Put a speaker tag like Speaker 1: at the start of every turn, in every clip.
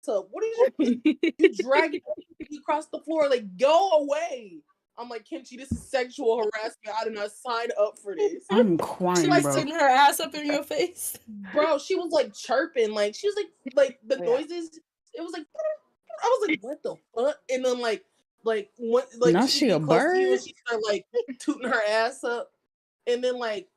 Speaker 1: bathtub. What is you dragging me across the floor? Like, go away. I'm like, Kimchi, this is sexual harassment. I did not sign up for this.
Speaker 2: I'm crying,
Speaker 3: she like
Speaker 2: bro.
Speaker 3: sitting her ass up in your face.
Speaker 1: Bro, she was like chirping. Like, she was like the noises. It was like, I was like, what the fuck? And then
Speaker 2: Now she a bird?
Speaker 1: and she started like tooting her ass up. And then like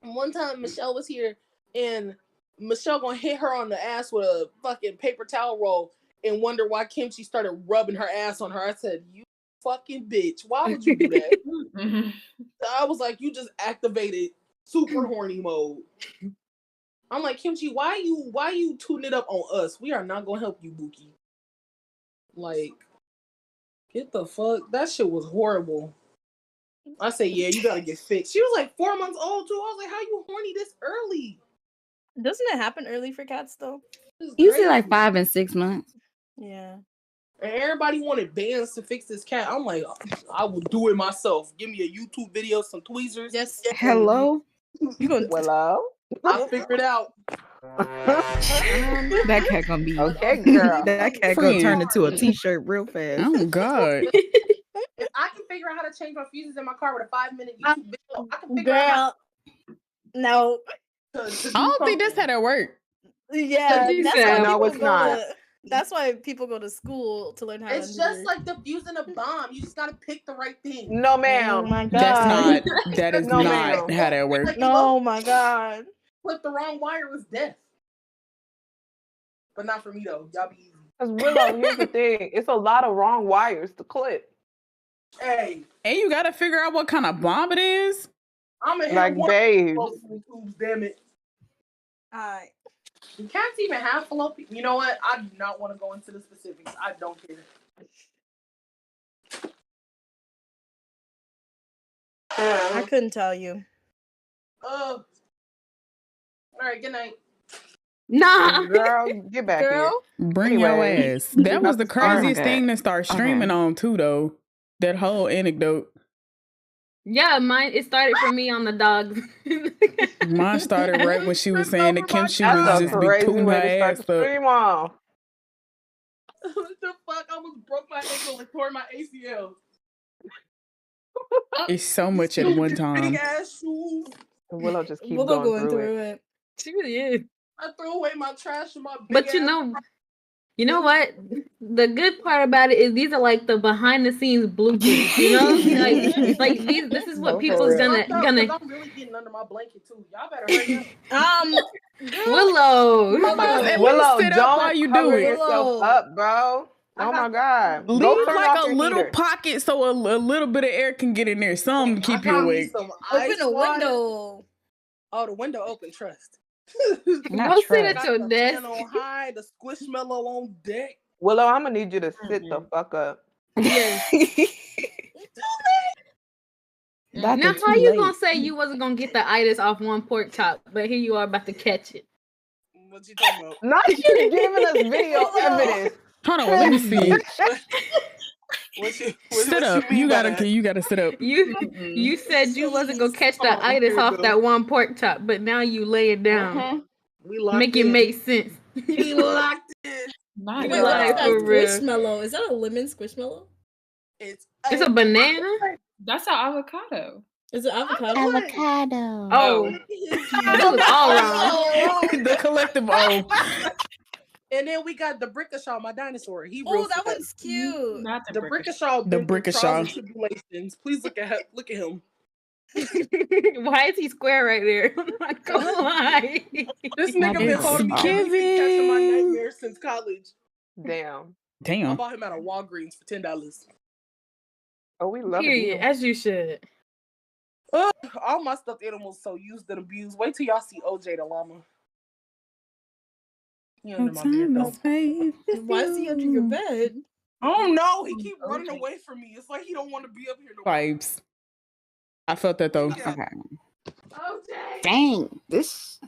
Speaker 1: one time Michelle was here and Michelle gonna hit her on the ass with a fucking paper towel roll and wonder why Kimchi started rubbing her ass on her. I said, you fucking bitch, why would you do that? I was like, you just activated super horny mode. I'm like, Kimchi, why you tooting it up on us? We are not gonna help you, Buki. Like, get the fuck. That shit was horrible. I say, yeah, you gotta get fixed. She was like 4 months old too. I was like, how you horny this early?
Speaker 3: Doesn't it happen early for cats though?
Speaker 4: Usually like 5 and 6 months.
Speaker 3: Yeah.
Speaker 1: And everybody wanted bands to fix this cat. I'm like, I will do it myself. Give me a YouTube video, some tweezers.
Speaker 3: Yes.
Speaker 4: Hello?
Speaker 3: You gonna
Speaker 5: Hello?
Speaker 1: I figured out.
Speaker 4: That cat gonna be
Speaker 5: Okay, girl.
Speaker 6: That cat gonna turn into a t-shirt real fast.
Speaker 2: Oh God.
Speaker 1: If I can figure out how to change my fuses in my car with a 5-minute YouTube video, I can figure out
Speaker 3: no.
Speaker 1: how
Speaker 2: I don't think that's how that work.
Speaker 3: Yeah,
Speaker 5: You
Speaker 3: that's
Speaker 5: said
Speaker 3: why
Speaker 5: no,
Speaker 3: people
Speaker 5: it's
Speaker 3: go
Speaker 5: not.
Speaker 3: that's why people go to school to learn how
Speaker 1: It's
Speaker 3: to
Speaker 1: just like defusing a bomb. You just gotta pick the right thing.
Speaker 5: No,
Speaker 3: Oh
Speaker 5: ma'am.
Speaker 3: my god.
Speaker 2: That is
Speaker 5: No,
Speaker 2: not
Speaker 5: ma'am.
Speaker 2: how that works.
Speaker 1: Like,
Speaker 3: No, my god.
Speaker 1: Flip the wrong wire was death. But not for me though. Y'all be easy.
Speaker 5: Because Willow, here's the thing. It's a lot of wrong wires to clip.
Speaker 1: Hey,
Speaker 2: And you gotta figure out what kind of bomb it is.
Speaker 1: I'm a
Speaker 5: Like, babes.
Speaker 1: tubes, damn it.
Speaker 3: Alright.
Speaker 1: Do cats even have fallopian? You know what? I do not want to go into the specifics. I don't care.
Speaker 3: I couldn't tell you.
Speaker 1: All right, good night.
Speaker 4: Nah.
Speaker 5: Girl, get back
Speaker 3: Girl?
Speaker 2: Bring your
Speaker 5: Anyway,
Speaker 2: ass. That was the
Speaker 5: about to start
Speaker 2: craziest
Speaker 5: that.
Speaker 2: thing to start streaming on too, though. That whole anecdote.
Speaker 4: Yeah, it started for me on the dogs.
Speaker 2: Mine started right when she was saying that Kimchi
Speaker 5: That's
Speaker 2: was
Speaker 5: a
Speaker 2: just be
Speaker 5: crazy
Speaker 2: tooting her
Speaker 5: way to start
Speaker 2: ass
Speaker 5: the
Speaker 2: up.
Speaker 5: stream off.
Speaker 1: What the fuck? I almost broke my ankle and tore my ACL.
Speaker 2: It's so much at one time.
Speaker 1: Big ass shoes.
Speaker 5: Willow just keeps
Speaker 3: Willow
Speaker 5: going through it.
Speaker 3: it.
Speaker 4: She really is.
Speaker 1: I threw away my trash and my big
Speaker 4: But
Speaker 1: ass.
Speaker 4: you know what? The good part about it is these are like the behind the scenes bloopers. You know, like these. This is what
Speaker 5: No, for
Speaker 4: people's
Speaker 5: real.
Speaker 4: gonna.
Speaker 1: I'm really getting under my blanket too. Y'all better hurry up.
Speaker 4: Willow.
Speaker 2: At
Speaker 5: Willow,
Speaker 2: least sit up
Speaker 5: don't
Speaker 2: while you
Speaker 5: cover
Speaker 2: do it.
Speaker 5: yourself up, bro. Oh my god. Go
Speaker 2: Leave
Speaker 5: turn
Speaker 2: like
Speaker 5: off
Speaker 2: a
Speaker 5: your
Speaker 2: little
Speaker 5: heater.
Speaker 2: pocket so a little bit of air can get in there. Something to keep
Speaker 1: I
Speaker 2: you
Speaker 1: got me
Speaker 2: awake.
Speaker 1: some
Speaker 3: Open
Speaker 1: ice
Speaker 3: the
Speaker 1: water.
Speaker 3: window.
Speaker 1: Oh, the window open. Trust.
Speaker 4: Go sit at
Speaker 1: Got
Speaker 4: your
Speaker 1: the
Speaker 4: desk.
Speaker 1: fan on high, the squishmallow on deck.
Speaker 5: Willow, I'm gonna need you to sit the fuck up.
Speaker 4: Now, how you gonna say you wasn't gonna get the itis off one pork chop, but here you are about to catch it?
Speaker 1: What you talking about?
Speaker 5: Not you giving us video evidence.
Speaker 2: Hold on, let me see. Sit up.
Speaker 1: mean
Speaker 2: You
Speaker 1: by
Speaker 2: gotta
Speaker 1: that?
Speaker 2: sit up.
Speaker 4: You said you wasn't gonna catch the
Speaker 1: Oh,
Speaker 4: itis
Speaker 1: here we
Speaker 4: off
Speaker 1: go.
Speaker 4: that one pork chop, but now you lay it down.
Speaker 1: We locked
Speaker 4: Make it
Speaker 1: in.
Speaker 4: make sense.
Speaker 1: We locked in.
Speaker 6: Not
Speaker 3: Wait,
Speaker 4: Like,
Speaker 3: what's that
Speaker 4: for real.
Speaker 3: squishmallow? Is that a lemon squishmallow?
Speaker 1: It's
Speaker 4: It's a banana.
Speaker 6: That's an avocado.
Speaker 3: Is it avocado?
Speaker 4: Oh,
Speaker 1: Oh.
Speaker 4: that was all wrong.
Speaker 2: The collective O.
Speaker 1: And then we got the Brickashaw, my dinosaur. He
Speaker 3: Oh,
Speaker 1: real
Speaker 3: that
Speaker 1: fat.
Speaker 3: one's cute.
Speaker 6: Not
Speaker 1: The Brickashaw.
Speaker 2: The
Speaker 1: been through
Speaker 2: Brickashaw.
Speaker 1: trials and tribulations. Please look at him.
Speaker 4: Why is he square right there? I'm not gonna lie.
Speaker 1: This nigga been
Speaker 2: It's
Speaker 1: holding me everything catching my
Speaker 2: giving.
Speaker 1: nightmares since college.
Speaker 5: Damn.
Speaker 1: I
Speaker 2: Damn.
Speaker 1: bought him at a Walgreens for $10.
Speaker 5: Oh, we love
Speaker 4: Period,
Speaker 5: it.
Speaker 4: as you should.
Speaker 1: Ugh, all my stuffed animals so used and abused. Wait till y'all see OJ the llama. He under my bed though.
Speaker 3: Why is he under your bed?
Speaker 1: Oh no, he keep running away from me. It's like he don't want to be up here no more.
Speaker 2: Vibes. I felt that though.
Speaker 1: Yeah.
Speaker 4: Okay.
Speaker 1: OJ.
Speaker 4: Dang, this.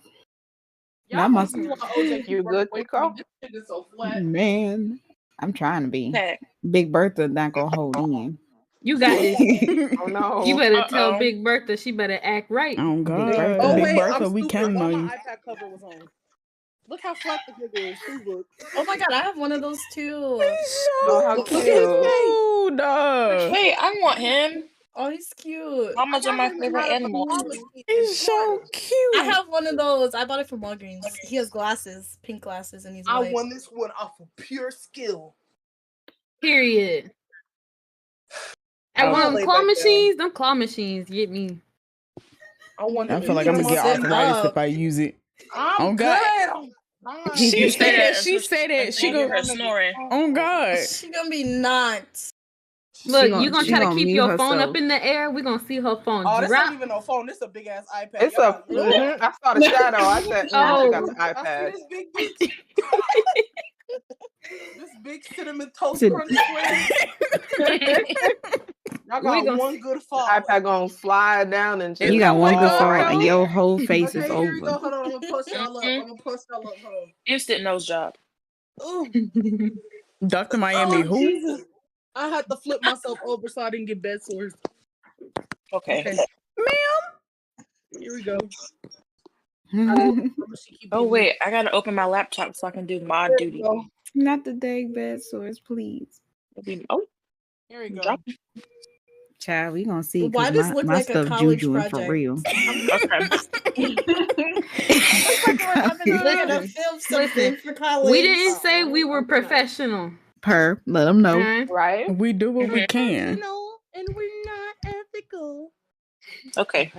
Speaker 1: Y'all
Speaker 4: That must-
Speaker 1: see why OJ keep
Speaker 5: You
Speaker 1: running
Speaker 5: good,
Speaker 1: away from me.
Speaker 5: Nico?
Speaker 1: This shit is so flat.
Speaker 4: Man, I'm trying to be. Big Bertha not gonna hold in.
Speaker 7: You got this.
Speaker 5: Oh no.
Speaker 7: You better tell Big Bertha she better act right.
Speaker 2: Oh God,
Speaker 4: Bertha.
Speaker 1: Oh
Speaker 2: Big
Speaker 1: wait,
Speaker 2: Bertha,
Speaker 1: I'm
Speaker 2: we
Speaker 1: stupid.
Speaker 2: counting
Speaker 1: Why
Speaker 2: on
Speaker 1: my
Speaker 2: you.
Speaker 1: iPad cover was on. Look how flat the nigga is. Please look.
Speaker 3: Oh my god, I have one of those too.
Speaker 5: Oh, how
Speaker 1: Look at his face.
Speaker 6: Wait, I want him.
Speaker 3: Oh, he's cute.
Speaker 6: Mama's are my favorite animal.
Speaker 2: He's so cute.
Speaker 3: I have one of those. I bought it from Walgreens. He has glasses, pink glasses, and he's
Speaker 1: I
Speaker 3: white.
Speaker 1: won this one off of pure skill.
Speaker 4: Period.
Speaker 1: I
Speaker 4: And
Speaker 1: wanna
Speaker 4: one
Speaker 1: lay
Speaker 4: claw
Speaker 1: back
Speaker 4: machines, them claw machines get me.
Speaker 2: I feel like I'm gonna get arthritis if I use it.
Speaker 1: I'm
Speaker 2: God.
Speaker 1: good. I'm fine.
Speaker 2: She
Speaker 6: say
Speaker 2: said
Speaker 6: that.
Speaker 2: she said it. She
Speaker 6: Go
Speaker 2: go.
Speaker 6: snoring.
Speaker 2: Oh God.
Speaker 3: She gonna be nuts.
Speaker 4: Look,
Speaker 6: gonna-
Speaker 4: you gonna
Speaker 6: she
Speaker 4: try to
Speaker 6: gonna
Speaker 4: keep
Speaker 6: mute
Speaker 4: your phone
Speaker 6: herself.
Speaker 4: up in the air. We gonna see her phone
Speaker 1: Oh, this
Speaker 4: drop.
Speaker 1: ain't even no phone. This a big ass iPad.
Speaker 5: It's
Speaker 1: Y'all
Speaker 5: a. I saw the shadow. I said,
Speaker 4: Oh.
Speaker 5: she got the
Speaker 1: I
Speaker 5: iPad.
Speaker 1: see this big bitch. This big cinnamon toast
Speaker 6: Cin-
Speaker 1: crunch square. Y'all got
Speaker 4: gonna
Speaker 1: one good fall.
Speaker 5: iPad gonna slide down and just.
Speaker 6: You got one good
Speaker 1: Oh,
Speaker 6: fall,
Speaker 1: okay.
Speaker 6: and your whole face
Speaker 1: Okay,
Speaker 6: is
Speaker 1: here we go.
Speaker 6: over.
Speaker 1: Hold on. I'm gonna push y'all up. Hold on.
Speaker 6: Instant nose job.
Speaker 1: Ooh.
Speaker 2: Dr. Miami,
Speaker 1: Oh,
Speaker 2: who?
Speaker 1: Jesus. I had to flip myself over so I didn't get bed sores.
Speaker 6: Okay.
Speaker 1: Here we go.
Speaker 6: Oh wait, I gotta open my laptop so I can do mod
Speaker 1: There
Speaker 6: duty.
Speaker 1: we go.
Speaker 6: Not the dang bed sores, please. Oh,
Speaker 1: Here we go.
Speaker 6: drop. Child, we gonna see.
Speaker 3: Why
Speaker 6: 'Cause
Speaker 3: does
Speaker 6: my,
Speaker 3: look
Speaker 6: my
Speaker 3: like a
Speaker 6: stuff
Speaker 3: college
Speaker 6: jujuing for
Speaker 3: project?
Speaker 6: real.
Speaker 3: Listen, film something for college.
Speaker 4: We didn't say we were professional.
Speaker 6: Per, let them know.
Speaker 4: Alright?
Speaker 5: Right?
Speaker 2: We do what we can.
Speaker 1: And we're not ethical.
Speaker 6: Okay.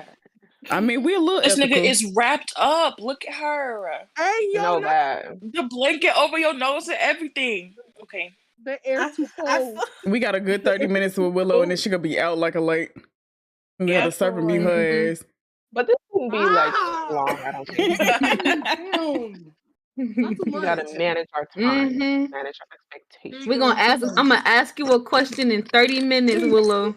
Speaker 2: I mean, we a little
Speaker 6: This
Speaker 2: ethical.
Speaker 6: nigga is wrapped up. Look at her.
Speaker 1: Hey, yo,
Speaker 5: No
Speaker 1: not
Speaker 5: bad.
Speaker 6: The blanket over your nose and everything. Okay.
Speaker 1: the air too cold.
Speaker 2: We got a good 30 minutes with Willow, and then she gonna be out like a light. We
Speaker 6: Yeah.
Speaker 2: gotta serve and mute her ass.
Speaker 5: But this wouldn't be like
Speaker 1: Ah!
Speaker 5: long, I don't think.
Speaker 1: Damn. Not too
Speaker 5: We
Speaker 1: much.
Speaker 5: gotta manage our time,
Speaker 4: Mhm.
Speaker 5: manage our expectations.
Speaker 4: We're gonna ask. I'm gonna ask you a question in 30 minutes, Willow,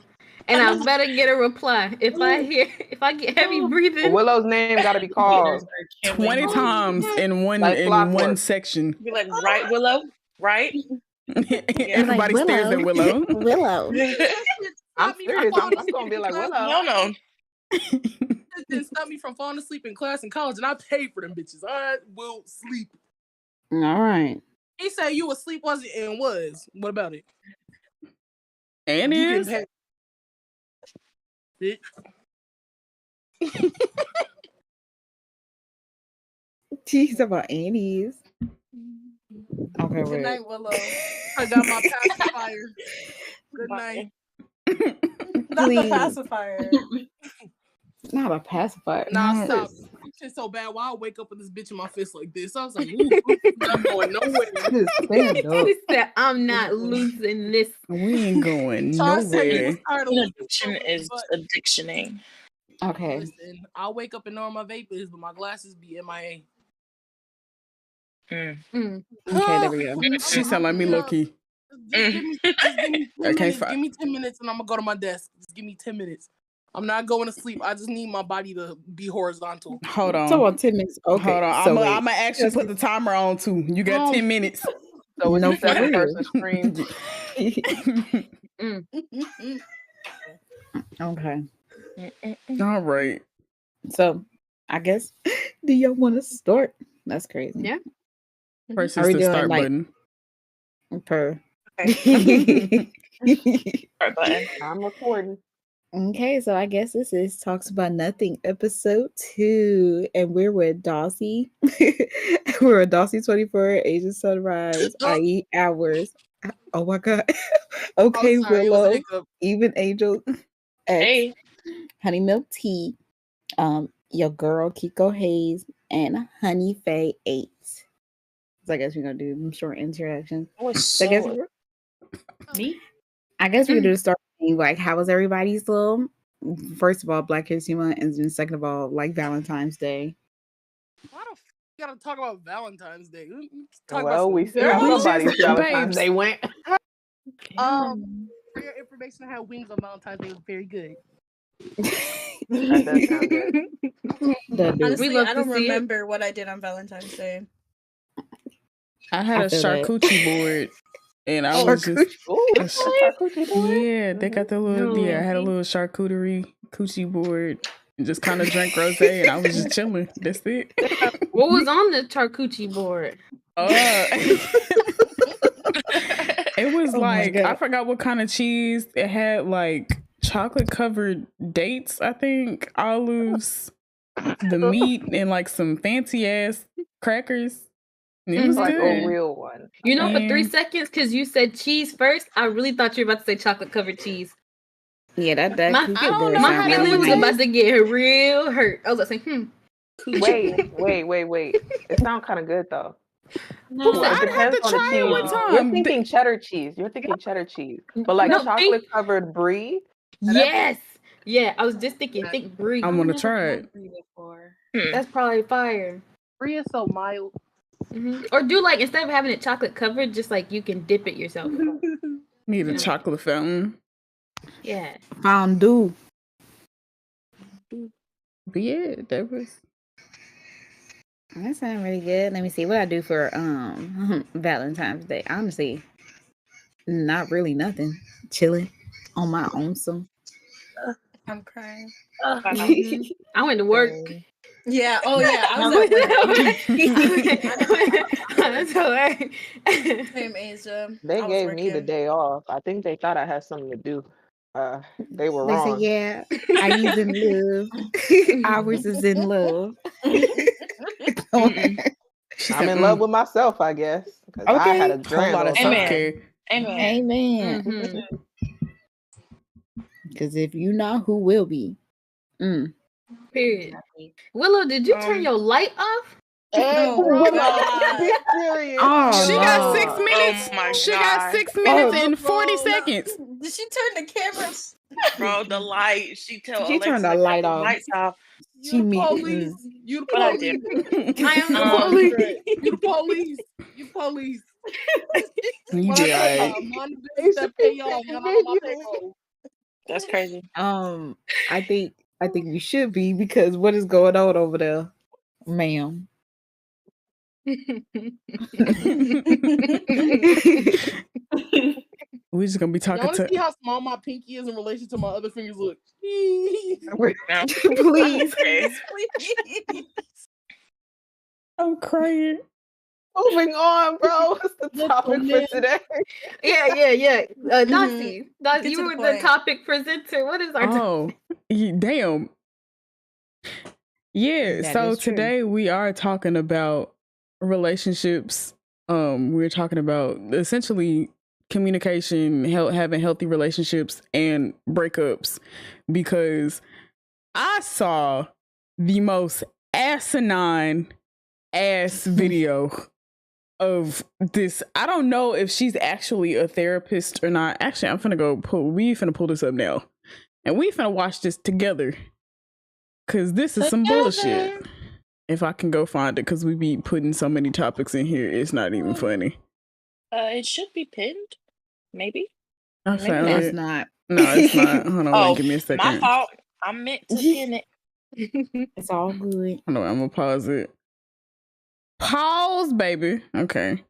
Speaker 4: and I better get a reply. If I get heavy
Speaker 5: Well,
Speaker 4: breathing,
Speaker 5: Willow's name gotta be called.
Speaker 2: 20 times in one
Speaker 5: Like clockwork.
Speaker 2: section.
Speaker 6: Be like, right, Willow? Right?
Speaker 2: Everybody stares at Willow.
Speaker 6: Willow.
Speaker 5: I'm serious. I'm gonna be like, Willow.
Speaker 6: No.
Speaker 1: It didn't stop me from falling asleep in class in college, and I paid for them bitches. I will sleep.
Speaker 6: All right.
Speaker 1: He said you was sleep, was it? And was. What about it?
Speaker 2: And
Speaker 1: You
Speaker 2: is.
Speaker 1: getting paid. Bitch.
Speaker 6: Tease about Annie's. Okay,
Speaker 3: Good
Speaker 6: wait.
Speaker 3: night, Willow.
Speaker 1: I got my pacifier. Good night.
Speaker 3: Not
Speaker 6: Please.
Speaker 3: the pacifier.
Speaker 6: Not a pacifier.
Speaker 1: Nah,
Speaker 6: No.
Speaker 1: stop. It's so bad. Why I wake up with this bitch in my fist like this? I was like, ooh, I'm going nowhere.
Speaker 6: Just stand up.
Speaker 4: he said, "I'm not losing this."
Speaker 2: We ain't going
Speaker 1: So I said,
Speaker 2: nowhere.
Speaker 1: "You tired of losing
Speaker 6: Addiction
Speaker 1: so much,
Speaker 6: is
Speaker 1: but
Speaker 6: addictioning. Okay.
Speaker 1: listen, I'll wake up and know where my vape is, but my glasses be MIA."
Speaker 4: Mm.
Speaker 6: Okay, there we go.
Speaker 2: She sound like me low key.
Speaker 1: Just give me 10
Speaker 2: Okay,
Speaker 1: minutes.
Speaker 2: fine.
Speaker 1: Give me 10 minutes and I'm gonna go to my desk. Just give me 10 minutes. I'm not going to sleep. I just need my body to be horizontal.
Speaker 2: Hold on.
Speaker 6: So on 10 minutes. Okay.
Speaker 2: Hold on.
Speaker 6: So
Speaker 2: I'm
Speaker 6: wait.
Speaker 2: gonna actually put the timer on too. You got 10 minutes.
Speaker 5: So it's
Speaker 6: No,
Speaker 5: a
Speaker 6: for real.
Speaker 5: 7-person screen.
Speaker 6: Okay.
Speaker 2: All right.
Speaker 6: So I guess, do y'all want to start? That's crazy.
Speaker 4: Yeah.
Speaker 2: First
Speaker 6: Are
Speaker 2: is
Speaker 6: we
Speaker 2: the
Speaker 6: doing,
Speaker 2: start
Speaker 6: like-
Speaker 2: button.
Speaker 6: Per. Start button.
Speaker 5: I'm recording.
Speaker 6: Okay, so I guess this is Talks About Nothing episode 2, and we're with Dawsey. We're with Dawsey 24, Asian Sunrise, IE Hours. Oh my god. Okay,
Speaker 1: Oh, sorry, it was a
Speaker 6: Willow,
Speaker 1: hiccup.
Speaker 6: Even Angel, X, Honey Milk Tea, your girl Kiko Hayes, and Honey Faye 8. So I guess we're gonna do some short interactions. I was So so
Speaker 4: Me?
Speaker 6: I guess we could do the start thing, like how was everybody's little first of all Black History Month, and then second of all like Valentine's Day.
Speaker 1: Why the f you gotta talk about Valentine's Day? We can talk
Speaker 5: Well,
Speaker 1: about
Speaker 5: we
Speaker 1: some
Speaker 5: see how
Speaker 1: girls.
Speaker 5: somebody's
Speaker 2: just-
Speaker 5: Valentine's
Speaker 2: babes.
Speaker 5: Day went.
Speaker 1: For your information, I had wings on Valentine's Day. It was very good.
Speaker 5: That does sound good.
Speaker 6: That dude.
Speaker 3: Honestly,
Speaker 4: love
Speaker 3: I
Speaker 4: to
Speaker 3: don't
Speaker 4: see it.
Speaker 3: remember what I did on Valentine's Day.
Speaker 2: I had
Speaker 6: I
Speaker 2: a
Speaker 6: feel that.
Speaker 2: charcuterie board, and I was just
Speaker 5: Ooh,
Speaker 2: a
Speaker 5: that's
Speaker 2: sh-
Speaker 5: a charcuterie board.
Speaker 2: yeah. They got the little
Speaker 4: No.
Speaker 2: I had a little charcuterie coochie board. and just kind of drank rosé, and I was just chilling. That's it.
Speaker 4: What was on the charcuterie board?
Speaker 2: It was
Speaker 6: Oh my
Speaker 2: like,
Speaker 6: God.
Speaker 2: I forgot what kind of cheese. It had like chocolate covered dates, I think, olives, the meat, and like some fancy ass crackers. And it was
Speaker 4: Mhm.
Speaker 5: Like a
Speaker 2: good.
Speaker 5: real one.
Speaker 4: You know, for
Speaker 2: Yeah.
Speaker 4: 3 seconds, because you said cheese first, I really thought you were about to say chocolate covered cheese.
Speaker 6: Yeah, that
Speaker 4: My-
Speaker 6: cookie
Speaker 2: I don't
Speaker 6: does
Speaker 2: know
Speaker 4: My
Speaker 2: how
Speaker 6: sound
Speaker 2: that
Speaker 4: feelings
Speaker 6: really
Speaker 4: was
Speaker 2: would
Speaker 6: nice.
Speaker 4: about to get real hurt. I was like,
Speaker 5: Wait. It sounds kind of good though.
Speaker 4: Who
Speaker 5: Well,
Speaker 4: said
Speaker 5: it
Speaker 2: I'd have
Speaker 5: depends
Speaker 2: to
Speaker 5: on the
Speaker 2: try it
Speaker 5: cheese.
Speaker 2: one time.
Speaker 5: You're thinking cheddar cheese. But like
Speaker 4: No,
Speaker 5: chocolate covered brie.
Speaker 4: yes. Yeah, I was just thinking, think brie.
Speaker 2: I want to try it.
Speaker 4: That's probably fire.
Speaker 1: Brie is so mild.
Speaker 4: Or do like, instead of having it chocolate covered, just like you can dip it yourself.
Speaker 2: Need a
Speaker 4: Yeah.
Speaker 2: chocolate fountain.
Speaker 4: Yeah.
Speaker 6: Fondue.
Speaker 2: But yeah, that was.
Speaker 6: That sounds really good. Let me see what I do for Valentine's Day. Honestly, not really nothing. Chilling on my own. Some.
Speaker 3: I'm crying.
Speaker 4: I went to work.
Speaker 3: Yeah. Oh yeah. I was at work.
Speaker 4: That's hilarious.
Speaker 3: Same Asia.
Speaker 5: They
Speaker 3: I was
Speaker 5: gave me the
Speaker 3: working.
Speaker 5: day off. I think they thought I had something to do. They were
Speaker 6: They say,
Speaker 5: wrong.
Speaker 6: yeah, IU's in love. Ours is in love.
Speaker 5: I'm in love with myself, I guess. Because I had a
Speaker 6: Okay.
Speaker 2: Whole
Speaker 5: grand
Speaker 2: lot of
Speaker 5: old
Speaker 2: self
Speaker 5: time.
Speaker 2: care.
Speaker 6: Amen.
Speaker 4: Mhm.
Speaker 6: Because if you not, who will be?
Speaker 4: Period. Willow, did you turn your light off?
Speaker 3: Oh,
Speaker 5: Willow,
Speaker 3: God.
Speaker 5: be serious.
Speaker 6: Oh,
Speaker 2: She
Speaker 6: no.
Speaker 2: got 6 minutes.
Speaker 7: Oh my
Speaker 2: She
Speaker 7: God.
Speaker 2: got 6 minutes
Speaker 6: Oh,
Speaker 2: and 40
Speaker 3: bro, no.
Speaker 2: seconds.
Speaker 3: Did she turn the camera?
Speaker 7: Bro, the light. She tell
Speaker 6: She
Speaker 7: Alexa
Speaker 6: turned the
Speaker 7: to cut
Speaker 6: light
Speaker 7: the
Speaker 6: off.
Speaker 7: lights off.
Speaker 6: She
Speaker 1: You the
Speaker 6: mean-
Speaker 1: police. You the
Speaker 7: But I
Speaker 1: police.
Speaker 7: did.
Speaker 4: I am the
Speaker 7: Um,
Speaker 4: police.
Speaker 1: You the police. You police.
Speaker 2: You
Speaker 1: When
Speaker 2: be
Speaker 1: I tell
Speaker 2: alright.
Speaker 1: y'all, mind the business that pay y'all, y'all not on my payroll.
Speaker 7: That's crazy.
Speaker 6: I think we should be, because what is going on over there, ma'am?
Speaker 2: We just gonna be
Speaker 1: Y'all
Speaker 2: talking
Speaker 1: want to
Speaker 2: to.
Speaker 1: see how small my pinky is in relation to my other fingers? Look.
Speaker 7: No.
Speaker 6: Please.
Speaker 7: Okay.
Speaker 2: I'm crying.
Speaker 5: Moving on, bro. What's the
Speaker 1: Look,
Speaker 5: topic for
Speaker 1: man.
Speaker 5: today?
Speaker 4: Yeah. Dossie,
Speaker 3: Get to
Speaker 4: you
Speaker 3: the
Speaker 4: were the
Speaker 3: point.
Speaker 4: topic presenter. What is our topic?
Speaker 2: Oh, damn. Yeah,
Speaker 6: That
Speaker 2: so
Speaker 6: is true.
Speaker 2: today we are talking about relationships. We're talking about essentially communication, having healthy relationships and breakups, because I saw the most asinine ass video of this. I don't know if she's actually a therapist or not. Actually, we finna pull this up now, and we finna watch this together, because this is some bullshit. If I can go find it, because we be putting so many topics in here, it's not even funny.
Speaker 7: It should be pinned. Maybe.
Speaker 2: I
Speaker 7: Maybe
Speaker 2: found
Speaker 6: That's
Speaker 2: it.
Speaker 6: not.
Speaker 2: No, it's not. Hold on,
Speaker 7: Oh,
Speaker 2: wait, give me a second.
Speaker 7: my fault. I meant to pin it.
Speaker 6: It's all good.
Speaker 2: Hold on, I'm gonna pause it. Pause, baby. Okay.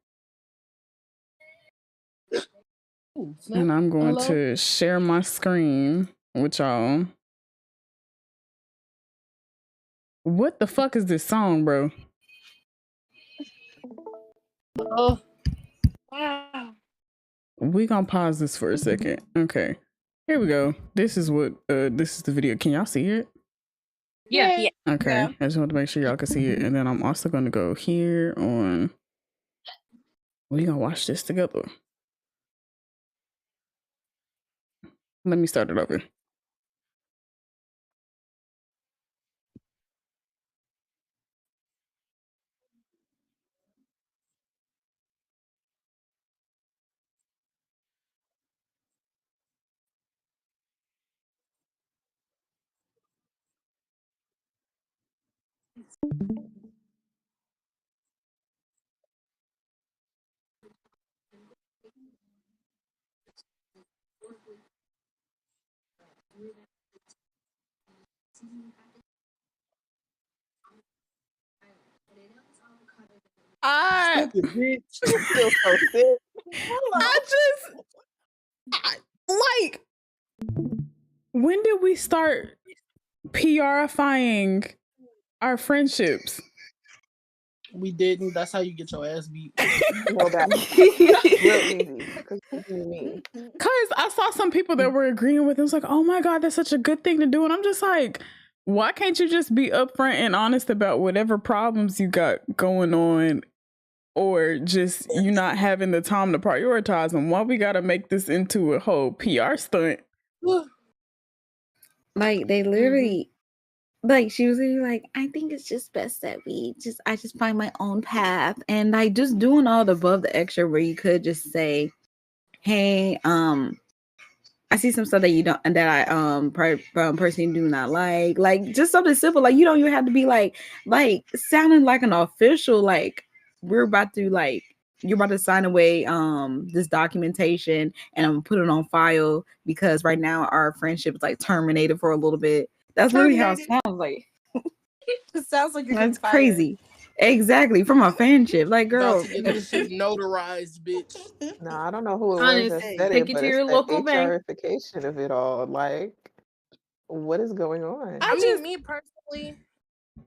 Speaker 1: Ooh, snap.
Speaker 2: And I'm going
Speaker 1: Hello?
Speaker 2: to share my screen with y'all. What the fuck is this song, bro?
Speaker 1: Oh,
Speaker 7: Wow.
Speaker 2: We gonna pause this for a second. Okay. Here we go. This is the video. Can y'all see it?
Speaker 4: Yeah.
Speaker 2: Okay.
Speaker 3: Yeah.
Speaker 2: I just want to make sure y'all can see it. And then I'm also gonna go here on. We gonna watch this together. Let me start it over. I
Speaker 5: Stupid bitch. You feel so sick.
Speaker 2: like, when did we start PRifying our friendships.
Speaker 1: We didn't. That's how you get your ass beat.
Speaker 5: No, that's real easy. Because you me.
Speaker 2: Because I saw some people that were agreeing with it. It was like, oh my God, that's such a good thing to do. And I'm just like, why can't you just be upfront and honest about whatever problems you got going on, or just you not having the time to prioritize them? Why we got to make this into a whole PR stunt?
Speaker 6: Like they literally, like she was literally like, I think it's just best that I just find my own path, and like just doing all the above the extra where you could just say, hey, I see some stuff that you don't, and that I personally do not like just something simple, like you don't even have to be like sounding like an official, like we're about to like you're about to sign away this documentation and I'm gonna put it on file because right now our friendship is like terminated for a little bit. That's literally how it sounds like.
Speaker 3: It sounds like you're
Speaker 6: That's
Speaker 3: getting
Speaker 6: crazy. Exactly, from a friendship. Like, girl,
Speaker 1: About to get this shit notarized, bitch.
Speaker 5: No, I don't know who it was
Speaker 4: Honest,
Speaker 5: that
Speaker 3: Hey,
Speaker 5: said
Speaker 4: take
Speaker 5: it,
Speaker 4: it
Speaker 5: but
Speaker 4: to
Speaker 5: it's
Speaker 4: your
Speaker 5: the
Speaker 4: local bank.
Speaker 5: HRification of it all. Like, what is going on?
Speaker 1: I mean, me personally,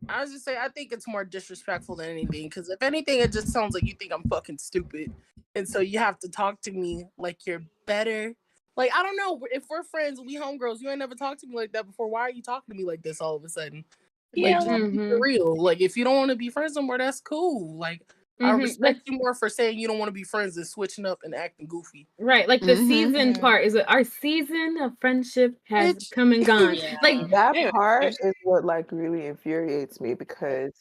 Speaker 1: I was just say I think it's more disrespectful than anything. Because if anything, it just sounds like you think I'm fucking stupid, and so you have to talk to me like you're better. Like I don't know if we're friends, we homegirls. You ain't never talked to me like that before. Why are you talking to me like this all of a sudden? Like,
Speaker 7: Yeah,
Speaker 1: just
Speaker 7: like,
Speaker 1: keep it real. Like, if you don't want to be friends anymore, that's cool. Like, I
Speaker 4: Like,
Speaker 1: respect you more for saying you don't want to be friends than switching up and acting goofy.
Speaker 4: right, like the season
Speaker 3: Mhm.
Speaker 4: part is that our season of friendship has
Speaker 1: Bitch.
Speaker 4: come and gone.
Speaker 3: Yeah.
Speaker 4: Like,
Speaker 5: That
Speaker 7: yeah.
Speaker 5: part is what like really infuriates me because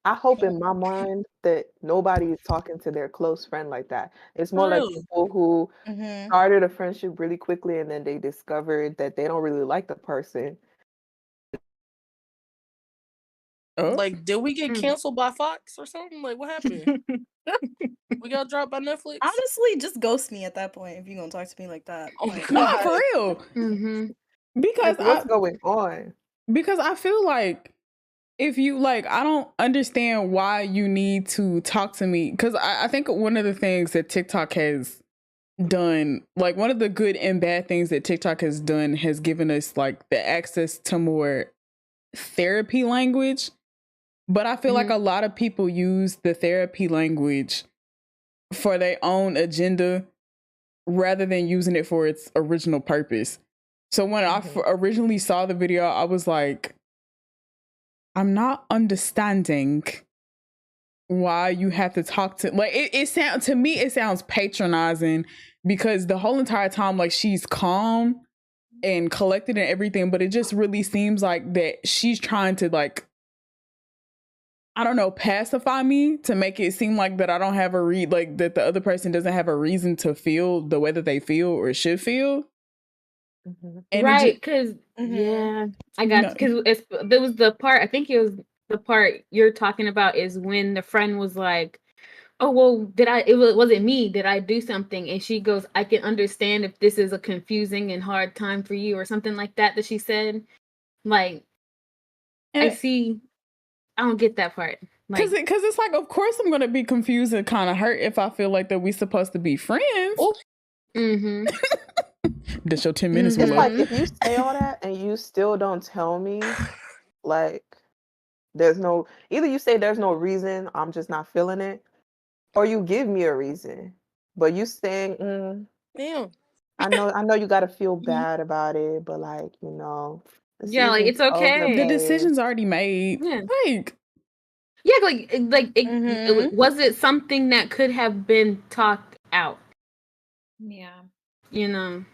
Speaker 5: I hope in my mind that nobody is talking to their close friend like that. It's more like
Speaker 1: Real.
Speaker 5: people who
Speaker 3: Mhm.
Speaker 5: started a friendship really quickly and then they discovered that they don't really like the person.
Speaker 2: Oh,
Speaker 1: Like, did we get
Speaker 4: Mm.
Speaker 1: canceled by Fox or something? Like, what happened? We got dropped by Netflix?
Speaker 3: Honestly, just ghost me at that point if you're gonna talk to me like that.
Speaker 1: Oh,
Speaker 3: Like,
Speaker 2: nah,
Speaker 1: God.
Speaker 2: for real. Because
Speaker 5: Like, what's going on?
Speaker 2: I feel like if you like, I don't understand why you need to talk to me. Because I think one of the things that TikTok has done, like one of the good and bad things that TikTok has done, has given us like the access to more therapy language. But I feel like a lot of people use the therapy language for their own agenda rather than using it for its original purpose. So when I originally saw the video, I was like, I'm not understanding why you have to talk to, like, it sound to me, it sounds patronizing because the whole entire time, like, she's calm and collected and everything, but it just really seems like that she's trying to, like, I don't know, pacify me to make it seem like that I don't have like that the other person doesn't have a reason to feel the way that they feel or should feel. And
Speaker 4: right, because yeah, I got because there was the part, I think it was the part you're talking about is when the friend was like, oh well, wasn't me, did I do something? And she goes, I can understand if this is a confusing and hard time for you or something like that she said. Like, I don't get that part. Like,
Speaker 2: because it's like, of course I'm gonna be confused and kind of hurt if I feel like that we supposed to be friends. That's your 10 minutes.
Speaker 5: It's like if you say all that and you still don't tell me, like, there's no, either you say there's no reason, I'm just not feeling it, or you give me a reason. But you saying,
Speaker 1: Damn.
Speaker 5: I know you got to feel bad about it, but like, the
Speaker 4: yeah, like,
Speaker 5: season's
Speaker 4: it's okay.
Speaker 2: The
Speaker 5: over,
Speaker 2: decision's already made.
Speaker 4: Yeah.
Speaker 2: Like,
Speaker 4: yeah, was it something that could have been talked out?
Speaker 8: Yeah.
Speaker 4: You know,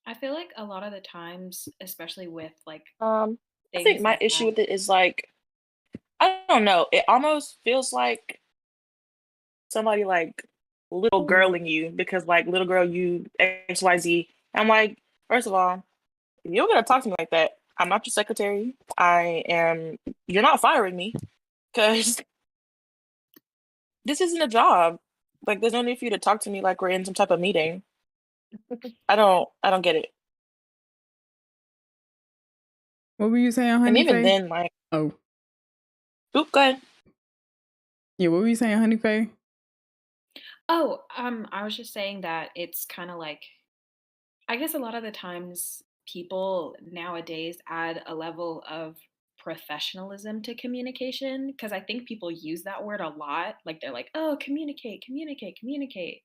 Speaker 8: I feel like a lot of the times, especially with like
Speaker 7: I think my issue with it is like, I don't know, it almost feels like somebody like little girling you because like little girl you XYZ. I'm like, first of all, if you're gonna talk to me like that, I'm not your secretary. You're not firing me because this isn't a job. Like, there's no need for you to talk to me like we're in some type of meeting. I don't get it.
Speaker 2: what were you saying, honey?
Speaker 7: And even
Speaker 2: Faye?
Speaker 7: then, like,
Speaker 2: oh,
Speaker 7: go ahead.
Speaker 2: Yeah, what were you saying, honey Faye?
Speaker 8: Oh, I was just saying that it's kind of like, I guess a lot of the times people nowadays add a level of professionalism to communication, because I think people use that word a lot. Like they're like, "Oh, communicate, communicate, communicate."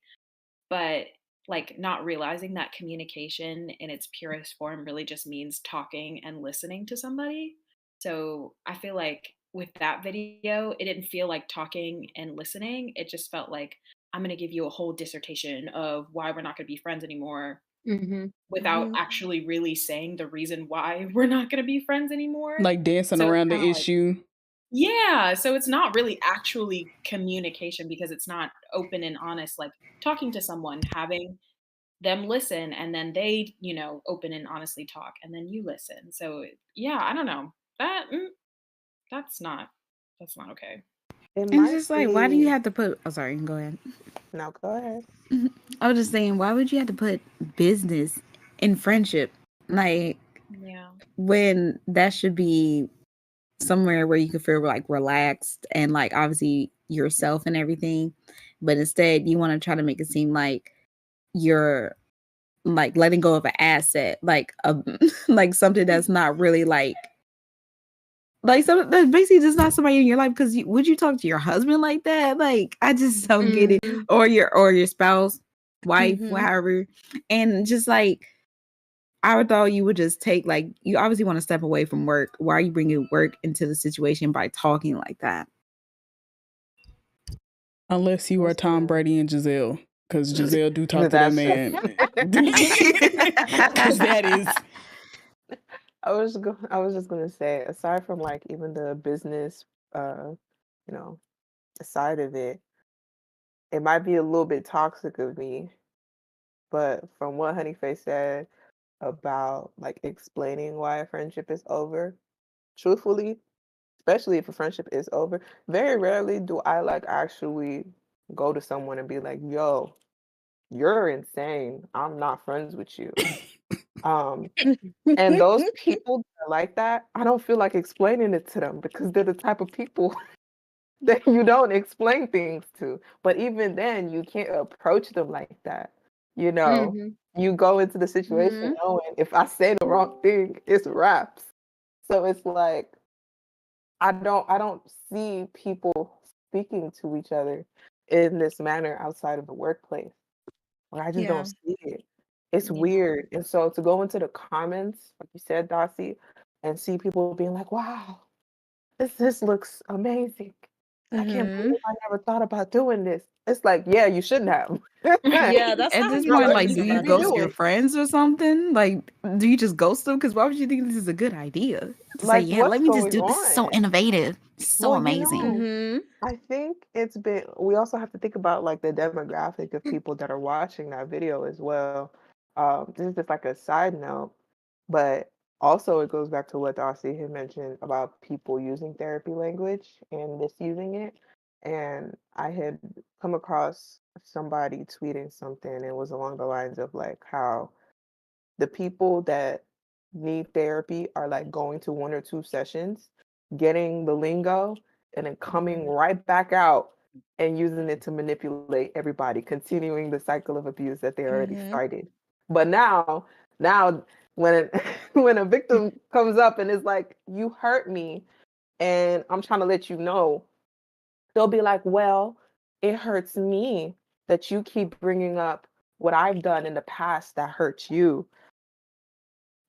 Speaker 8: But like not realizing that communication in its purest form really just means talking and listening to somebody. So I feel like with that video, it didn't feel like talking and listening. It just felt like, I'm going to give you a whole dissertation of why we're not going to be friends anymore,
Speaker 4: Mm-hmm.
Speaker 8: without actually really saying the reason why we're not going to be friends anymore.
Speaker 2: Like dancing
Speaker 8: So it's
Speaker 2: around the
Speaker 8: kinda like,
Speaker 2: issue.
Speaker 8: yeah, so it's not really actually communication, because it's not open and honest, like talking to someone, having them listen, and then they, open and honestly talk, and then you listen. So yeah, I don't know. That's not okay.
Speaker 5: It
Speaker 6: And it's
Speaker 5: might
Speaker 6: just like, why do you
Speaker 5: be.
Speaker 6: have to put? Oh, sorry. Go ahead.
Speaker 5: No, go ahead.
Speaker 6: I was just saying, why would you have to put business in friendship? Like,
Speaker 8: Yeah.
Speaker 6: when that should be somewhere where you can feel like relaxed and like obviously yourself and everything. But instead, you want to try to make it seem like you're like letting go of an asset, like a like something that's not really like some that's basically just not somebody in your life. Because would you talk to your husband like that? Like, I just don't get it.
Speaker 4: Mm-hmm.
Speaker 6: Or your spouse, wife, whatever. And just like, I would thought you would just take, like, you obviously want to step away from work. Why are you bringing work into the situation by talking like that?
Speaker 2: Unless you are Tom Brady and Giselle, because Giselle do talk to that
Speaker 5: That's
Speaker 2: man. Because that is.
Speaker 5: I was just gonna say, aside from like even the business, you know, side of it, it might be a little bit toxic of me, but from what Honeyface said about like explaining why a friendship is over, truthfully, especially if a friendship is over, very rarely do I like actually go to someone and be like, "Yo, you're insane. I'm not friends with you." Um, and those people that are like that, I don't feel like explaining it to them because they're the type of people that you don't explain things to. But even then, you can't approach them like that. You know, you go into the situation knowing if I say the wrong thing, it's wraps. So it's like I don't see people speaking to each other in this manner outside of the workplace. Like, I just don't see it. It's weird. And so to go into the comments, like you said, Dossie, and see people being like, wow, this looks amazing. I can't believe I never thought about doing this. It's like, yeah, you shouldn't have.
Speaker 3: Yeah, that's
Speaker 6: At
Speaker 3: not how
Speaker 6: this
Speaker 3: you're
Speaker 6: point,
Speaker 3: supposed
Speaker 6: like,
Speaker 3: to
Speaker 6: do
Speaker 3: go
Speaker 6: you
Speaker 3: about
Speaker 6: ghost
Speaker 3: it.
Speaker 6: your friends or something? Like, do you just ghost them? Because why would you think this is a good idea? To say,
Speaker 5: Like,
Speaker 6: yeah,
Speaker 5: what's
Speaker 6: let me just
Speaker 5: going
Speaker 6: do this. Is so
Speaker 5: on?
Speaker 6: innovative. So
Speaker 5: Well,
Speaker 6: amazing.
Speaker 5: I think it's been, we also have to think about like the demographic of people that are watching that video as well. This is just like a side note, but also it goes back to what Darcy had mentioned about people using therapy language and misusing it. And I had come across somebody tweeting something, and it was along the lines of like how the people that need therapy are like going to one or two sessions, getting the lingo, and then coming right back out and using it to manipulate everybody, continuing the cycle of abuse that they already started. But now when when a victim comes up and is like, "You hurt me, and I'm trying to let you know," they'll be like, "Well, it hurts me that you keep bringing up what I've done in the past that hurts you."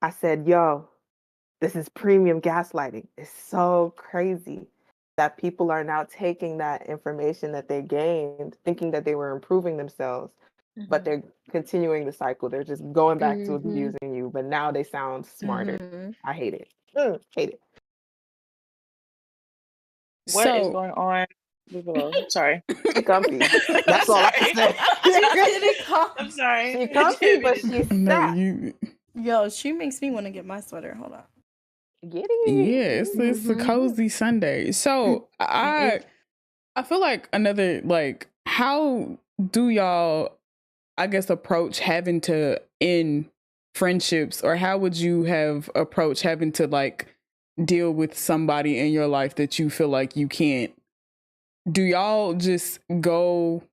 Speaker 5: I said, yo, this is premium gaslighting. It's so crazy that people are now taking that information that they gained, thinking that they were improving themselves, but they're continuing the cycle. They're just going back to abusing you, but now they sound smarter. I hate it. Hate it.
Speaker 7: What is
Speaker 2: So,
Speaker 7: going on? Sorry.
Speaker 5: She comfy. That's all I can say.
Speaker 7: I'm sorry.
Speaker 5: She comfy, but she's
Speaker 2: no,
Speaker 5: fat.
Speaker 3: Yo, she makes me want to get my sweater. Hold on.
Speaker 5: Get it.
Speaker 2: it's a cozy Sunday. So I feel like another, like, how do y'all, I guess, approach having to end friendships, or how would you have approached having to like deal with somebody in your life that you feel like you can't? Do y'all just go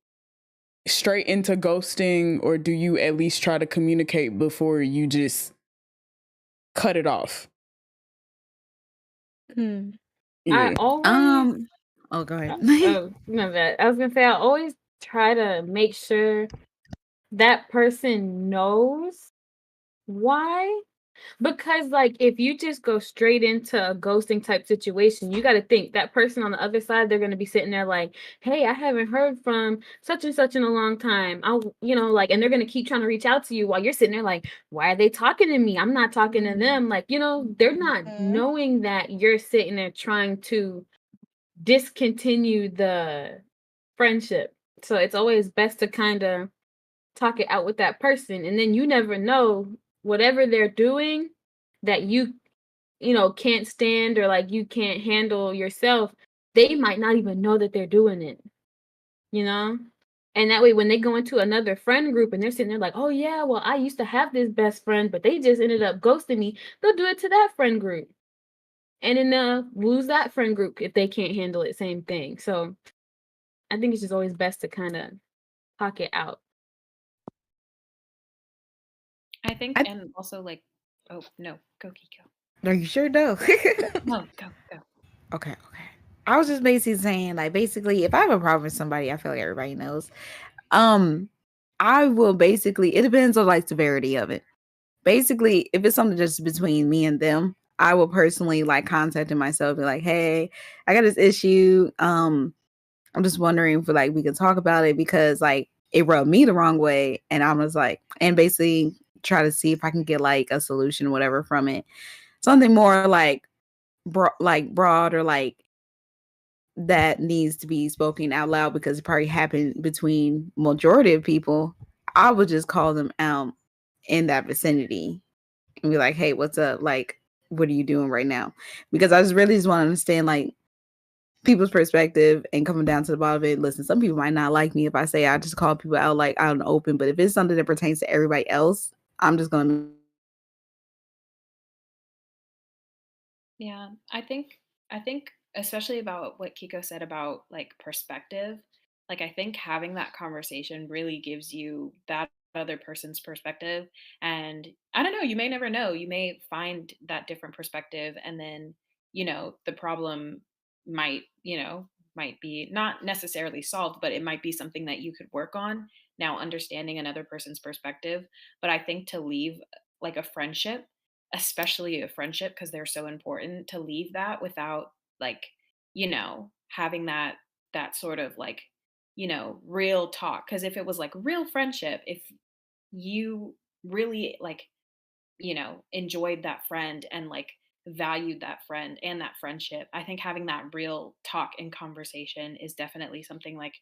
Speaker 2: straight into ghosting, or do you at least try to communicate before you just cut it off.
Speaker 3: Hmm.
Speaker 4: I
Speaker 2: Yeah.
Speaker 4: always
Speaker 6: Oh, go ahead.
Speaker 4: oh, my bad. I was gonna say I always try to make sure that person knows why. Because like if you just go straight into a ghosting type situation, you got to think that person on the other side, they're going to be sitting there like, "Hey, I haven't heard from such and such in a long time." Like, and they're going to keep trying to reach out to you while you're sitting there like, "Why are they talking to me? I'm not talking to them." Like, they're not knowing that you're sitting there trying to discontinue the friendship. So it's always best to kind of talk it out with that person, and then you never know whatever they're doing that you can't stand or like you can't handle yourself. They might not even know that they're doing it, you know. And that way when they go into another friend group and they're sitting there like, "Oh yeah, well I used to have this best friend but they just ended up ghosting me," they'll do it to that friend group and then lose that friend group if they can't handle it. Same thing. So I think it's just always best to kind of talk it out.
Speaker 8: I think, and also like, oh no, go Kiko.
Speaker 6: Are you sure? No.
Speaker 8: No, go.
Speaker 6: Okay. I was just basically saying, like, basically, if I have a problem with somebody, I feel like everybody knows. I will basically. It depends on like severity of it. Basically, if it's something just between me and them, I will personally like contact myself, be like, "Hey, I got this issue. I'm just wondering if like we can talk about it because like it rubbed me the wrong way, and I was like, and basically try to see if I can get like a solution, or whatever, from it. Something more like broad or like that needs to be spoken out loud because it probably happened between majority of people. I would just call them out in that vicinity and be like, "Hey, what's up? Like, what are you doing right now?" Because I just really just want to understand like people's perspective and coming down to the bottom of it. Listen, some people might not like me if I say I just call people out like out in the open, but if it's something that pertains to everybody else, I'm just gonna.
Speaker 8: Yeah, I think especially about what Kiko said about like perspective, like I think having that conversation really gives you that other person's perspective. And I don't know, you may never know. You may find that different perspective and then, the problem might, might be not necessarily solved, but it might be something that you could work on now understanding another person's perspective. But I think to leave like a friendship, especially a friendship because they're so important, to leave that without like having that sort of like real talk. Because if it was like real friendship, if you really like enjoyed that friend and like valued that friend and that friendship, I think having that real talk and conversation is definitely something like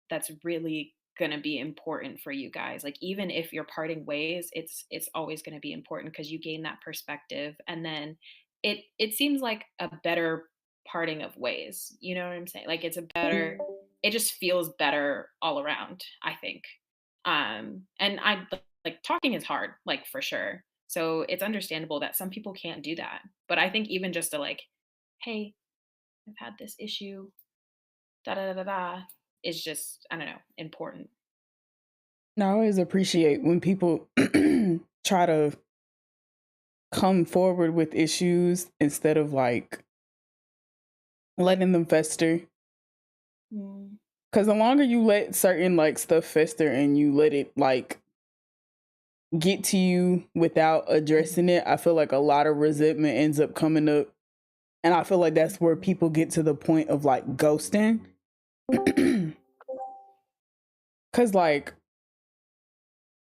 Speaker 8: that's really going to be important for you guys. Like even if you're parting ways, it's always going to be important because you gain that perspective, and then it seems like a better parting of ways. You know what I'm saying? Like it just feels better all around, I think. And I like talking is hard, like for sure. So it's understandable that some people can't do that. But I think even just to like, hey, I've had this issue, da da da da da, is just, I don't know, important.
Speaker 2: I always appreciate when people try to come forward with issues instead of like letting them fester. Because the longer you let certain like stuff fester and you let it like get to you without addressing it, I feel like a lot of resentment ends up coming up. And I feel like that's where people get to the point of like ghosting. Because like,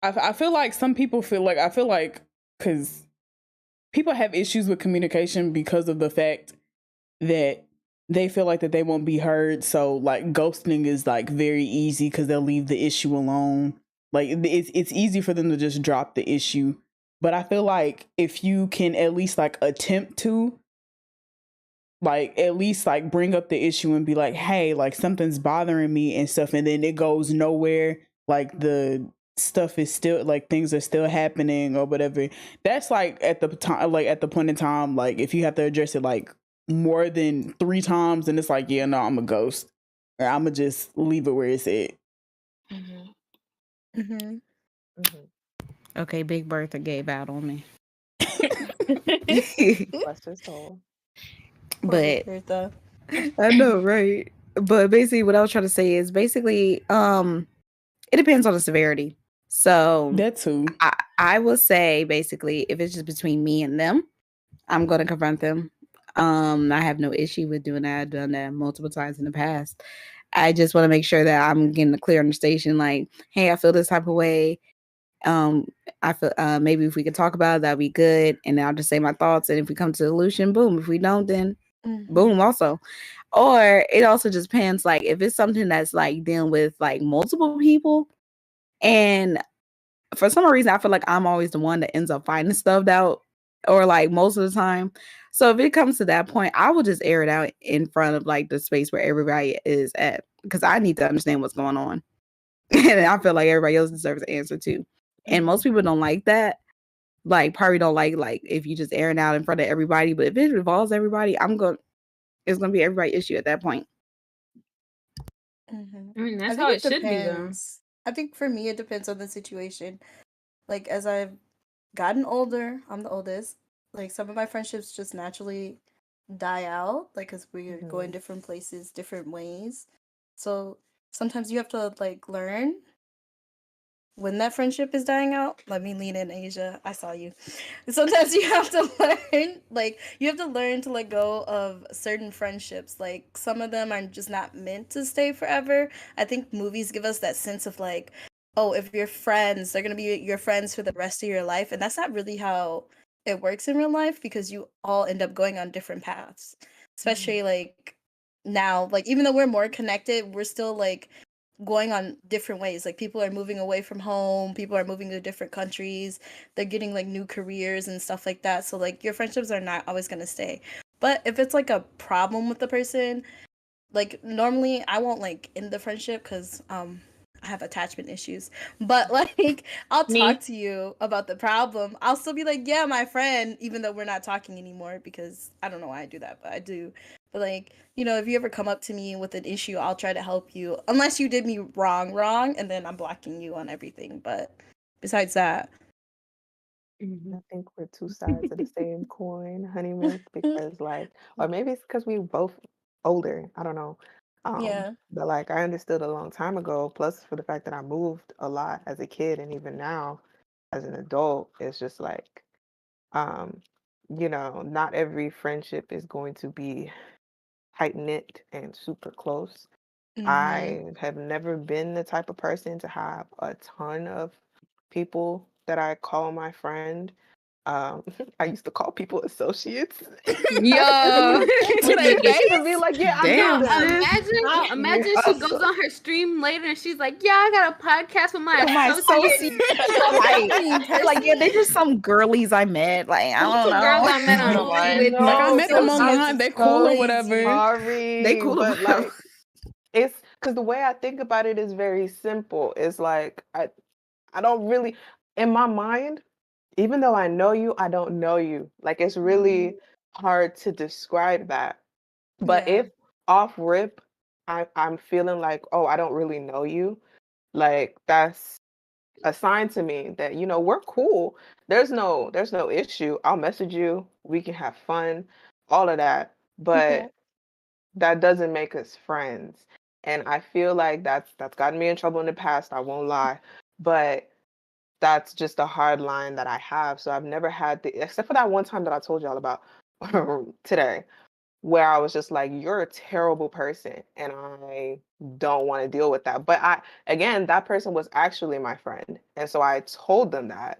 Speaker 2: I feel like some people feel like, I feel like, because people have issues with communication because of the fact that they feel like that they won't be heard. So like ghosting is like very easy because they'll leave the issue alone. Like it's easy for them to just drop the issue. But I feel like if you can at least like attempt to like at least like bring up the issue and be like, hey, like something's bothering me and stuff, and then it goes nowhere, like the stuff is still like things are still happening or whatever. That's like at the time, like at the point in time, like if you have to address it like more than 3 times, and it's like, yeah, no, I'm a ghost, or I'm gonna just leave it where it's at.
Speaker 3: Mm-hmm.
Speaker 6: Okay, Big Bertha gave out on me.
Speaker 5: Bless his soul.
Speaker 6: But
Speaker 3: Bertha.
Speaker 6: I know, right? But basically, what I was trying to say is basically, it depends on the severity. So
Speaker 2: That too.
Speaker 6: I will say basically, if it's just between me and them, I'm going to confront them. I have no issue with doing that. I've done that multiple times in the past. I just want to make sure that I'm getting a clear understanding. Like, hey, I feel this type of way. I feel maybe if we could talk about it, that'd be good. And I'll just say my thoughts. And if we come to a solution, boom. If we don't, then boom. Also, or it also just depends. Like, if it's something that's like dealing with like multiple people, and for some reason, I feel like I'm always the one that ends up finding stuff out, or like most of the time. So if it comes to that point, I will just air it out in front of like the space where everybody is at, because I need to understand what's going on. And I feel like everybody else deserves an answer too. And most people don't like that. Like, probably don't like if you just airing out in front of everybody. But if it involves everybody, it's gonna be everybody's issue at that point.
Speaker 4: I mean,
Speaker 3: I
Speaker 4: that's
Speaker 3: think
Speaker 4: how
Speaker 3: it
Speaker 4: it should be, though.
Speaker 3: depends. I think for me, it depends on the situation. Like, as I've gotten older, I'm the oldest. Like, some of my friendships just naturally die out, like, because we go in different places, different ways. So sometimes you have to, like, learn when that friendship is dying out. Let me lean in, Asia. I saw you. Sometimes you have to learn, like, you have to learn to let go of certain friendships. Like, some of them are just not meant to stay forever. I think movies give us that sense of, like, oh, if you're friends, they're going to be your friends for the rest of your life. And that's not really how it works in real life, because you all end up going on different paths. Especially, like, now, like, even though we're more connected, we're still, like, going on different ways. Like, people are moving away from home, people are moving to different countries, they're getting like new careers and stuff like that. So like your friendships are not always going to stay. But if it's like a problem with the person, like normally I won't like end the friendship because I have attachment issues. But like I'll talk to you about the problem. I'll still be like, yeah, my friend, even though we're not talking anymore, because I don't know why I do that, but I do. But like, you know, if you ever come up to me with an issue, I'll try to help you. Unless you did me wrong, and then I'm blocking you on everything. But besides that.
Speaker 5: I think we're two sides of the same coin, honey milk, because like, or maybe it's because we both older. I don't know.
Speaker 3: Yeah.
Speaker 5: But like I understood a long time ago, plus for the fact that I moved a lot as a kid and even now as an adult, it's just like, um, not every friendship is going to be tight knit and super close. I have never been the type of person to have a ton of people that I call my friend. I used to call people associates.
Speaker 4: Yo.
Speaker 5: To their face and be like, yeah, I know
Speaker 6: Damn,
Speaker 5: them.
Speaker 6: sis.
Speaker 4: Imagine she goes on her stream later and she's like, yeah, I got a podcast with my
Speaker 6: My
Speaker 4: associate.
Speaker 6: like, yeah, they're just some girlies I met. Like, I don't
Speaker 4: Some girls
Speaker 6: know.
Speaker 4: I met
Speaker 7: Oh,
Speaker 4: online
Speaker 7: I
Speaker 4: with
Speaker 2: Like, I met them
Speaker 3: so
Speaker 2: online. They cool or whatever.
Speaker 5: Sorry,
Speaker 6: They cool
Speaker 5: but
Speaker 6: about-
Speaker 5: like it's because the way I think about it is very simple. It's like I don't really, in my mind, even though I know you, I don't know you. Like it's really hard to describe that. But
Speaker 3: Yeah.
Speaker 5: if off rip, I'm feeling like, oh, I don't really know you, like that's a sign to me that we're cool. There's no issue. I'll message you. We can have fun, all of that. But that doesn't make us friends. And I feel like that's gotten me in trouble in the past, I won't lie. But that's just a hard line that I have. So I've never had except for that one time that I told y'all about today, where I was just like, you're a terrible person and I don't want to deal with that. But again, that person was actually my friend. And so I told them that.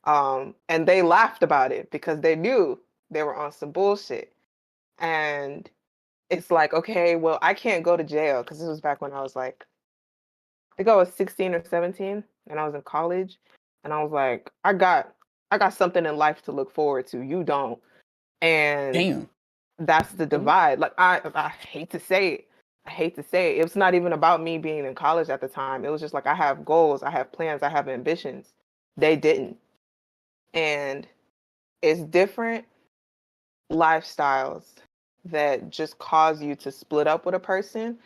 Speaker 5: And they laughed about it because they knew they were on some bullshit. And it's like, okay, well, I can't go to jail because this was back when I was like, I think I was 16 or 17 and I was in college. And I was like, I got something in life to look forward to. You don't. And
Speaker 2: Damn.
Speaker 5: that's the divide. Like I hate to say it. I hate to say it. It's not even about me being in college at the time. It was just like I have goals, I have plans, I have ambitions. They didn't. And it's different lifestyles that just cause you to split up with a person.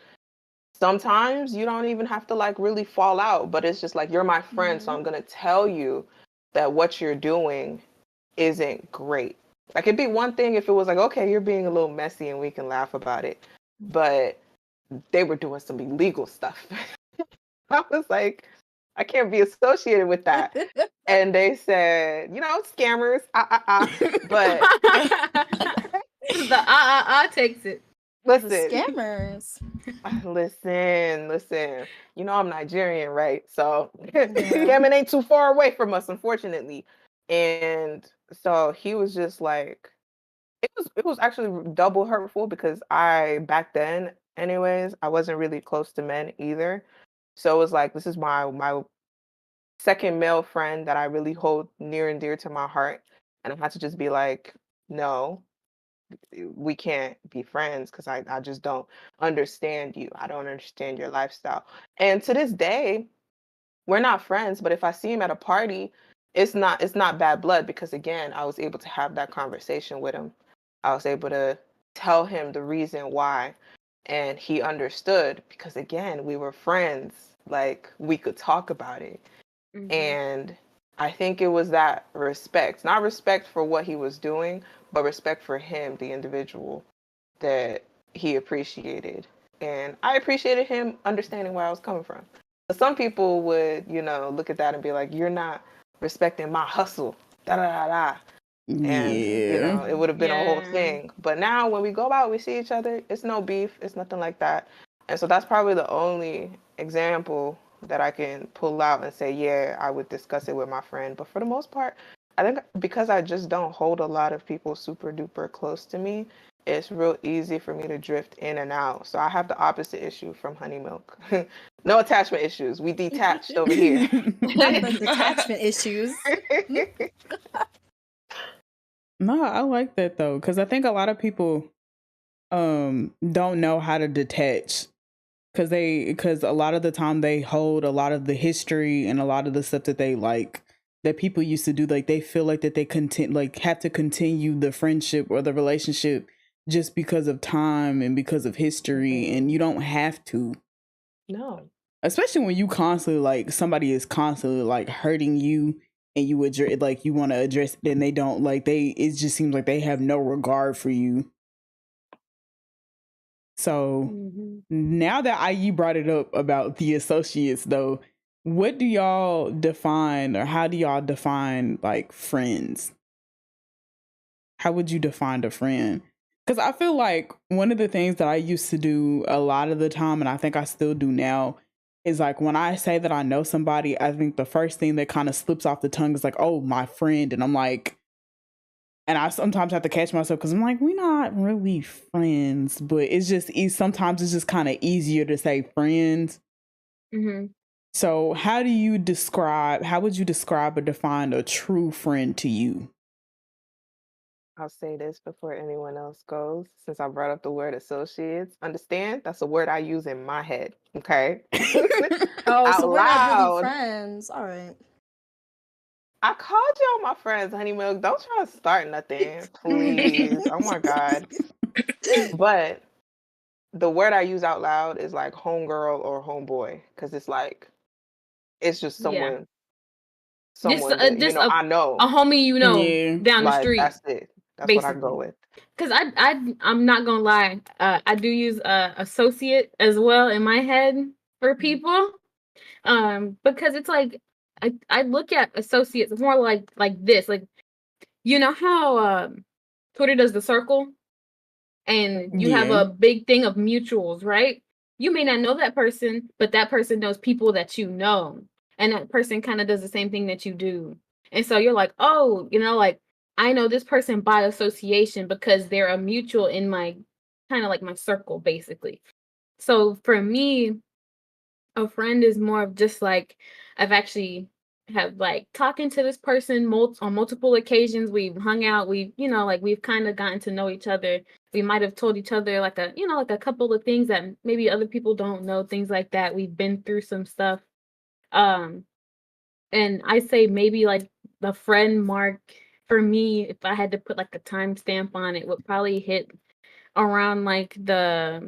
Speaker 5: Sometimes you don't even have to like really fall out, but it's just like you're my friend, so I'm going to tell you that what you're doing isn't great. Like, it'd be one thing if it was like, okay, you're being a little messy and we can laugh about it. But they were doing some illegal stuff. I was like, I can't be associated with that. And they said, scammers, But
Speaker 4: the takes it.
Speaker 5: listen,
Speaker 3: The scammers.
Speaker 5: listen. I'm Nigerian, right? So
Speaker 3: Yeah.
Speaker 5: scamming ain't too far away from us, unfortunately. And so he was just like, it was actually double hurtful because back then, anyways, I wasn't really close to men either. So it was like, this is my second male friend that I really hold near and dear to my heart. And I had to just be like, no, we can't be friends because I just don't understand you. I don't understand your lifestyle. And to this day, we're not friends, but if I see him at a party, it's not bad blood because again, I was able to have that conversation with him. I was able to tell him the reason why, and he understood because again, we were friends. Like, we could talk about it.
Speaker 4: Mhm.
Speaker 5: And I think it was that respect, not respect for what he was doing, but respect for him, the individual, that he appreciated. And I appreciated him understanding where I was coming from. But some people would, look at that and be like, you're not respecting my hustle. Da da da da. And,
Speaker 2: Yeah.
Speaker 5: it would have been a whole
Speaker 4: Yeah.
Speaker 5: thing. But now when we go out, we see each other, it's no beef, it's nothing like that. And so that's probably the only example that I can pull out and say, yeah, I would discuss it with my friend. But for the most part, I think because I just don't hold a lot of people super duper close to me, it's real easy for me to drift in and out. So I have the opposite issue from Honey Milk. No attachment issues. We detached over here.
Speaker 3: The detachment issues.
Speaker 2: No, I like that though, because I think a lot of people don't know how to detach because a lot of the time they hold a lot of the history and a lot of the stuff that they like that people used to do, like they feel like that they have to continue the friendship or the relationship just because of time and because of history, and you don't have to.
Speaker 5: No.
Speaker 2: Especially when you constantly like somebody is constantly like hurting you and you address like you want to address it and they don't, like it just seems like they have no regard for you. So now that IE brought it up about the associates though, what do y'all define, or how do y'all define like friends? How would you define a friend? Because I feel like one of the things that I used to do a lot of the time, and I think I still do now, is like when I say that I know somebody, I think the first thing that kind of slips off the tongue is like, oh, my friend. And I'm like, and I sometimes have to catch myself because I'm like, we're not really friends, but sometimes it's just kind of easier to say friends.
Speaker 4: Mm-hmm.
Speaker 2: So how would you describe or define a true friend to you?
Speaker 5: I'll say this before anyone else goes, since I brought up the word associates. Understand? That's a word I use in my head. Okay.
Speaker 3: Oh,
Speaker 5: Out
Speaker 3: so we're not really
Speaker 5: loud.
Speaker 3: friends. All right.
Speaker 5: I called y'all my friends, Honey Milk. Don't try to start nothing, please. Oh my God. But the word I use out loud is like homegirl or homeboy, because it's just
Speaker 4: Yeah.
Speaker 5: someone that
Speaker 4: Just
Speaker 5: I know.
Speaker 4: a homie,
Speaker 2: Yeah.
Speaker 4: down the
Speaker 5: Like,
Speaker 4: street.
Speaker 5: that's it. That's
Speaker 4: basically
Speaker 5: what I go with.
Speaker 4: Because I'm not gonna lie, I do use associate as well in my head for people, because it's like I look at associates more like this, like how Twitter does the circle, and you have
Speaker 2: Yeah.
Speaker 4: a big thing of mutuals, right? You may not know that person, but that person knows people that you know, and that person kind of does the same thing that you do, and so you're like, oh, like I know this person by association because they're a mutual in my kind of like my circle, basically. So for me, a friend is more of just like I've actually have like talking to this person on multiple occasions. We've hung out. We've like we've kind of gotten to know each other. We might have told each other like like a couple of things that maybe other people don't know. Things like that. We've been through some stuff. Um, and I say maybe like the friend mark for me, if I had to put like a timestamp on it, would probably hit around like I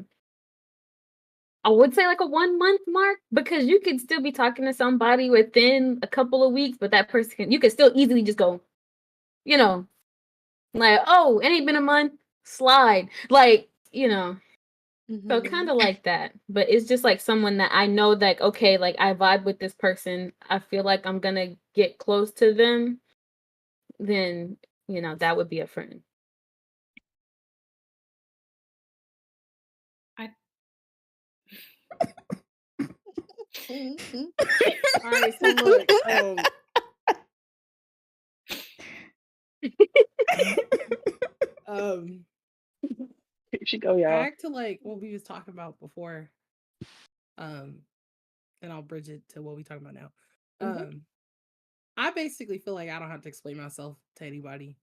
Speaker 4: would say like a 1 month mark, because you could still be talking to somebody within a couple of weeks, but that person you could still easily just go, you know, like, oh, it ain't been a month, slide. Like, so kind of like that. But it's just like someone that I know that, okay, like I vibe with this person. I feel like I'm going to get close to them. Then, that would be a friend.
Speaker 1: All right, so look,
Speaker 7: Here she go, y'all.
Speaker 1: back to like what we was talking about before, and I'll bridge it to what we talking about now. I basically feel like I don't have to explain myself to anybody,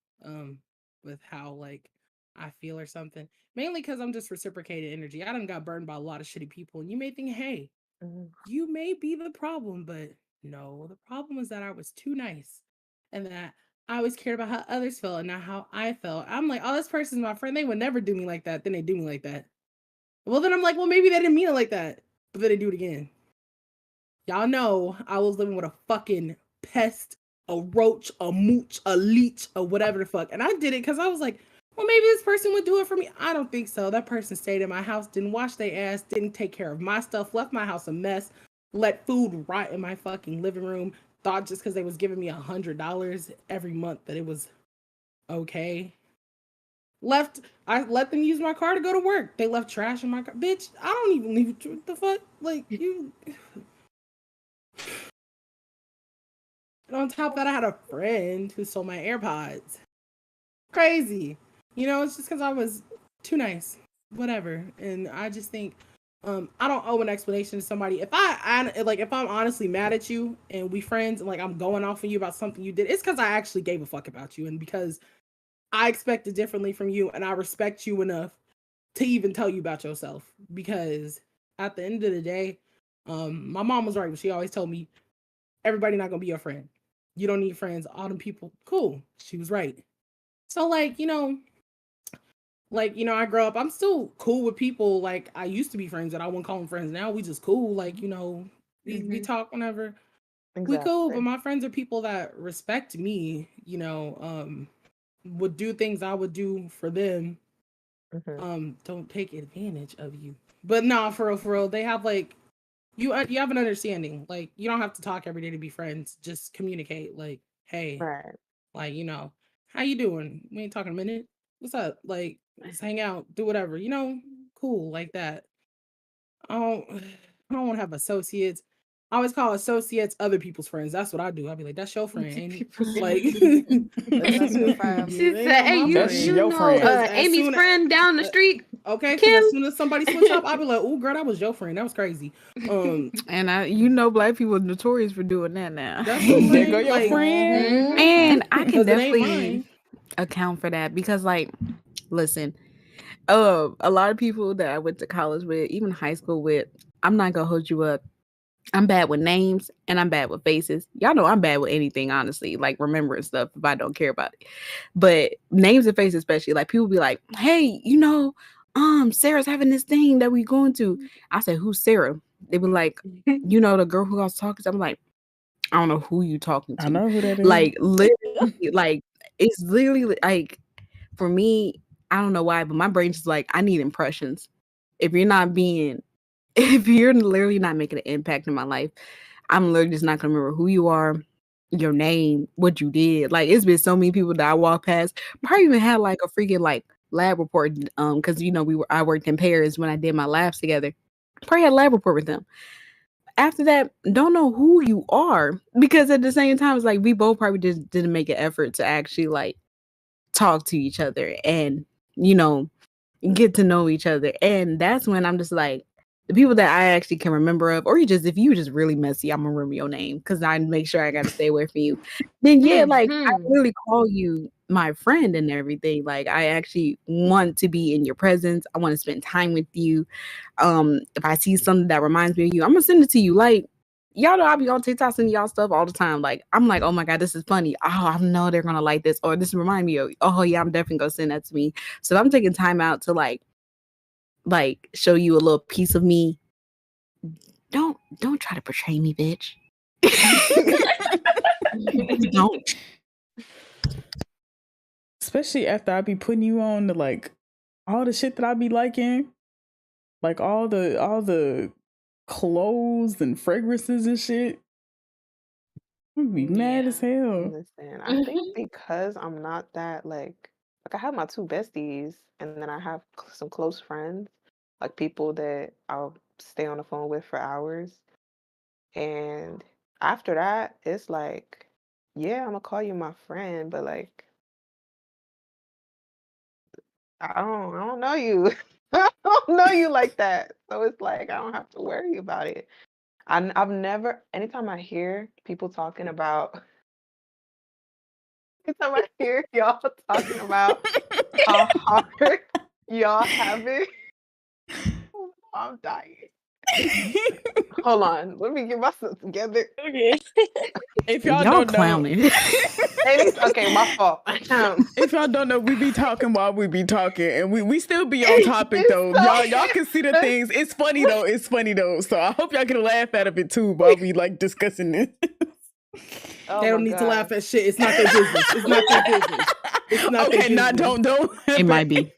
Speaker 1: with how like I feel or something. Mainly because I'm just reciprocated energy. I done got burned by a lot of shitty people, and you may think, hey, you may be the problem, but no, the problem is that I was too nice, and that I always cared about how others felt and not how I felt. I'm like, oh, this person's my friend. They would never do me like that. Then they do me like that. Well, then I'm like, well, maybe they didn't mean it like that, but then they do it again. Y'all know I was living with a fucking pest, a roach, a mooch, a leech, or whatever the fuck. And I did it because I was like, well, maybe this person would do it for me. I don't think so. That person stayed in my house, didn't wash their ass, didn't take care of my stuff, left my house a mess, let food rot in my fucking living room, thought just because they was giving me $100 every month that it was okay. I let them use my car to go to work. They left trash in my car. Bitch, I don't even leave it. What the fuck? Like, you... And on top of that, I had a friend who sold my AirPods. Crazy. It's just because I was too nice. Whatever. And I just think I don't owe an explanation to somebody. If I'm honestly mad at you and we friends and like I'm going off on you about something you did, it's because I actually gave a fuck about you and because I expected differently from you and I respect you enough to even tell you about yourself. Because at the end of the day, my mom was right, but she always told me everybody not gonna be your friend. You don't need friends. All them people, cool. She was right. So I grow up. I'm still cool with people. Like I used to be friends, that I wouldn't call them friends. Now we just cool. Like we talk whenever. Exactly. We cool, but my friends are people that respect me. Would do things I would do for them. Don't take advantage of you. But nah, for real, they have like. You have an understanding. Like you don't have to talk every day to be friends. Just communicate. Like, hey, like how you doing? We ain't talking a minute. What's up? Like, let's hang out, do whatever. Cool like that. I don't want to have associates. I always call associates other people's friends. That's what I do. I'll be like, that's your friend, ain't it? Like, that's your friend.
Speaker 4: She said, hey, you know Amy's friend down the street.
Speaker 1: Okay, because as soon as somebody switch up, I'll be like, oh, girl, that was your friend. That was crazy.
Speaker 6: And black people are notorious for doing that now.
Speaker 1: That's there go your friend.
Speaker 6: And I can definitely account for that because, like, listen, a lot of people that I went to college with, even high school with, I'm not gonna hold you up. I'm bad with names and I'm bad with faces. Y'all know I'm bad with anything, honestly, like remembering stuff if I don't care about it. But names and faces, especially, like people be like, hey, Sarah's having this thing that we going to. I said, who's Sarah? They be like, the girl who I was talking to. I'm like, I don't know who you talking to.
Speaker 2: I know who that is.
Speaker 6: Like literally, like it's literally like for me, I don't know why, but my brain's just like, I need impressions. If you're literally not making an impact in my life, I'm literally just not gonna remember who you are, your name, what you did. Like it's been so many people that I walked past. Probably even had like a freaking like lab report. Because I worked in pairs when I did my labs together. Probably had a lab report with them. After that, don't know who you are because at the same time, it's like we both probably just didn't make an effort to actually like talk to each other and get to know each other. And that's when I'm just like, the people that I actually can remember of, or if you just really messy, I'm gonna remember your name because I make sure I gotta stay away from you. Then I really call you my friend and everything. Like I actually want to be in your presence. I want to spend time with you. If I see something that reminds me of you, I'm gonna send it to you. Like y'all know I be on TikTok sending y'all stuff all the time. Like I'm like, oh my god, this is funny. Oh, I know they're gonna like this, or this remind me of. Oh yeah, I'm definitely gonna send that to me. So I'm taking time out to like show you a little piece of me. Don't try to portray me, bitch. Don't.
Speaker 2: especially after I be putting you on to like all the shit that I be liking, like all the clothes and fragrances and shit. I'm be mad as hell.
Speaker 5: Listen, I think because I'm not that like I have my two besties, and then I have some close friends, like people that I'll stay on the phone with for hours. And after that, it's like, yeah, I'm gonna call you my friend, but like I don't know you. I don't know you like that. So it's like I don't have to worry about it. I've never anytime I hear people talking about anytime I hear y'all talking about how hard y'all have it, I'm dying. Hold on, let me get myself together.
Speaker 7: Okay.
Speaker 2: If y'all
Speaker 6: Y'all
Speaker 2: don't know,
Speaker 6: clowning.
Speaker 5: Okay, my fault.
Speaker 2: if y'all don't know, we be talking while we be talking, and we still be on topic
Speaker 5: It's
Speaker 2: though.
Speaker 5: so
Speaker 2: Y'all can see the things. It's funny though. It's funny though. So I hope y'all get a laugh out of it too while we like discussing this.
Speaker 5: Oh
Speaker 9: They don't
Speaker 5: my
Speaker 9: need to
Speaker 5: God.
Speaker 9: laugh at shit. It's not their business. It's not their business. It's not their
Speaker 2: Okay, nah,
Speaker 9: business.
Speaker 2: don't.
Speaker 6: It might be.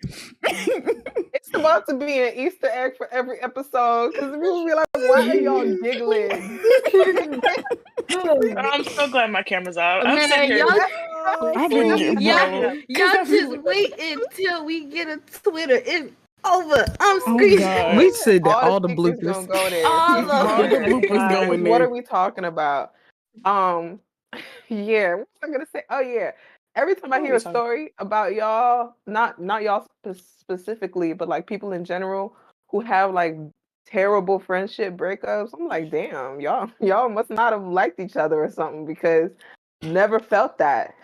Speaker 5: It's about to be an Easter egg for every episode because people be like, why are y'all giggling?
Speaker 7: I'm so glad my camera's out. I'm
Speaker 4: Man,
Speaker 7: sitting here.
Speaker 2: I've been getting
Speaker 4: y'all
Speaker 2: bro.
Speaker 4: just wait until we get a Twitter. It's over. I'm
Speaker 2: Oh
Speaker 4: screaming.
Speaker 2: God.
Speaker 6: We said that all the
Speaker 5: secrets
Speaker 6: bloopers.
Speaker 5: gonna go there.
Speaker 4: All of
Speaker 2: All the
Speaker 4: them.
Speaker 2: bloopers go in
Speaker 5: What
Speaker 2: there.
Speaker 5: are we talking about? Yeah, what was I gonna say? Oh yeah. Every time I
Speaker 7: What are
Speaker 5: hear
Speaker 7: we
Speaker 5: a
Speaker 7: talking-
Speaker 5: story about y'all, not y'all specifically, but like people in general who have like terrible friendship breakups, I'm like, damn, y'all must not have liked each other or something because never felt that.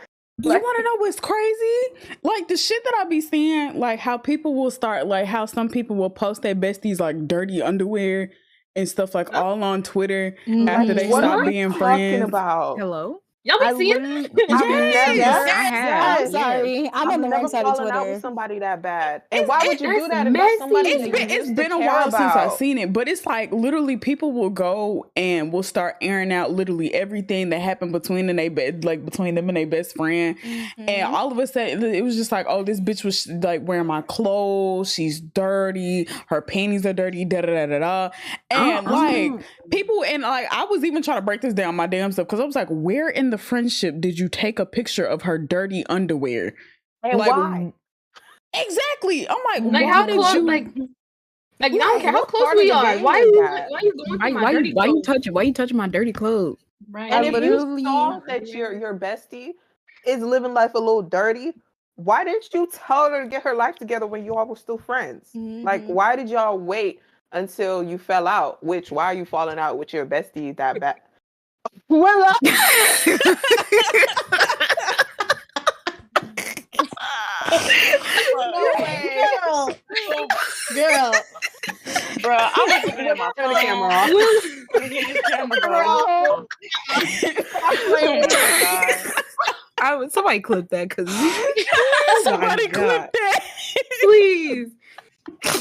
Speaker 2: You
Speaker 5: Like,
Speaker 2: want to know what's crazy? Like the shit that I be seeing, like how people will start, like how some people will post their besties like dirty underwear and stuff like all on Twitter after they
Speaker 5: what
Speaker 2: stop
Speaker 5: are we
Speaker 2: being
Speaker 5: talking
Speaker 2: friends.
Speaker 5: about?
Speaker 6: Hello?
Speaker 4: Y'all be
Speaker 5: I
Speaker 4: seeing
Speaker 5: literally,
Speaker 4: that?
Speaker 5: I've never,
Speaker 3: Yes,
Speaker 6: I have.
Speaker 3: I'm
Speaker 5: yes,
Speaker 3: sorry. I'm
Speaker 5: I've
Speaker 3: on the
Speaker 5: never
Speaker 3: wrong side of
Speaker 5: fallen out with
Speaker 3: Twitter.
Speaker 5: somebody that bad. And why would you do
Speaker 4: That's
Speaker 5: that if that's somebody
Speaker 4: messy.
Speaker 5: that you
Speaker 2: It's
Speaker 5: used to
Speaker 2: been a
Speaker 5: care
Speaker 2: while since I've
Speaker 5: about?
Speaker 2: seen it, but it's like literally people will go and will start airing out literally everything that happened between them and their best friend. And all of a sudden it was just like, oh, this bitch was like wearing my clothes, she's dirty, her panties are dirty, da da da da da. And like people, and like I was even trying to break this down my damn stuff because I was like, where in the friendship did you take a picture of her dirty underwear?
Speaker 5: And
Speaker 2: Like,
Speaker 5: why?
Speaker 2: exactly. I'm like,
Speaker 4: Like
Speaker 2: why
Speaker 4: how
Speaker 2: did
Speaker 4: close?
Speaker 2: you?
Speaker 4: Like I don't care how
Speaker 5: What
Speaker 4: close
Speaker 5: part of
Speaker 4: we
Speaker 5: the
Speaker 4: are.
Speaker 5: game
Speaker 4: Why
Speaker 5: is
Speaker 4: you
Speaker 5: that?
Speaker 4: why you going through my
Speaker 6: Why
Speaker 4: dirty
Speaker 6: you
Speaker 4: clothes?
Speaker 6: why you touching my dirty clothes?
Speaker 8: Right.
Speaker 5: And
Speaker 3: I
Speaker 5: if you
Speaker 3: literally
Speaker 5: saw that your bestie is living life a little dirty, why didn't you tell her to get her life together when you all were still friends? Like, why did y'all wait until you fell out? Why are you falling out with your bestie that bad? Well, no way.
Speaker 3: girl.
Speaker 7: Bro, I was looking at my
Speaker 5: Turn the
Speaker 7: phone.
Speaker 5: camera off.
Speaker 7: Let me get this camera, bro. Oh my God.
Speaker 6: Somebody clip that because
Speaker 2: Somebody
Speaker 6: God.
Speaker 2: clip that.
Speaker 4: Please.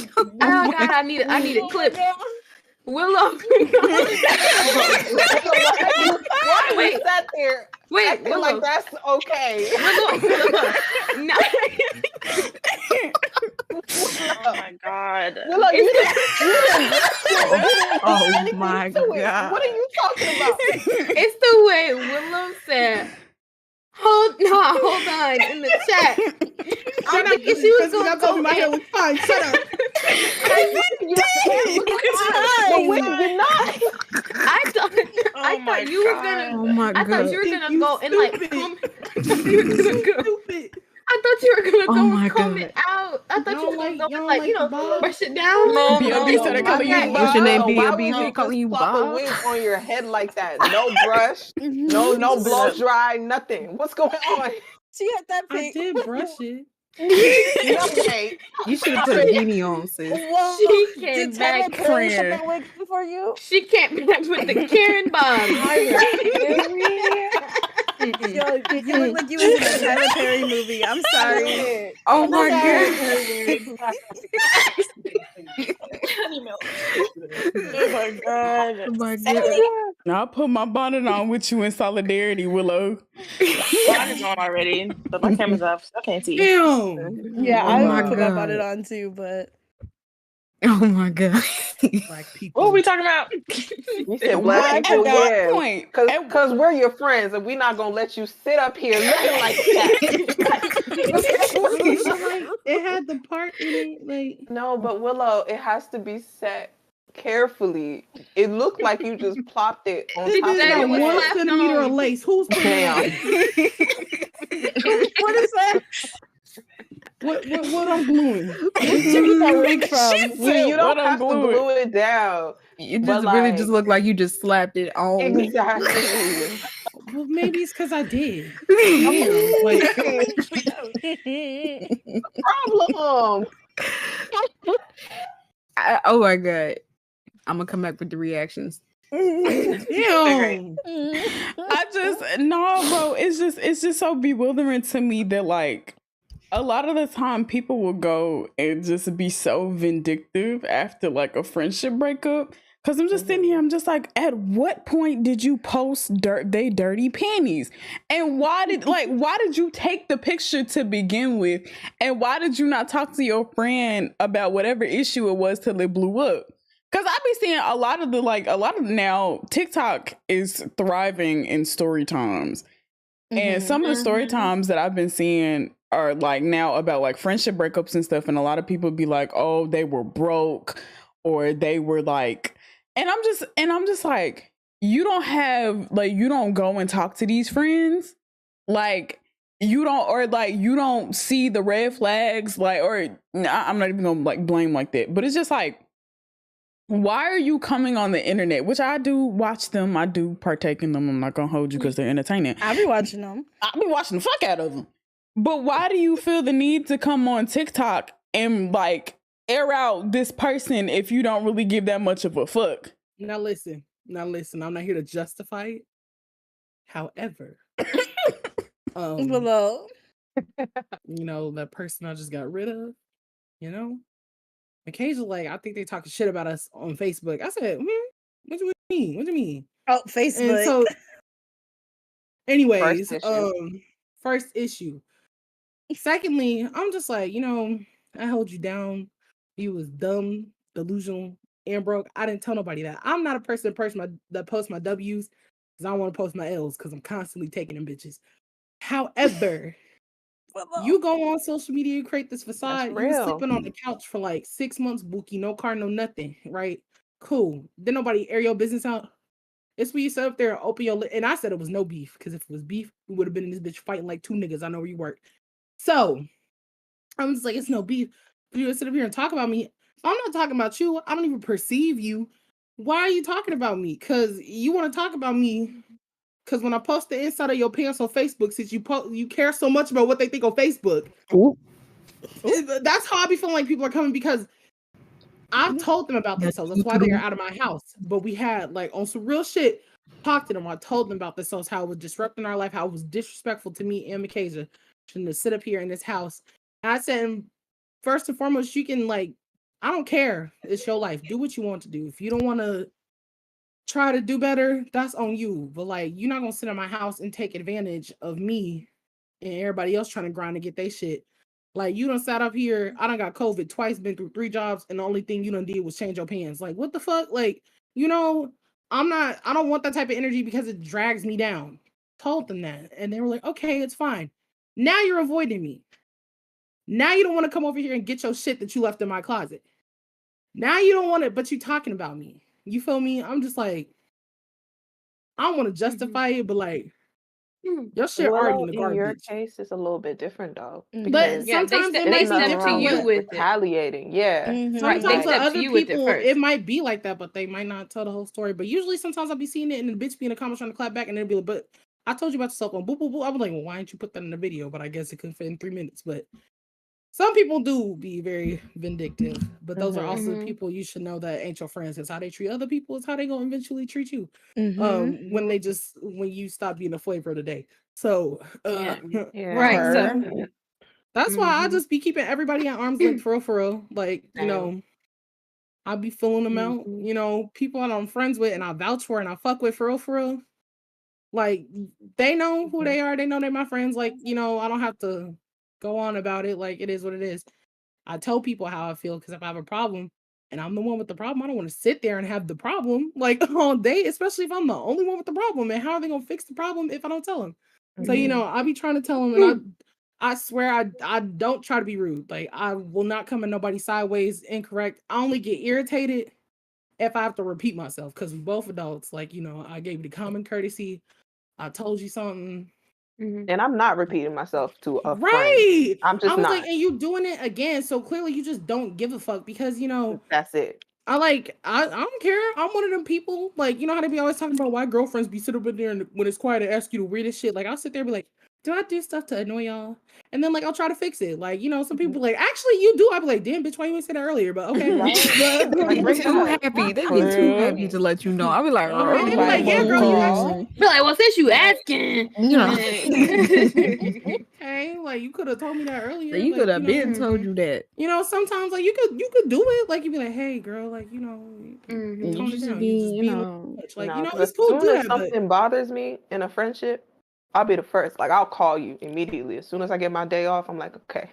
Speaker 4: Oh God, I need a clip. Willow.
Speaker 5: Why you
Speaker 4: Wait.
Speaker 5: sat there
Speaker 4: Wait,
Speaker 5: acting
Speaker 4: Willow.
Speaker 5: like that's okay?
Speaker 4: Willow. No.
Speaker 7: Oh my God.
Speaker 5: Willow, you didn't brush it. You didn't do
Speaker 6: Oh
Speaker 5: anything
Speaker 6: my
Speaker 5: to it.
Speaker 6: God.
Speaker 5: What are you talking about?
Speaker 4: It's the way Willow said, hold on in the chat. I'm thinking she was
Speaker 9: Y'all
Speaker 4: going
Speaker 9: told me
Speaker 4: to
Speaker 9: my hair
Speaker 4: go in.
Speaker 9: looked fine. Shut up.
Speaker 5: But when did not?
Speaker 4: I thought
Speaker 7: Oh my
Speaker 4: you were
Speaker 7: God.
Speaker 4: gonna
Speaker 6: Oh my
Speaker 4: I thought
Speaker 6: God.
Speaker 4: you were gonna
Speaker 9: You
Speaker 4: go and like
Speaker 9: stupid.
Speaker 4: comment. You were gonna go.
Speaker 9: Stupid.
Speaker 4: I thought you were gonna
Speaker 6: Oh
Speaker 4: go
Speaker 6: my
Speaker 4: and comment
Speaker 6: God.
Speaker 4: out. I thought you
Speaker 9: Y'all
Speaker 4: were gonna
Speaker 9: like-
Speaker 4: go
Speaker 9: y'all
Speaker 4: and like, you
Speaker 9: like
Speaker 4: know,
Speaker 9: Bob?
Speaker 4: brush it down.
Speaker 7: No,
Speaker 2: B.O.B. started calling you
Speaker 5: Why
Speaker 6: What's your name,
Speaker 5: would
Speaker 6: B.O.B.?
Speaker 5: you
Speaker 6: They
Speaker 5: just
Speaker 6: calling you
Speaker 5: plop a
Speaker 6: Bob?
Speaker 5: wig on your head like that? No brush, no blow dry, nothing. What's going on?
Speaker 3: She had that
Speaker 9: I
Speaker 3: pink.
Speaker 9: did brush it.
Speaker 5: No way.
Speaker 6: You should have put a beanie on, sis.
Speaker 3: Well,
Speaker 4: She
Speaker 3: did
Speaker 4: came
Speaker 3: Tyler
Speaker 4: back.
Speaker 3: Perry put
Speaker 2: friend.
Speaker 3: that wig for you?
Speaker 4: She came back with the Karen Bob.
Speaker 3: Yo, you look like you was in a Tyler Perry movie. I'm sorry.
Speaker 6: Oh
Speaker 3: I'm
Speaker 6: my
Speaker 3: sorry.
Speaker 6: God.
Speaker 7: Oh my god.
Speaker 6: Oh my
Speaker 7: Sandy.
Speaker 6: god.
Speaker 2: I'll put my bonnet on with you in solidarity, Willow.
Speaker 7: Mine is on already, but my camera's off, so I can't see.
Speaker 9: Damn.
Speaker 3: Yeah,
Speaker 6: Oh
Speaker 3: I
Speaker 6: my
Speaker 3: would put my bonnet
Speaker 6: God.
Speaker 3: on too, but
Speaker 6: Oh my god.
Speaker 9: Black
Speaker 7: What
Speaker 9: people.
Speaker 7: were we talking about?
Speaker 5: You said black
Speaker 2: At
Speaker 5: people,
Speaker 2: what
Speaker 5: yeah.
Speaker 2: point?
Speaker 5: Because we're your friends, and we're not gonna let you sit up here looking like that.
Speaker 9: It had the part in it, like
Speaker 5: No, but Willow, it has to be set carefully. It looked like you just plopped it on
Speaker 9: this
Speaker 5: top of
Speaker 9: bitch got
Speaker 5: your
Speaker 4: was
Speaker 9: 1
Speaker 5: head.
Speaker 4: slapped
Speaker 9: centimeter of
Speaker 4: on.
Speaker 9: lace. Who's putting
Speaker 5: Damn.
Speaker 9: what is that? What I'm gluing?
Speaker 3: where did you get that wig from?
Speaker 5: You don't
Speaker 2: What I'm
Speaker 5: have to
Speaker 2: gluing?
Speaker 5: glue it down.
Speaker 6: You
Speaker 5: But
Speaker 6: just really
Speaker 5: like,
Speaker 6: just look like you just slapped it on.
Speaker 5: exactly.
Speaker 9: Well, maybe it's because I did. Damn, like
Speaker 5: Problem.
Speaker 6: Oh my god. I'm gonna come back with the reactions.
Speaker 9: damn.
Speaker 2: I just no, bro. It's just so bewildering to me that like a lot of the time people will go and just be so vindictive after like a friendship breakup. Cause I'm just sitting here, I'm just like, at what point did you post they dirty panties? And why did you take the picture to begin with? And why did you not talk to your friend about whatever issue it was till it blew up? Cause I be seeing a lot of now TikTok is thriving in story times. And some of the story times that I've been seeing are like now about like friendship breakups and stuff. And a lot of people be like, oh, they were broke or they were like, and I'm just like, you don't go and talk to these friends. Like you don't see the red flags, like, or I'm not even gonna like blame like that, but it's just like, why are you coming on the internet? Which I do watch them. I do partake in them. I'm not going to hold you because they're entertaining.
Speaker 3: I'll be watching them.
Speaker 2: I'll be watching the fuck out of them. But why do you feel the need to come on TikTok and like air out this person if you don't really give that much of a fuck?
Speaker 9: Now listen. I'm not here to justify it. However,
Speaker 3: Below.
Speaker 9: that person I just got rid of, occasionally, like, I think they talking shit about us on Facebook. I said, what do you mean? What do you mean?
Speaker 3: Oh, Facebook.
Speaker 9: And so, anyways,
Speaker 5: First issue.
Speaker 9: first issue. Secondly, I'm just like, I held you down. You was dumb, delusional, and broke. I didn't tell nobody that. I'm not a person that posts my W's because I don't want to post my L's because I'm constantly taking them bitches. However, you go on social media, you create this facade. You was sleeping on the couch for like 6 months, Bookie, no car, no nothing, right? Cool. Then nobody air your business out. It's when you sit up there and open your and I said it was no beef, because if it was beef, we would have been in this bitch fighting like two niggas. I know where you work. So I'm just like, it's no beef. But you would sit up here and talk about me. I'm not talking about you. I don't even perceive you. Why are you talking about me? Because you want to talk about me. Because when I post the inside of your pants on Facebook, since you care so much about what they think on Facebook, that's how I be feeling like people are coming, because I've told them about themselves. That's why they're out of my house. But we had, like, on some real shit, talked to them. I told them about themselves, how it was disrupting our life, how it was disrespectful to me and Mikasia to sit up here in this house. And I said, first and foremost, you can, like, I don't care. It's your life. Do what you want to do. If you don't want to try to do better, that's on you. But like, you're not gonna sit in my house and take advantage of me and everybody else trying to grind to get their shit. Like, you done sat up here, I done got COVID twice, been through 3 jobs, and the only thing you done did was change your pants. Like, what the fuck? Like, I don't want that type of energy because it drags me down. Told them that. And they were like, okay, it's fine. Now you're avoiding me. Now you don't want to come over here and get your shit that you left in my closet. Now you don't want it, but you talking about me. You feel me? I'm just like, I don't want to justify it, but like, your shit already in the garbage.
Speaker 5: In your case, it's a little bit different though.
Speaker 3: But
Speaker 9: sometimes
Speaker 4: they
Speaker 3: might
Speaker 4: step
Speaker 3: be
Speaker 4: to you
Speaker 3: different.
Speaker 4: with
Speaker 5: retaliating. Yeah.
Speaker 3: Mm-hmm.
Speaker 4: They
Speaker 9: Sometimes
Speaker 4: step to
Speaker 9: other
Speaker 4: you with it
Speaker 9: people,
Speaker 4: first.
Speaker 9: it might be like that, but they might not tell the whole story. But usually, sometimes I'll be seeing it, and the bitch be in the comments trying to clap back, and they'll be like, "But I told you about yourself on boop boop boop." I was like, "Well, why didn't you put that in the video?" But I guess it couldn't fit in 3 minutes. But some people do be very vindictive, but those are also the people you should know that ain't your friends. It's how they treat other people. It's how they gonna eventually treat you. When you stop being the flavor of the day. So
Speaker 4: Right. So
Speaker 9: that's why I just be keeping everybody at arm's length for real. Like, I'll be filling them out. You know, people that I'm friends with and I vouch for and I fuck with for real. Like, they know who they are. They know they're my friends. Like, you know, I don't have to go on about it. Like, it is what it is. I tell people how I feel because if I have a problem and I'm the one with the problem, I don't want to sit there and have the problem like all day, especially if I'm the only one with the problem. And how are they gonna fix the problem if I don't tell them? So, you know, I'll be trying to tell them, and I swear I don't try to be rude. Like, I will not come at nobody sideways, incorrect. I only get irritated if I have to repeat myself because we both adults. Like, you know, I gave you the common courtesy. I told you something.
Speaker 5: And I'm not repeating myself to a friend.
Speaker 9: Right.
Speaker 5: I'm
Speaker 9: I
Speaker 5: just
Speaker 9: was
Speaker 5: not.
Speaker 9: like, and you doing it again. So clearly you just don't give a fuck because, you know,
Speaker 5: That's it.
Speaker 9: I don't care. I'm one of them people. Like, you know how they be always talking about why girlfriends be sitting up there and when it's quiet and ask you the weirdest shit. Like, I'll sit there and be like, do I do stuff to annoy y'all? And then like I'll try to fix it. Like, you know, some people be like, actually you do. I'll be like, damn bitch, why you ain't say that earlier? But okay.
Speaker 5: Right.
Speaker 6: They
Speaker 5: Like,
Speaker 6: be
Speaker 5: bring it
Speaker 6: too
Speaker 5: up.
Speaker 6: happy. They be
Speaker 2: For
Speaker 6: too
Speaker 2: real.
Speaker 6: happy to let you know. I'll be like,
Speaker 9: Right. They be like, yeah, girl, you actually
Speaker 4: Be like, well, since you asking,
Speaker 6: you know.
Speaker 9: okay. Like, you could have told me that earlier.
Speaker 6: So you
Speaker 9: Like,
Speaker 6: could have
Speaker 9: you know,
Speaker 6: been told you that.
Speaker 9: you know, sometimes like you could do it. Like, you'd be like, hey girl, like, you know,
Speaker 6: You
Speaker 9: tone it
Speaker 6: just
Speaker 9: down.
Speaker 6: be,
Speaker 9: You just
Speaker 6: you
Speaker 9: be a little
Speaker 6: know.
Speaker 9: much. Like,
Speaker 5: No,
Speaker 9: you know,
Speaker 5: 'cause
Speaker 9: it's
Speaker 5: as
Speaker 9: cool to
Speaker 5: soon
Speaker 9: do
Speaker 5: as
Speaker 9: that, but
Speaker 5: something bothers me in a friendship, I'll be the first. Like, I'll call you immediately. As soon as I get my day off, I'm like, okay,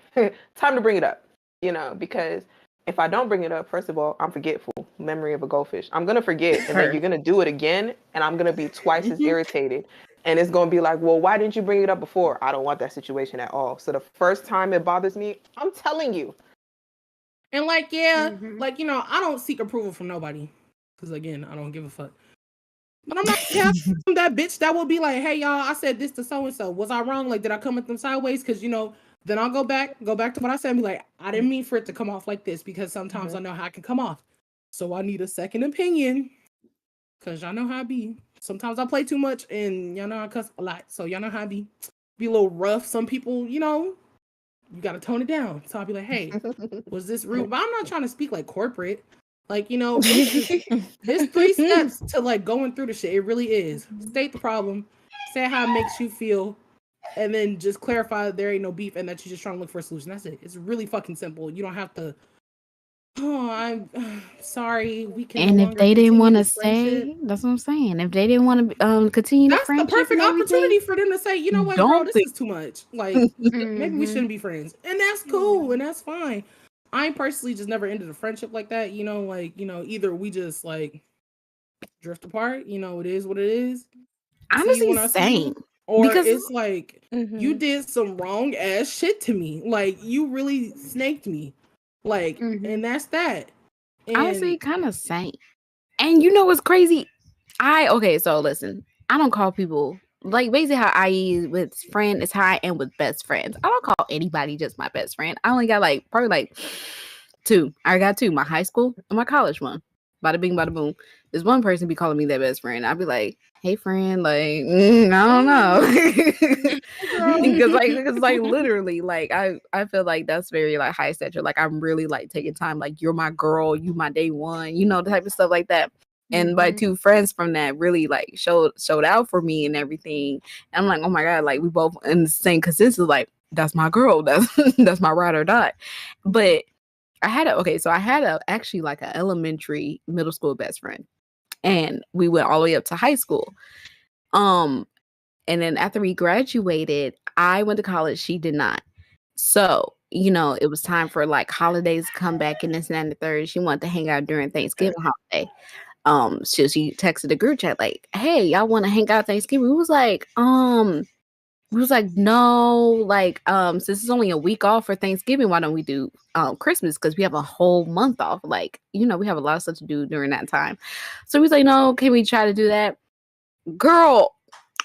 Speaker 5: time to bring it up. You know, because if I don't bring it up, first of all, I'm forgetful. Memory of a goldfish. I'm going to forget, and then you're going to do it again, and I'm going to be twice as irritated. And it's going to be like, well, why didn't you bring it up before? I don't want that situation at all. So the first time it bothers me, I'm telling you.
Speaker 9: and like, yeah, like, you know, I don't seek approval from nobody. Because again, I don't give a fuck. But I'm not that bitch that will be like, hey y'all, I said this to so and so. Was I wrong? Like, did I come at them sideways? Because, you know, then I'll go back to what I said and be like, I didn't mean for it to come off like this because sometimes I know how it can come off. So I need a second opinion. Cause y'all know how I be. Sometimes I play too much and y'all know I cuss a lot. So y'all know how I be a little rough. Some people, you know, you gotta tone it down. So I'll be like, hey, was this rude? But I'm not trying to speak like corporate. Like, you know, it's 3 steps to like going through the shit. It really is. State the problem, say how it makes you feel, and then just clarify that there ain't no beef and that you're just trying to look for a solution. That's it. It's really fucking simple. You don't have to, oh, I'm sorry, we can
Speaker 4: And
Speaker 9: no
Speaker 4: if
Speaker 9: longer
Speaker 4: they didn't
Speaker 9: continue
Speaker 4: want to
Speaker 9: this friendship.
Speaker 4: say, that's what I'm saying. If they didn't want to continue the
Speaker 9: That's the
Speaker 4: friendship
Speaker 9: perfect
Speaker 4: and everything,
Speaker 9: opportunity for them to say, you know what, girl,
Speaker 6: Don't
Speaker 9: this
Speaker 6: think.
Speaker 9: is too much. Like, maybe we shouldn't be friends. And that's cool and that's fine. I personally just never ended a friendship like that. You know, like, you know, either we just like drift apart, you know, it is what it is. See you
Speaker 4: honestly,
Speaker 9: when I see
Speaker 4: same.
Speaker 9: you. Or
Speaker 4: Because
Speaker 9: it's like you did some wrong ass shit to me. Like, you really snaked me. Like, and that's that.
Speaker 4: honestly,
Speaker 9: And
Speaker 4: kind of same. And you know what's crazy? Okay, so listen, I don't call people like basically how I is with friend is how I am with best friends. I don't call anybody just my best friend. I only got like probably like 2. I got 2, my high school and my college one. Bada bing, bada boom. There's one person be calling me their best friend. I'd be like, hey friend, like, I don't know. because like literally like I feel like that's very like high stature. Like I'm really like taking time, like you're my girl, you my day one, you know, the type of stuff like that. And my 2 friends from that really like showed out for me and everything. And I'm like, oh my god, like we both in the same consensus, like that's my girl, that's my ride or die. But I had actually like an elementary middle school best friend, and we went all the way up to high school. And then after we graduated, I went to college, she did not. So, you know, it was time for like holidays to come back and this and that and the third. She wanted to hang out during Thanksgiving holiday. So she texted the group chat like, hey, y'all want to hang out Thanksgiving? We was like, no, like, since it's only a week off for Thanksgiving, why don't we do Christmas? Because we have a whole month off. Like, you know, we have a lot of stuff to do during that time. So we was like, no, can we try to do that? Girl,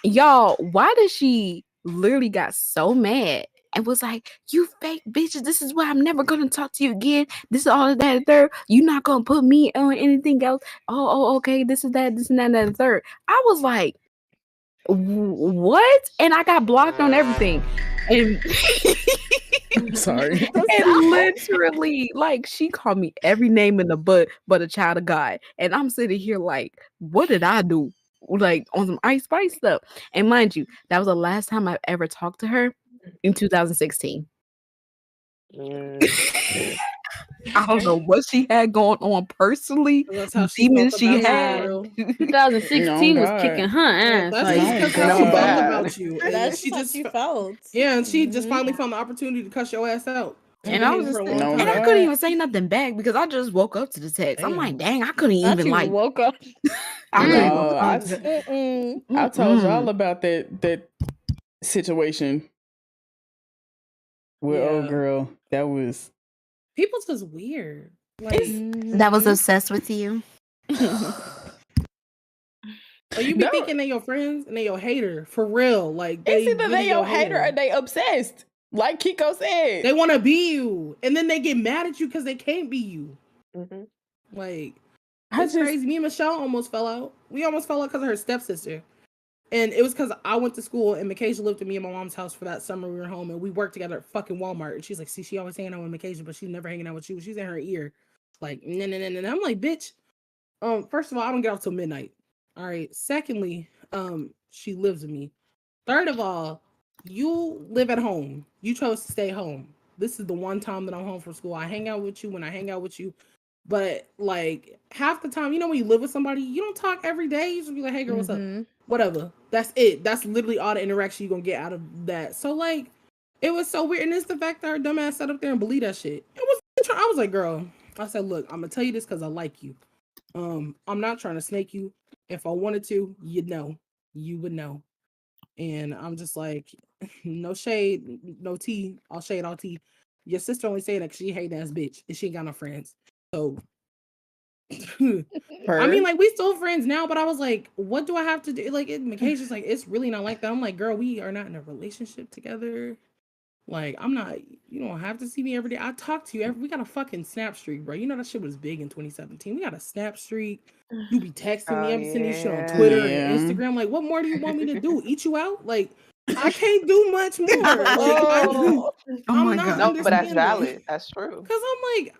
Speaker 4: y'all, why did she literally got so mad and was like, you fake bitches, this is why I'm never gonna talk to you again. This is all of that and third. You're not gonna put me on anything else. Oh, okay, this is that, this and that and that and third. I was like, what? And I got blocked on everything. And
Speaker 2: I'm sorry.
Speaker 4: and literally, like, she called me every name in the book but a child of God. And I'm sitting here like, what did I do? Like on some Ice Spice stuff. And mind you, that was the last time I ever talked to her in 2016.
Speaker 6: I don't know what she had going on personally.
Speaker 9: That's how she
Speaker 6: Demons
Speaker 9: felt
Speaker 6: she
Speaker 9: about
Speaker 6: had.
Speaker 9: you, for real.
Speaker 4: 2016
Speaker 2: Oh,
Speaker 4: was
Speaker 2: God.
Speaker 4: kicking her ass.
Speaker 9: That's
Speaker 4: Like,
Speaker 9: just because how
Speaker 2: God.
Speaker 9: she felt
Speaker 5: Bad.
Speaker 9: about you. And
Speaker 3: That's
Speaker 9: she
Speaker 3: how
Speaker 9: just
Speaker 3: she felt.
Speaker 9: Yeah, and she just
Speaker 3: Mhm.
Speaker 9: finally found the opportunity to cuss your ass out. She's
Speaker 6: And
Speaker 9: been
Speaker 6: I was
Speaker 9: hating for
Speaker 6: just
Speaker 9: a long
Speaker 2: No,
Speaker 6: and I
Speaker 9: time.
Speaker 6: couldn't
Speaker 2: God.
Speaker 6: even say nothing back because I just woke up to the text. I'm like,
Speaker 9: Damn.
Speaker 6: dang, I couldn't
Speaker 3: Not
Speaker 6: even
Speaker 3: you
Speaker 6: like
Speaker 3: woke up.
Speaker 6: I couldn't even
Speaker 2: No,
Speaker 3: Mm-mm.
Speaker 2: I told y'all
Speaker 6: Mm-mm.
Speaker 2: about that situation with old
Speaker 9: Yeah.
Speaker 2: girl. That was
Speaker 9: People's just weird. Like,
Speaker 2: it's
Speaker 6: That was
Speaker 3: Mhm.
Speaker 6: obsessed with you.
Speaker 9: or you be
Speaker 2: no.
Speaker 9: thinking they your friends and they your hater for real. Like
Speaker 2: It's
Speaker 9: they
Speaker 2: either
Speaker 9: really
Speaker 2: they your hater or they obsessed. Like Kiko said.
Speaker 9: They want to be you, and then they get mad at you because they can't be you.
Speaker 5: Mm-hmm.
Speaker 9: Like
Speaker 2: I
Speaker 9: it's
Speaker 2: just
Speaker 9: crazy. Me and Michelle almost fell out. We almost fell out because of her stepsister. And it was because I went to school and Mikasia lived at me and my mom's house for that summer we were home, and we worked together at fucking Walmart. And she's like, see, she always hanging out with Mikasia, but she's never hanging out with you. She's in her ear. Like, no. I'm like, bitch. First of all, I don't get off till midnight. All right. Secondly, she lives with me. Third of all, you live at home. You chose to stay home. This is the one time that I'm home from school. I hang out with you when I hang out with you. But like half the time, you know, when you live with somebody, you don't talk every day. You just be like, hey girl, what's up?
Speaker 3: Mhm.
Speaker 9: Whatever. That's it. That's literally all the interaction you're gonna get out of that. So like it was so weird. And it's the fact that her dumb ass sat up there and believed that shit. I was like, girl, I said, look, I'm gonna tell you this because I like you. I'm not trying to snake you. If I wanted to, you'd know. You would know. And I'm just like, no shade, no tea. I'll shade all tea. Your sister only saying that because she hate ass bitch and she ain't got no friends. So I mean, like we still friends now, but I was like, what do I have to do? Like, Mikacia's like, it's really not like that. I'm like, girl, we are not in a relationship together. Like, I'm not. You don't have to see me every day. I talk to you every. We got a fucking snap streak, bro. You know that shit was big in 2017. We got a snap streak. You be texting me,
Speaker 5: Oh,
Speaker 9: I'm sending you shit on
Speaker 5: yeah.
Speaker 9: Twitter
Speaker 2: Yeah.
Speaker 9: and Instagram. Like, what more do you want me to do? Eat you out? Like, I can't do much more. Like,
Speaker 6: Oh
Speaker 9: I'm
Speaker 6: my
Speaker 9: not
Speaker 6: God.
Speaker 5: No, but that's
Speaker 9: understanding.
Speaker 5: valid. That's true.
Speaker 9: Cause I'm like,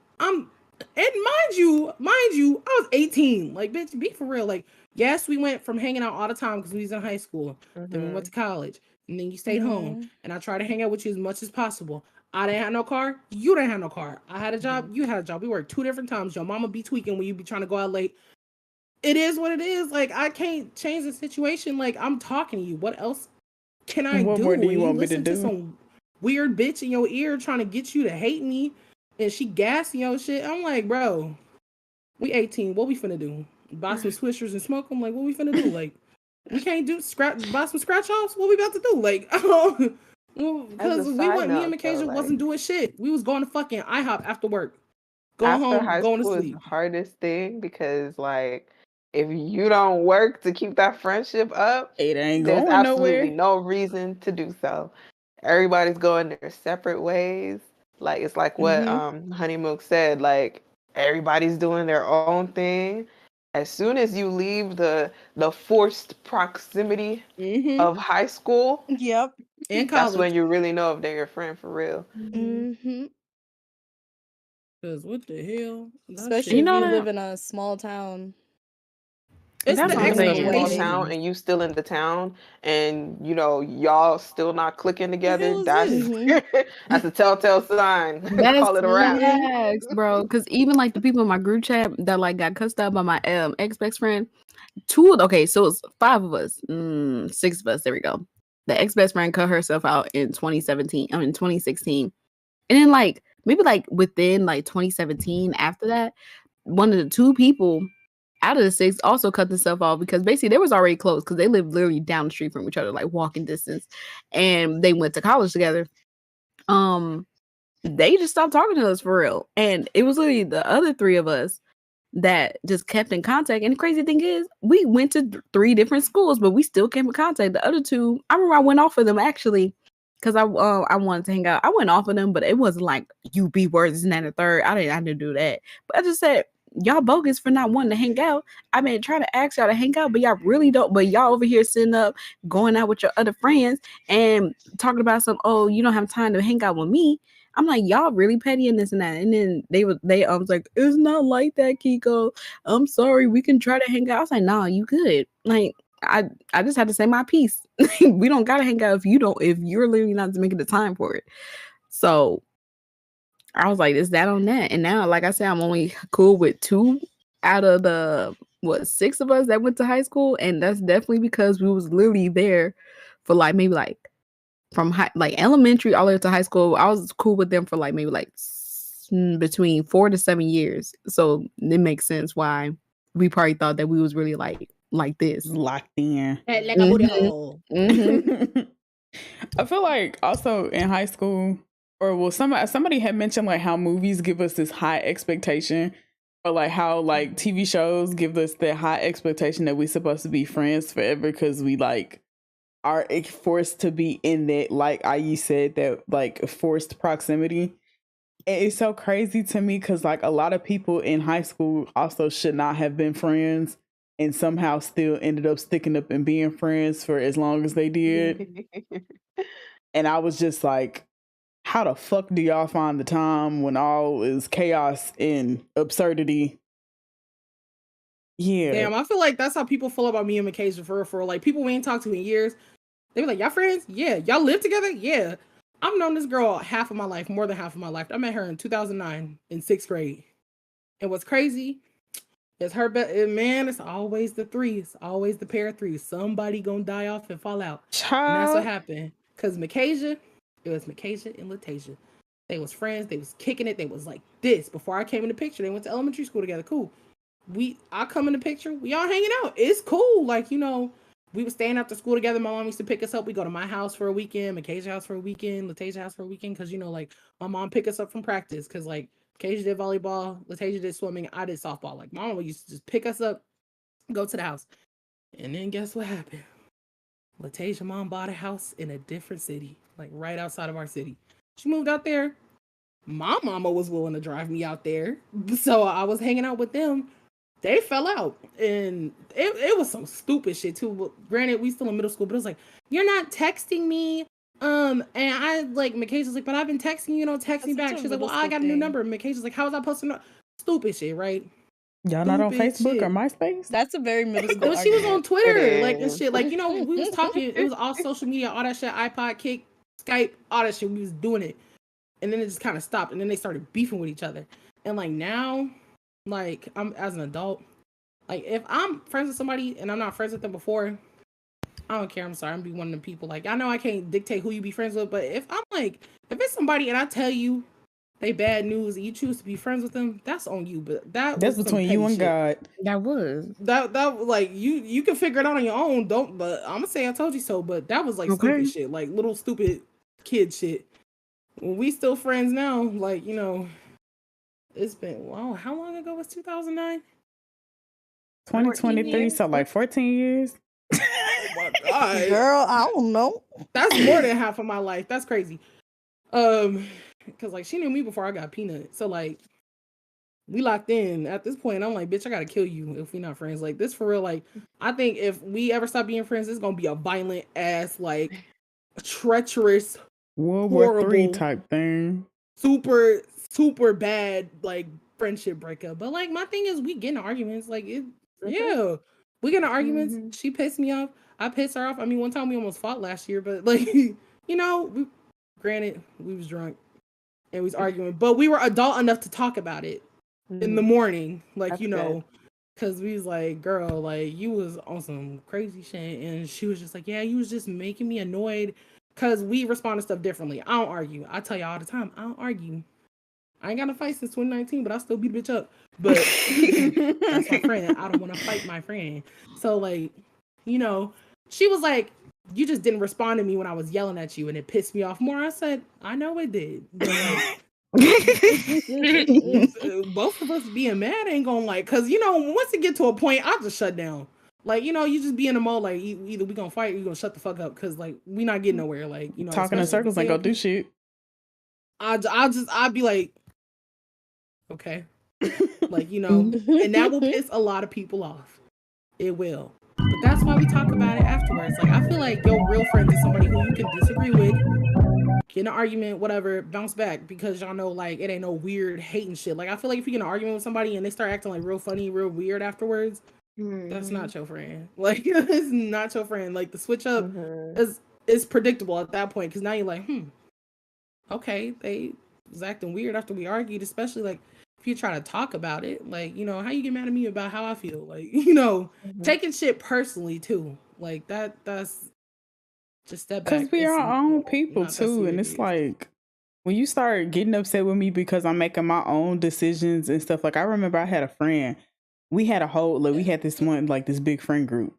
Speaker 9: and mind you, I was 18. Like, bitch, be for real. Like, yes, we went from hanging out all the time because we was in high school. Then we went to college, and then you stayed home. And I tried to hang out with you as much as possible. I didn't have no car. You didn't have no car. I had a job. You had a job. We worked 2 different times. Your mama be tweaking when you be trying to go out late. It is what it is. Like, I can't change the situation. Like, I'm talking to you. What else can I
Speaker 2: What
Speaker 9: do?
Speaker 2: more do
Speaker 9: When
Speaker 2: you want me to
Speaker 9: listen to
Speaker 2: do?
Speaker 9: some weird bitch in your ear trying to get you to hate me, and she gassing your shit. I'm like, bro, we 18. What we finna do? Buy some swishers and smoke them? Like, what we finna do? Like, we can't buy some scratch offs? What we about to do? Like, because
Speaker 5: As a side
Speaker 9: me and
Speaker 5: note, though,
Speaker 9: Mikasia wasn't doing shit. We was going to fucking IHOP after work, going
Speaker 5: after
Speaker 9: home,
Speaker 5: high
Speaker 9: going to
Speaker 5: school is the
Speaker 9: sleep.
Speaker 5: hardest thing because, like, if you don't work to keep that friendship up,
Speaker 2: It ain't
Speaker 5: there's
Speaker 2: going
Speaker 5: absolutely
Speaker 2: nowhere.
Speaker 5: no reason to do so. Everybody's going their separate ways. Like, it's like what Honey Milk said, like, everybody's doing their own thing. As soon as you leave the forced proximity of high school,
Speaker 3: Yep.
Speaker 9: And
Speaker 5: that's when
Speaker 9: college.
Speaker 5: you really know if they're your friend for real.
Speaker 3: Mhm.
Speaker 9: Because what the hell? That
Speaker 3: Especially
Speaker 4: You
Speaker 9: shit.
Speaker 3: if
Speaker 4: know
Speaker 3: you
Speaker 4: that
Speaker 3: live in a small town.
Speaker 9: It's
Speaker 4: that's
Speaker 9: the
Speaker 5: If
Speaker 4: what
Speaker 5: you
Speaker 4: I'm
Speaker 5: in a
Speaker 4: saying.
Speaker 5: small
Speaker 3: Way.
Speaker 5: town
Speaker 9: expectations.
Speaker 5: and you still in the town and you know y'all still not clicking
Speaker 9: The
Speaker 5: together,
Speaker 9: hell is
Speaker 5: that's
Speaker 9: this?
Speaker 3: Mhm.
Speaker 5: that's a telltale sign.
Speaker 6: That's
Speaker 5: Call it a wrap.
Speaker 6: facts, bro. Because even like the people in my group chat that like got cussed out by my ex best friend, so it's 5 of us, 6 of us. There we go. The ex best friend cut herself out in 2016, and then like maybe like within like 2017 after that, one of the 2 people out of the 6 also cut themselves off because basically they was already close because they lived literally down the street from each other, like walking distance, and they went to college together. They just stopped talking to us for real. And it was literally the other 3 of us that just kept in contact. And the crazy thing is, we went to 3 different schools, but we still kept in contact. The other 2, I remember I went off of them actually because I wanted to hang out. I went off of them, but it wasn't like you be words and then the third. I didn't do that. But I just said y'all bogus for not wanting to hang out. I mean, trying to ask y'all to hang out, but y'all really don't. But y'all over here sitting up, going out with your other friends and talking about some. Oh, you don't have time to hang out with me. I'm like, y'all really petty in this and that. And then they was like, it's not like that, Kiko. I'm sorry, we can try to hang out. I was like, nah, you good. Like, I just had to say my piece. We don't gotta hang out if you're literally not making the time for it. So I was like, is that on that? And now, like I said, I'm only cool with 2 out of the 6 of us that went to high school, and that's definitely because we was literally there for like maybe like from like elementary all the way up to high school. I was cool with them for like maybe like between 4 to 7 years. So it makes sense why we probably thought that we was really like this.
Speaker 2: Locked in.
Speaker 9: Like a booty hole.
Speaker 2: I feel like also in high school, or well, somebody had mentioned like how movies give us this high expectation, or like how like TV shows give us that high expectation that we're supposed to be friends forever because we like are forced to be in that, like IE said, that like forced proximity. And it's so crazy to me because like a lot of people in high school also should not have been friends and somehow still ended up sticking up and being friends for as long as they did. And I was just like, how the fuck do y'all find the time when all is chaos and absurdity? Yeah.
Speaker 9: Damn, I feel like that's how people feel about me and Mackenzie for like people we ain't talked to in years. They be like, y'all friends? Yeah. Y'all live together? Yeah. I've known this girl half of my life, more than half of my life. I met her in 2009 in 6th grade. And what's crazy is her man, it's always the 3. It's always the pair of 3s. Somebody gonna die off and fall out.
Speaker 2: Child.
Speaker 9: And that's what happened. Because Mackenzie, it was Mackenzie and Latasia. They was friends. They was kicking it. They was like this. Before I came in the picture, they went to elementary school together. Cool. I come in the picture. We all hanging out. It's cool. Like, you know, we were staying after school together. My mom used to pick us up. We go to my house for a weekend, Mackay's house for a weekend, Latasia's house for a weekend. Cause you know, like my mom pick us up from practice. Cause like Mackay did volleyball, Latasia did swimming, I did softball. Like my mom used to just pick us up, go to the house. And then guess what happened? Latasia mom bought a house in a different city, like right outside of our city. She moved out there. My mama was willing to drive me out there. So I was hanging out with them. They fell out, and it was some stupid shit too. But granted, we still in middle school, but it was like, you're not texting me. And I like Mackay's like, but I've been texting you, don't text me back. She's like, well, I got a new number. Mackay's like, how was I supposed to know? Stupid shit, right?
Speaker 2: Y'all not on Facebook or MySpace?
Speaker 3: That's a very middle school.
Speaker 9: She was on Twitter, like and shit. Like, you know, we was talking, it was all social media, all that shit, iPod, Kick, Skype, all that shit. We was doing it. And then it just kind of stopped, and then they started beefing with each other. And like now, like I'm as an adult, like if I'm friends with somebody and I'm not friends with them before, I don't care. I'm sorry, I'm be one of them people. Like I know I can't dictate who you be friends with, but if I'm like, if it's somebody and I tell you they bad news and you choose to be friends with them, that's on you. But that's
Speaker 2: between you and
Speaker 9: shit.
Speaker 2: God.
Speaker 9: That like you can figure it out on your own. Don't. But I'm gonna say I told you so. But that was like stupid shit, like little stupid kid shit. When we still friends now, like, you know, it's been, wow, how long ago was 2009?
Speaker 2: 2023, so like 14 years.
Speaker 9: Oh my God.
Speaker 3: Girl, I don't know.
Speaker 9: That's more than half of my life. That's crazy. Because like she knew me before I got Peanut. So like we locked in at this point. I'm like, bitch, I gotta kill you if we're not friends. Like this for real. Like I think if we ever stop being friends, it's gonna be a violent ass, like treacherous,
Speaker 2: World War III type thing.
Speaker 9: Super, super bad, like friendship breakup. But like my thing is, we get in arguments. Like it, yeah, we get in arguments. She pissed me off. I pissed her off. I mean, one time we almost fought last year, but like, you know, granted, we was drunk and we was arguing, but we were adult enough to talk about it in the morning. Like, that's, you know, because we was like, girl, like you was on some crazy shit, and she was just like, yeah, you was just making me annoyed. Because we respond to stuff differently. I don't argue. I tell you all the time, I don't argue. I ain't got a fight since 2019, but I still beat a bitch up. But that's my friend. I don't want to fight my friend. So, like, you know, she was like, you just didn't respond to me when I was yelling at you, and it pissed me off more. I said, I know it did. But, like, both of us being mad ain't gonna, like, because, you know, once it get to a point, I'll just shut down. Like, you know, you just be in the mode, like, either we gonna fight or you gonna shut the fuck up, because, like, we not getting nowhere. Like, you know,
Speaker 2: talking in circles ain't gonna do shit.
Speaker 9: I'll be like, okay. Like, you know, and that will piss a lot of people off. It will. But that's why we talk about it afterwards. Like, I feel like your real friend is somebody who you can disagree with, get in an argument, whatever, bounce back, because y'all know, like, it ain't no weird hating shit. Like, I feel like if you get in an argument with somebody and they start acting, like, real funny, real weird afterwards, that's not your friend. Like, it's not your friend. Like, the switch up is predictable at that point, because now you're like, okay, they was acting weird after we argued, especially like if you try to talk about it, like, you know, how you get mad at me about how I feel, like, you know, taking shit personally too, like that's just step back.
Speaker 2: Because we are our own people too, and it's like when you start getting upset with me because I'm making my own decisions and stuff. Like I remember I had a friend, we had this one like this big friend group,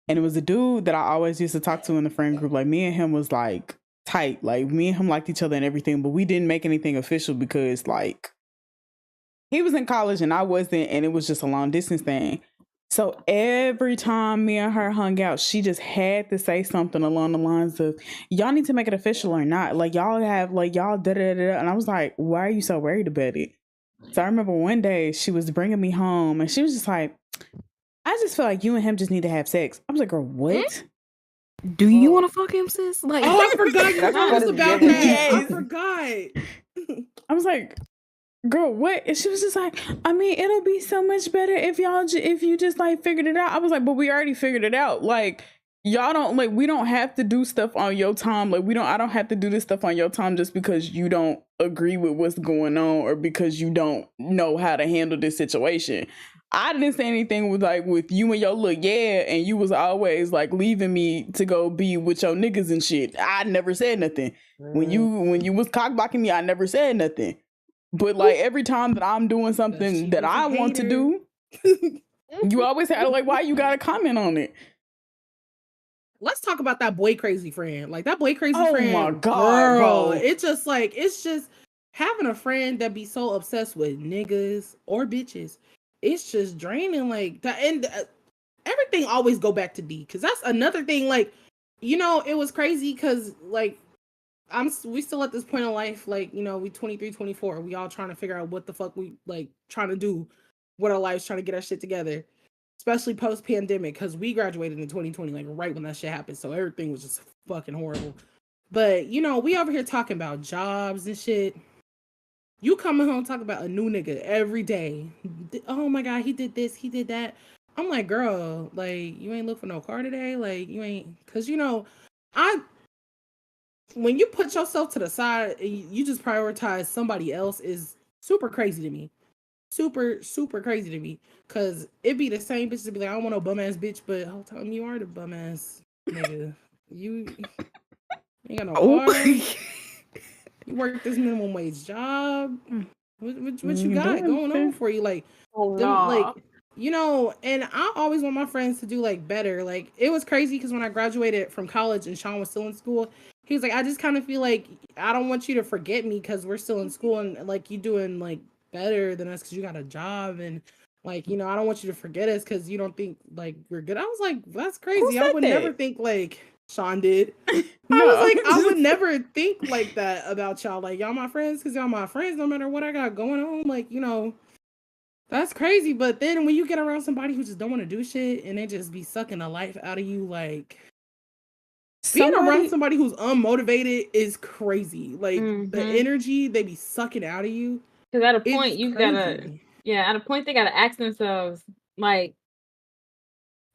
Speaker 2: and it was a dude that I always used to talk to in the friend group. Like me and him was like tight, like me and him liked each other and everything, but we didn't make anything official because like he was in college and I wasn't, and it was just a long distance thing. So every time me and her hung out, she just had to say something along the lines of, y'all need to make it official or not. Like y'all have, like y'all da da da. And I was like, why are you so worried about it? So I remember one day she was bringing me home and she was just like, I just feel like you and him just need to have sex. I was like, girl, what?
Speaker 6: Do you want to fuck him, sis? Like,
Speaker 9: oh, I forgot you told us about that. Yes. I forgot.
Speaker 2: I was like, girl, what? And she was just like, I mean, it'll be so much better if if you just like figured it out. I was like, but we already figured it out. Like, y'all don't, like, we don't have to do stuff on your time. Like, I don't have to do this stuff on your time just because you don't agree with what's going on or because you don't know how to handle this situation. I didn't say anything with you and your look, yeah, and you was always like leaving me to go be with your niggas and shit. I never said nothing. When you was cockblocking me, I never said nothing. But like every time that I'm doing something that I want to do, you always had like, why you gotta comment on it?
Speaker 9: Let's talk about that boy crazy friend. Like that boy crazy friend.
Speaker 2: Oh my god, bro.
Speaker 9: It's just having a friend that be so obsessed with niggas or bitches. It's just draining. Like that, and everything always go back to D, because that's another thing. Like, you know, it was crazy because like. We still at this point in life, like, you know, we 23, 24. We all trying to figure out what the fuck we like trying to do with our lives, trying to get our shit together, especially post pandemic, because we graduated in 2020, like right when that shit happened. So everything was just fucking horrible. But, you know, we over here talking about jobs and shit. You coming home talking about a new nigga every day. Oh my God, he did this, he did that. I'm like, girl, like, you ain't look for no car today? Like, you ain't, because, you know, when you put yourself to the side, you just prioritize somebody else is super crazy to me. Super, super crazy to me. Because it be the same bitch to be like, I don't want no bum ass bitch, but the whole time you are the bum ass nigga. You ain't got no car. You work this minimum wage job. What you got going on for you? Like, like, you know, and I always want my friends to do like better. Like, it was crazy because when I graduated from college and Sean was still in school, he was like, I just kind of feel like I don't want you to forget me because we're still in school and like you doing like better than us because you got a job, and like, you know, I don't want you to forget us because you don't think like we're good. I was like, that's crazy. I would never think like Sean did. I was like, I would never think like that about y'all. Like, y'all my friends because y'all my friends no matter what I got going on. Like, you know, that's crazy. But then when you get around somebody who just don't want to do shit and they just be sucking the life out of you, like, being around somebody who's unmotivated is crazy. Like, the energy they be sucking out of you.
Speaker 4: Because at a point, at a point, they gotta ask themselves, like,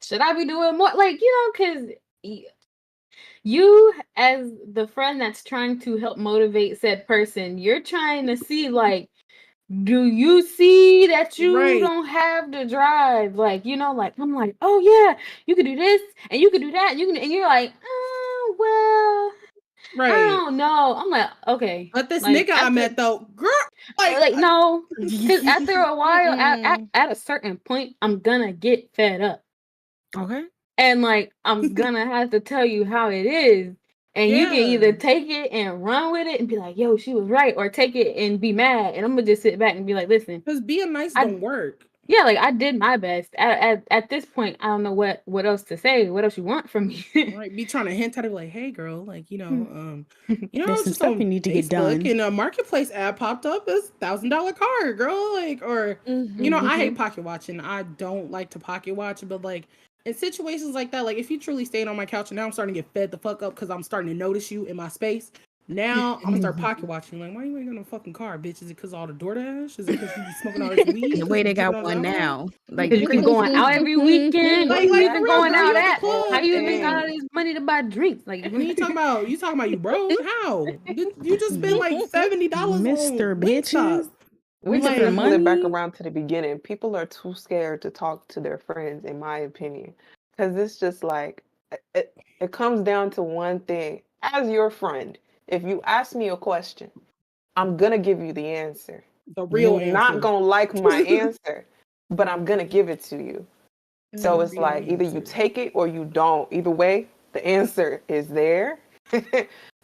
Speaker 4: should I be doing more? Like, you know, because you, as the friend that's trying to help motivate said person, you're trying to see, like, do you see that you don't have the drive? Like, you know, like, I'm like, oh yeah, you could do this and you could do that. And you're like, oh, well, I don't know. I'm like, okay.
Speaker 9: But this nigga I met though, girl,
Speaker 4: like no, because after a while, at a certain point, I'm gonna get fed up.
Speaker 6: Okay.
Speaker 4: And like, I'm gonna have to tell you how it is. And you can either take it and run with it and be like, yo, she was right, or take it and be mad. And I'm gonna just sit back and be like, listen.
Speaker 9: Because being nice don't work.
Speaker 4: Yeah, like, I did my best. At this point, I don't know what else to say. What else you want from me?
Speaker 9: Right, be trying to hint at it like, hey girl, like, you know,
Speaker 2: there's some stuff you need to get done.
Speaker 9: And a marketplace ad popped up as $1,000 card, girl. Like, or you know, I hate pocket watching. I don't like to pocket watch, but like in situations like that, like if you truly stayed on my couch and now I'm starting to get fed the fuck up because I'm starting to notice you in my space, Now I'm gonna start pocket watching. Like, why you ain't got no fucking car, bitch? Is it because all the DoorDash? Is it because you be smoking all this weed?
Speaker 6: The way they got one now, like
Speaker 4: Because you keep going out every weekend.
Speaker 9: Like,
Speaker 4: What you
Speaker 9: like
Speaker 4: even
Speaker 9: for real,
Speaker 4: going
Speaker 9: girl,
Speaker 4: out
Speaker 9: you at
Speaker 4: at?
Speaker 9: the club?
Speaker 4: How you even got all this money to buy drinks? Like,
Speaker 9: And then you talking about you broke? How? You just spent like $70
Speaker 2: Mr.
Speaker 9: on
Speaker 2: Bitches.
Speaker 5: We
Speaker 9: Like,
Speaker 5: can flip it back
Speaker 2: money?
Speaker 5: around to the beginning. People are too scared to talk to their friends, in my opinion, because it's just like it comes down to one thing. As your friend, if you ask me a question, I'm gonna give you the answer.
Speaker 9: the real
Speaker 5: You're
Speaker 9: answer.
Speaker 5: not gonna like my answer, but I'm gonna give it to you. So it's
Speaker 9: real
Speaker 5: like either you
Speaker 9: answer.
Speaker 5: take it or you don't. Either way, the answer is there.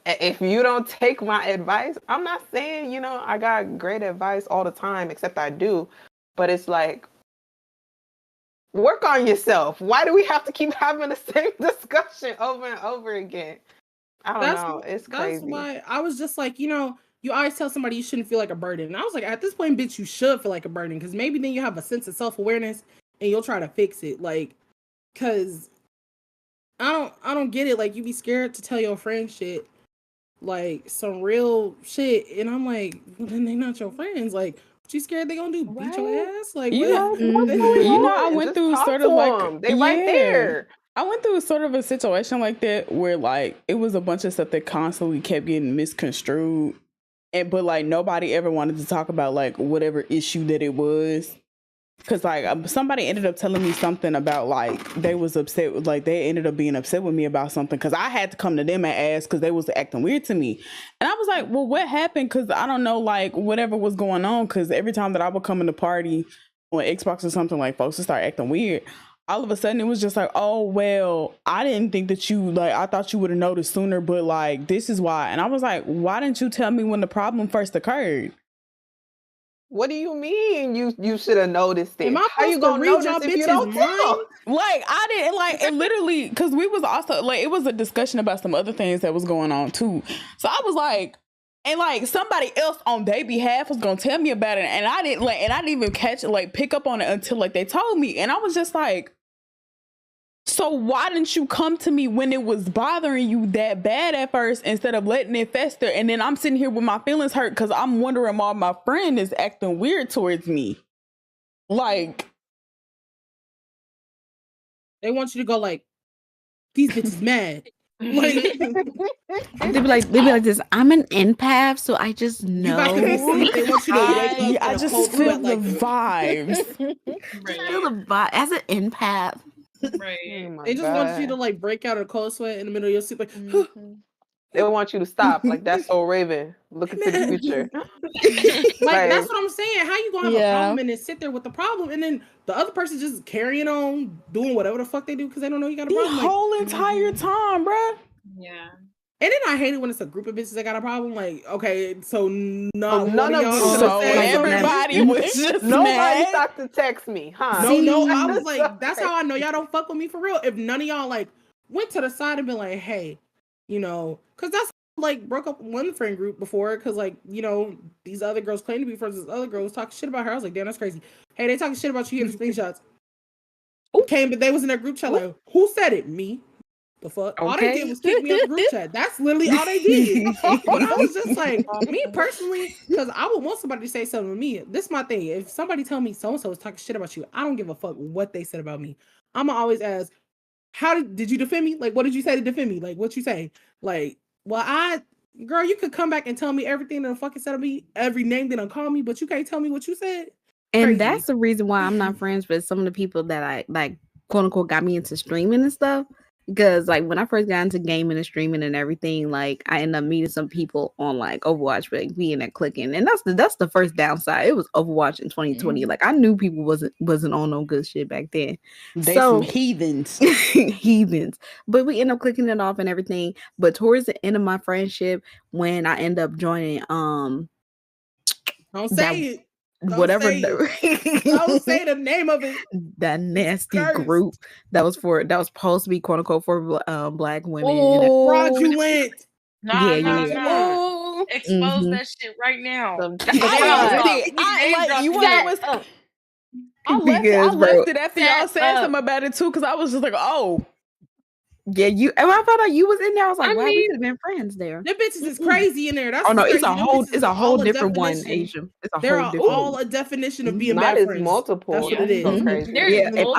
Speaker 5: If you don't take my advice, I'm not saying, I got great advice all the time, except I do. But it's like, work on yourself. Why do we have to keep having the same discussion over and over again? I don't know. It's crazy.
Speaker 9: That's why I was just like, you always tell somebody you shouldn't feel like a burden. And I was like, at this point, bitch, you should feel like a burden, because maybe then you have a sense of self-awareness and you'll try to fix it. Like, because I don't get it. Like, you be scared to tell your friend shit, like some real shit, and I'm like, well, then they not your friends. Like, what you scared they gonna do? Beat your ass? Like,
Speaker 2: You know,
Speaker 9: what?
Speaker 2: I went through sort of like
Speaker 5: they right there.
Speaker 2: I went through sort of a situation like that where like it was a bunch of stuff that constantly kept getting misconstrued, but like nobody ever wanted to talk about like whatever issue that it was. Cause like somebody ended up telling me something about like they was upset with, like they ended up being upset with me about something, because I had to come to them and ask because they was acting weird to me, and I was like, well, what happened? Because I don't know, like whatever was going on. Because every time that I would come in the party on Xbox or something, like folks would start acting weird. All of a sudden it was just like, oh well, I didn't think that you, like, I thought you would have noticed sooner, but like this is why. And I was like, why didn't you tell me when the problem first occurred?
Speaker 5: What do you mean you should have noticed it?
Speaker 9: Am I
Speaker 5: How you gonna
Speaker 9: read
Speaker 5: notice
Speaker 9: y'all
Speaker 5: if you
Speaker 9: bitches'
Speaker 5: don't tell?
Speaker 9: mind?
Speaker 2: Like I didn't, like it literally, because we was also like, it was a discussion about some other things that was going on too. So I was like, and like somebody else on their behalf was gonna tell me about it, and I didn't even catch it, like pick up on it until like they told me, and I was just like, so why didn't you come to me when it was bothering you that bad at first, instead of letting it fester? And then I'm sitting here with my feelings hurt because I'm wondering why my friend is acting weird towards me. Like,
Speaker 9: They want you to go like, these bitches mad. Like,
Speaker 6: They be like this. I'm an empath, so I just
Speaker 9: you got to be
Speaker 6: know.
Speaker 9: sleep. They want you to wake up.
Speaker 2: I
Speaker 9: in a
Speaker 2: just
Speaker 9: cold
Speaker 2: feel
Speaker 9: sweat,
Speaker 2: the
Speaker 9: like,
Speaker 2: vibes.
Speaker 6: Just feel the vibe as an empath.
Speaker 8: Right.
Speaker 5: Oh my
Speaker 9: they just want you to
Speaker 5: God.
Speaker 9: like break out in a cold sweat in the middle of your sleep, like,
Speaker 5: They want you to stop. Like, that's so Raven. Look into the future.
Speaker 9: like that's what I'm saying. How you gonna have a
Speaker 6: Yeah.
Speaker 9: problem and then sit there with the problem, and then the other person just carrying on doing whatever the fuck they do because they don't know you got a
Speaker 2: The
Speaker 9: problem. Like,
Speaker 2: whole entire time, bruh.
Speaker 8: Yeah.
Speaker 9: and then I hate it when it's a group of bitches that got a problem. Like, okay, so
Speaker 5: none
Speaker 9: one of
Speaker 5: of
Speaker 9: y'all
Speaker 5: you
Speaker 9: should
Speaker 2: So
Speaker 9: have said something.
Speaker 2: everybody was just
Speaker 5: Nobody
Speaker 2: mad.
Speaker 5: thought to text me, huh?
Speaker 9: No, I was like, that's how I know y'all don't fuck with me for real. If none of y'all like went to the side and been like, hey, because that's like broke up one friend group before, because like, these other girls claim to be friends with this other girl was talking shit about her. I was like, damn, that's crazy. Hey, they talking shit about you, here the screenshots. But they was in that group chat like, who said it? Me. The fuck? All they did was kick me out the group chat. That's literally all they did. But I was just like, me personally, because I would want somebody to say something to me. This is my thing. If somebody tell me so-and-so is talking shit about you, I don't give a fuck what they said about me. I'ma always ask, how did you defend me? Like, what did you say to defend me? Like, what you say? Like, well, girl, you could come back and tell me everything that fucking said of me, every name that call me, but you can't tell me what you said.
Speaker 6: And
Speaker 9: Crazy.
Speaker 6: that's the reason why I'm not friends with some of the people that I like, quote unquote, got me into streaming and stuff. Because like when I first got into gaming and streaming and everything, like I ended up meeting some people on like Overwatch, but like, being there clicking, and that's the first downside. It was Overwatch in 2020. Like I knew people wasn't on no good shit back then.
Speaker 2: They
Speaker 6: So
Speaker 2: some heathens.
Speaker 6: heathens, but we end up clicking it off and everything. But towards the end of my friendship, when I end up joining,
Speaker 9: Don't
Speaker 6: that-
Speaker 9: say it. Don't
Speaker 6: whatever
Speaker 9: say don't say the name of it.
Speaker 6: that nasty
Speaker 9: Curse.
Speaker 6: group that was supposed to be quote unquote for black women.
Speaker 9: Fraudulent.
Speaker 7: Nah. Expose
Speaker 6: Mhm.
Speaker 7: that shit right now.
Speaker 2: I left it after y'all said something about it too, because I was just like, oh.
Speaker 6: Yeah, and when I found out you was in there, I was like,
Speaker 4: I
Speaker 6: wow, we
Speaker 4: mean,
Speaker 6: could have been friends there.
Speaker 9: Them bitches is crazy in there. That's
Speaker 6: Oh no,
Speaker 9: what's
Speaker 6: it's
Speaker 9: crazy.
Speaker 6: a
Speaker 9: Them
Speaker 6: whole,
Speaker 9: bitches
Speaker 6: it's
Speaker 9: is
Speaker 6: a whole
Speaker 9: all
Speaker 6: different one,
Speaker 9: definition.
Speaker 6: Asia. It's a
Speaker 9: They're
Speaker 6: whole different
Speaker 9: all
Speaker 6: one.
Speaker 9: a definition of being
Speaker 5: Not
Speaker 9: bad
Speaker 5: as
Speaker 9: friends.
Speaker 5: multiple.
Speaker 9: That's what it is.
Speaker 5: That's so crazy.
Speaker 4: There's
Speaker 6: Yeah, and
Speaker 4: multiple.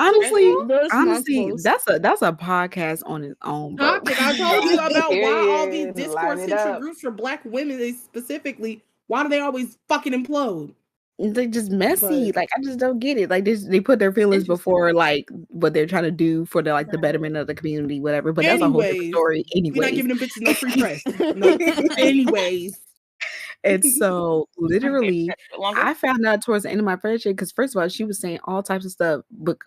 Speaker 6: honestly, that's a podcast on its own, bro.
Speaker 9: Toxic. I told you about why all these
Speaker 5: Period. Line
Speaker 9: Discord
Speaker 5: it
Speaker 9: central
Speaker 5: up.
Speaker 9: groups for Black women specifically. Why do they always fucking implode?
Speaker 6: They just messy.
Speaker 9: But
Speaker 6: Like I just don't get it. Like they put their feelings
Speaker 4: Interesting.
Speaker 6: before like what they're trying to do for the like the betterment of the community, whatever. But that's a whole different
Speaker 9: anyways,
Speaker 6: story.
Speaker 9: we're not
Speaker 6: Anyways,
Speaker 9: giving them bitches no free press. No. Anyways,
Speaker 6: and so literally,
Speaker 7: Longer?
Speaker 6: I found out towards the end of my friendship because first of all, she was saying all types of stuff, but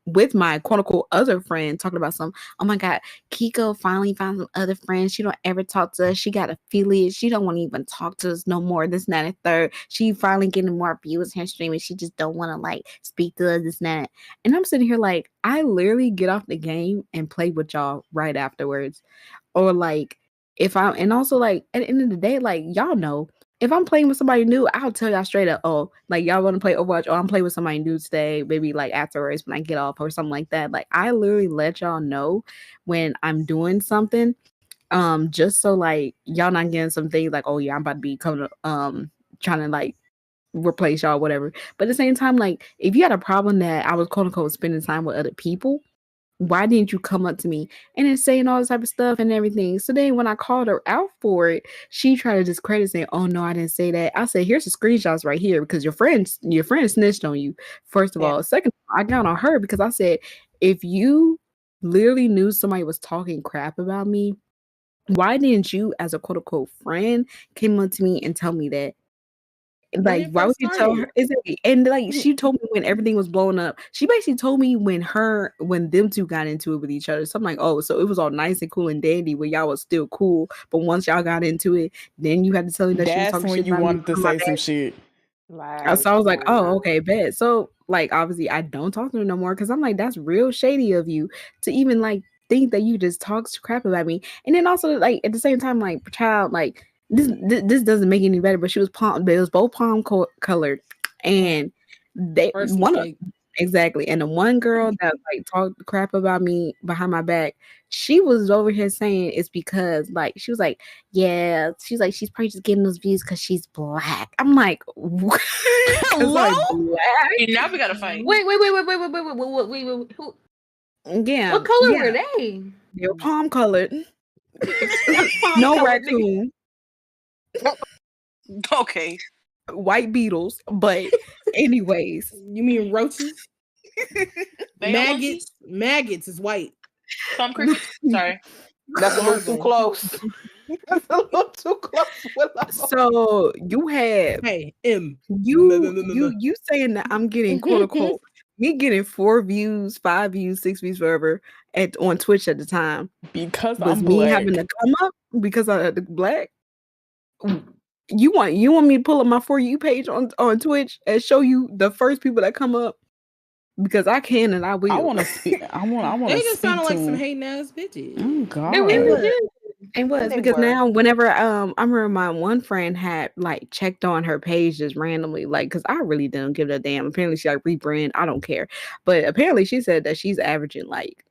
Speaker 6: with my quote unquote other friend talking about some. Oh my god, Kiko finally found some other friends. She don't ever talk to us. She got affiliates. She don't want to even talk to us no more. This, and that, and third. She finally getting more views in her streaming. She just don't want to like speak to us. This, and that. And I'm sitting here like I literally get off the game and play with y'all right afterwards, or like. If I'm and also like at the end of the day, like y'all know, if I'm playing with somebody new, I'll tell y'all straight up, oh, like y'all want to play Overwatch, or I'm playing with somebody new today, maybe like afterwards when I get off or something like that. Like I literally let y'all know when I'm doing something, just so like y'all not getting something like, oh yeah, I'm about to be coming trying to like replace y'all, whatever. But at the same time, like if you had a problem that I was quote unquote spending time with other people, why didn't you come up to me and then saying all this type of stuff and everything? So then when I called her out for it, she tried to discredit saying, oh no, I didn't say that. I said, here's the screenshots right here because your friend snitched on you. First of all. Second, I got on her because I said, if you literally knew somebody was talking crap about me, why didn't you as a quote unquote friend came up to me and tell me that? Like, why would you tell her? Exactly. And like, she told me when everything was blowing up. She basically told me when them two got into it with each other. So I'm like, oh, so it was all nice and cool and dandy when y'all was still cool. But once y'all got into it, then you had to tell me that she was
Speaker 2: That's
Speaker 6: talking
Speaker 2: when
Speaker 6: shit
Speaker 2: you
Speaker 6: about me
Speaker 2: wanted to
Speaker 6: behind my
Speaker 2: say some
Speaker 6: back.
Speaker 2: shit.
Speaker 6: So I was like, oh, okay, bet. So like, obviously, I don't talk to her no more because I'm like, that's real shady of you to even like think that you just talk crap about me. And then also like at the same time, like, child, like. This doesn't make it any better, but it was both palm colored, and exactly. And the one girl that like talked crap about me behind my back, she was over here saying it's because like she was like, yeah, she's like she's probably just getting those views because she's black. I'm like, what?
Speaker 7: Hello? Now we gotta fight.
Speaker 4: Wait. Who?
Speaker 6: Yeah.
Speaker 4: What color were they?
Speaker 6: They were palm colored. No raccoon.
Speaker 7: Okay.
Speaker 6: White beetles, but anyways.
Speaker 9: You mean roaches? Maggots is white.
Speaker 7: Some crickets. Sorry.
Speaker 5: That's a little too close. That's a little too close.
Speaker 6: So you have you saying that I'm getting quote unquote me getting 4 views, 5 views, 6 views, whatever on Twitch at the time
Speaker 2: because
Speaker 6: was
Speaker 2: I'm
Speaker 6: me
Speaker 2: black.
Speaker 6: having to come up because I'm black. You want me to pull up my For You page on Twitch and show you the first people that come up because I can and I will.
Speaker 2: I want to speak. I want.
Speaker 9: They just sounded like some hating ass bitches.
Speaker 2: Oh God,
Speaker 4: they really did.
Speaker 6: It was because now whenever I remember my one friend had like checked on her page just randomly, like because I really didn't give a damn. Apparently she like rebrand. I don't care, but apparently she said that she's averaging like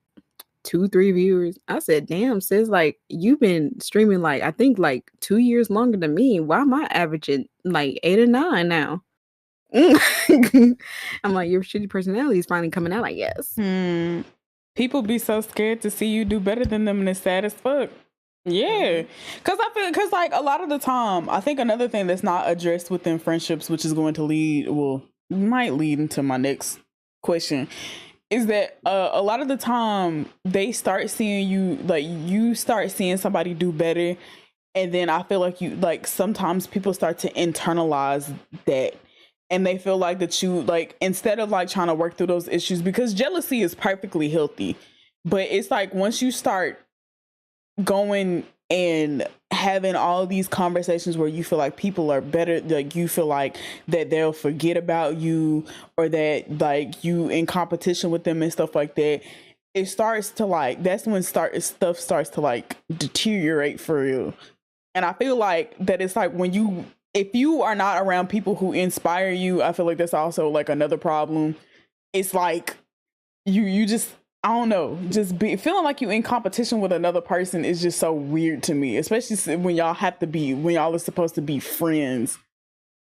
Speaker 6: 2-3 viewers. I said, damn, sis, like you've been streaming like I think like 2 years longer than me. Why am I averaging like 8 or 9 now? I'm like, your shitty personality is finally coming out, I guess.
Speaker 2: People be so scared to see you do better than them and it's sad as fuck. Yeah, because like a lot of the time, I think another thing that's not addressed within friendships, which is going to might lead into my next question, is that a lot of the time they start seeing you start seeing somebody do better, and then I feel like sometimes people start to internalize that, and they feel like that you like instead of like trying to work through those issues, because jealousy is perfectly healthy, but it's like once you start going and having all these conversations where you feel like people are better, like you feel like that they'll forget about you or that like you in competition with them and stuff like that, it starts to like that's when stuff starts to like deteriorate for you. And I feel like that it's like if you are not around people who inspire you, I feel like that's also like another problem. It's like you just I don't know, just feeling like you in competition with another person is just so weird to me, especially when y'all are supposed to be friends.